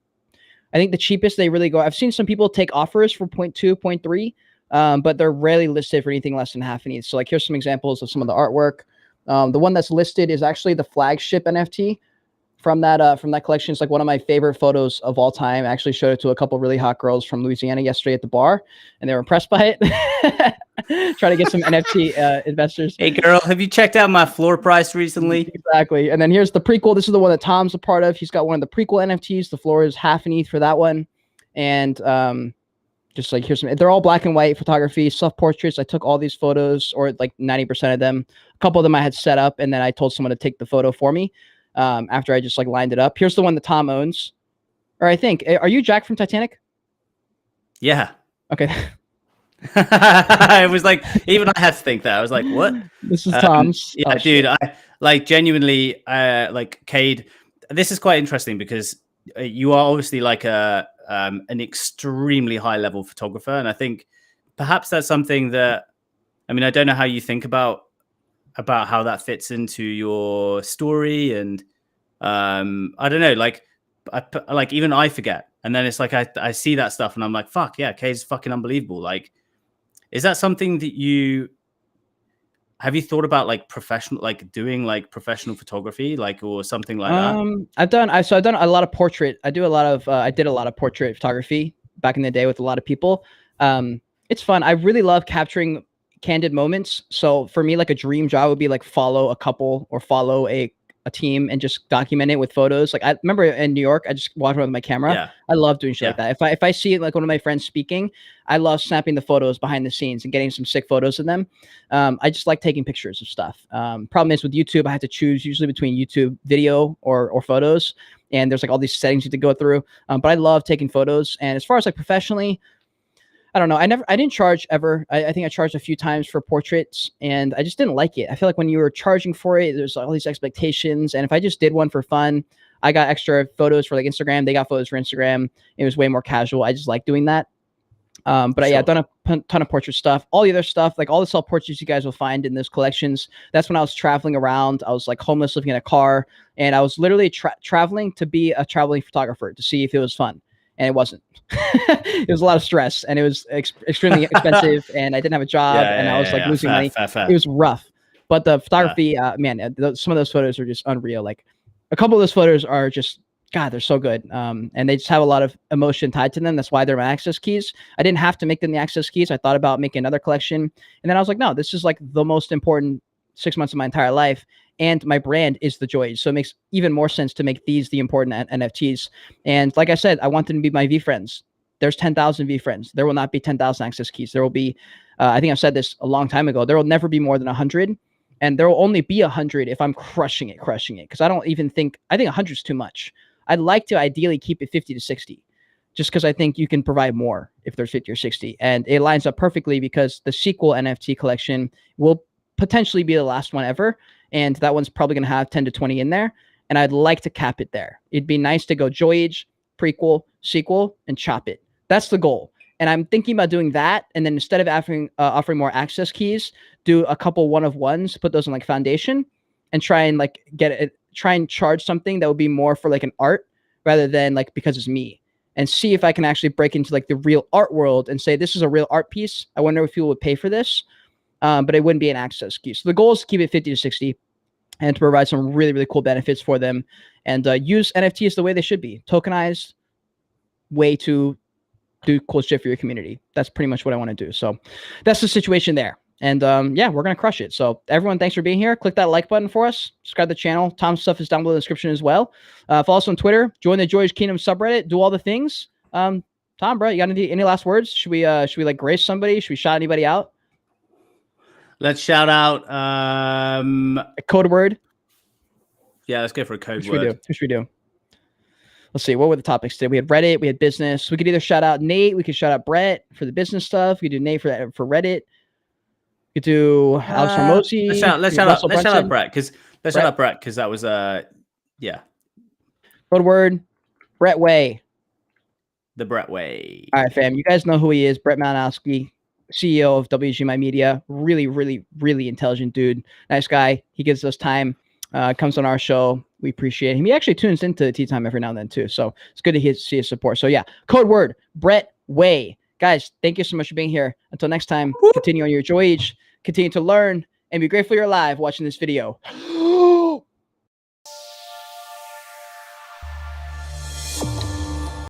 A: I think, the cheapest they really go. I've seen some people take offers for 0.2, 0.3, but they're rarely listed for anything less than half an ETH. So like, here's some examples of some of the artwork. The one that's listed is actually the flagship NFT from that collection. It's like one of my favorite photos of all time. I actually showed it to a couple really hot girls from Louisiana yesterday at the bar, and they were impressed by it. Trying to get some NFT investors.
B: Hey girl, have you checked out my floor price recently?
A: Exactly. And then here's the prequel. This is the one that Tom's a part of. He's got one of the prequel NFTs. The floor is half an ETH for that one. And just like, here's some, they're all black and white photography, self-portraits. I took all these photos, or like 90% of them. A couple of them I had set up, and then I told someone to take the photo for me. After I just like lined it up. Here's the one that Tom owns, or I think. Are you Jack from Titanic?
B: Yeah.
A: Okay.
B: It was like, even I had to think that. I was like, what?
A: This is Tom's.
B: Yeah, dude. I like genuinely like Cade. This is quite interesting because you are obviously like an extremely high level photographer, and I think perhaps that's something that, I mean, I don't know how you think about how that fits into your story, and I don't know, like even I forget, and then it's like I see that stuff and I'm like, fuck yeah, Cade's fucking unbelievable. Like, is that something that have you thought about, like professional, like doing like professional photography, like, or something like that?
A: I've done a lot of portrait. I did a lot of portrait photography back in the day with a lot of people. It's fun. I really love capturing candid moments. So for me, like a dream job would be like follow a couple or follow a team and just document it with photos. Like, I remember in New York, I just walked around with my camera. Yeah. I love doing shit like that. If I see like one of my friends speaking, I love snapping the photos behind the scenes and getting some sick photos of them. I just like taking pictures of stuff. Problem is with YouTube, I have to choose usually between YouTube video or photos. And there's like all these settings you have to go through. But I love taking photos. And as far as like professionally, I don't know. I didn't charge ever. I think I charged a few times for portraits, and I just didn't like it. I feel like when you were charging for it, there's all these expectations. And if I just did one for fun, I got extra photos for like Instagram. They got photos for Instagram. It was way more casual. I just like doing that. But yeah, I've done a ton of portrait stuff. All the other stuff, like all the self-portraits you guys will find in those collections. That's when I was traveling around. I was like homeless, living in a car, and I was literally traveling to be a traveling photographer to see if it was fun, and it wasn't. It was a lot of stress, and it was extremely expensive, and I didn't have a job, and I was like losing money. It was rough. But the photography, man, some of those photos are just unreal. Like a couple of those photos are just, God, they're so good. And they just have a lot of emotion tied to them. That's why they're my access keys. I didn't have to make them the access keys. I thought about making another collection. And then I was like, no, this is like the most important 6 months of my entire life. And my brand is the Joy. So it makes even more sense to make these the important NFTs. And like I said, I want them to be my V friends. There's 10,000 V friends. There will not be 10,000 access keys. There will be, I think I've said this a long time ago, there will never be more than 100. And there will only be 100 if I'm crushing it. Because I think 100 is too much. I'd like to ideally keep it 50 to 60, just because I think you can provide more if there's 50 or 60. And it lines up perfectly because the sequel NFT collection will potentially be the last one ever. And that one's probably going to have 10 to 20 in there. And I'd like to cap it there. It'd be nice to go Joy Age, prequel, sequel, and chop it. That's the goal. And I'm thinking about doing that. And then instead of offering more access keys, do a couple one-of-ones, put those in like foundation, and try and like try and charge something that would be more for like an art rather than like because it's me, and see if I can actually break into like the real art world and say, this is a real art piece. I wonder if people would pay for this. But it wouldn't be an access key. So the goal is to keep it 50 to 60 and to provide some really, really cool benefits for them, and use NFTs the way they should be. Tokenized way to do cool shit for your community. That's pretty much what I want to do. So that's the situation there. And yeah, we're going to crush it. So everyone, thanks for being here. Click that like button for us. Subscribe to the channel. Tom's stuff is down below in the description as well. Follow us on Twitter. Join the Joy's Kingdom subreddit. Do all the things. Tom, bro, you got any last words? Should we like grace somebody? Should we shout anybody out?
B: Let's shout out
A: a code word.
B: Yeah, let's go for a code word.
A: Who should we do? Let's see. What were the topics today? We had Reddit. We had business. We could either shout out Nate. We could shout out Brett for the business stuff. We could do Nate for Reddit. We could do Alex Hormozi.
B: Let's shout out Brett because that was yeah.
A: Code word, Brett Way.
B: The Brett Way.
A: All right, fam. You guys know who he is. Brett Malinowski, CEO of WG My Media. Really, really, really intelligent dude. Nice guy. He gives us time. Comes on our show. We appreciate him. He actually tunes into Tea Time every now and then too. So it's good to see his support. So yeah, code word, Brett Way. Guys, thank you so much for being here. Until next time, continue on your Joy Age, continue to learn, and be grateful you're alive watching this video.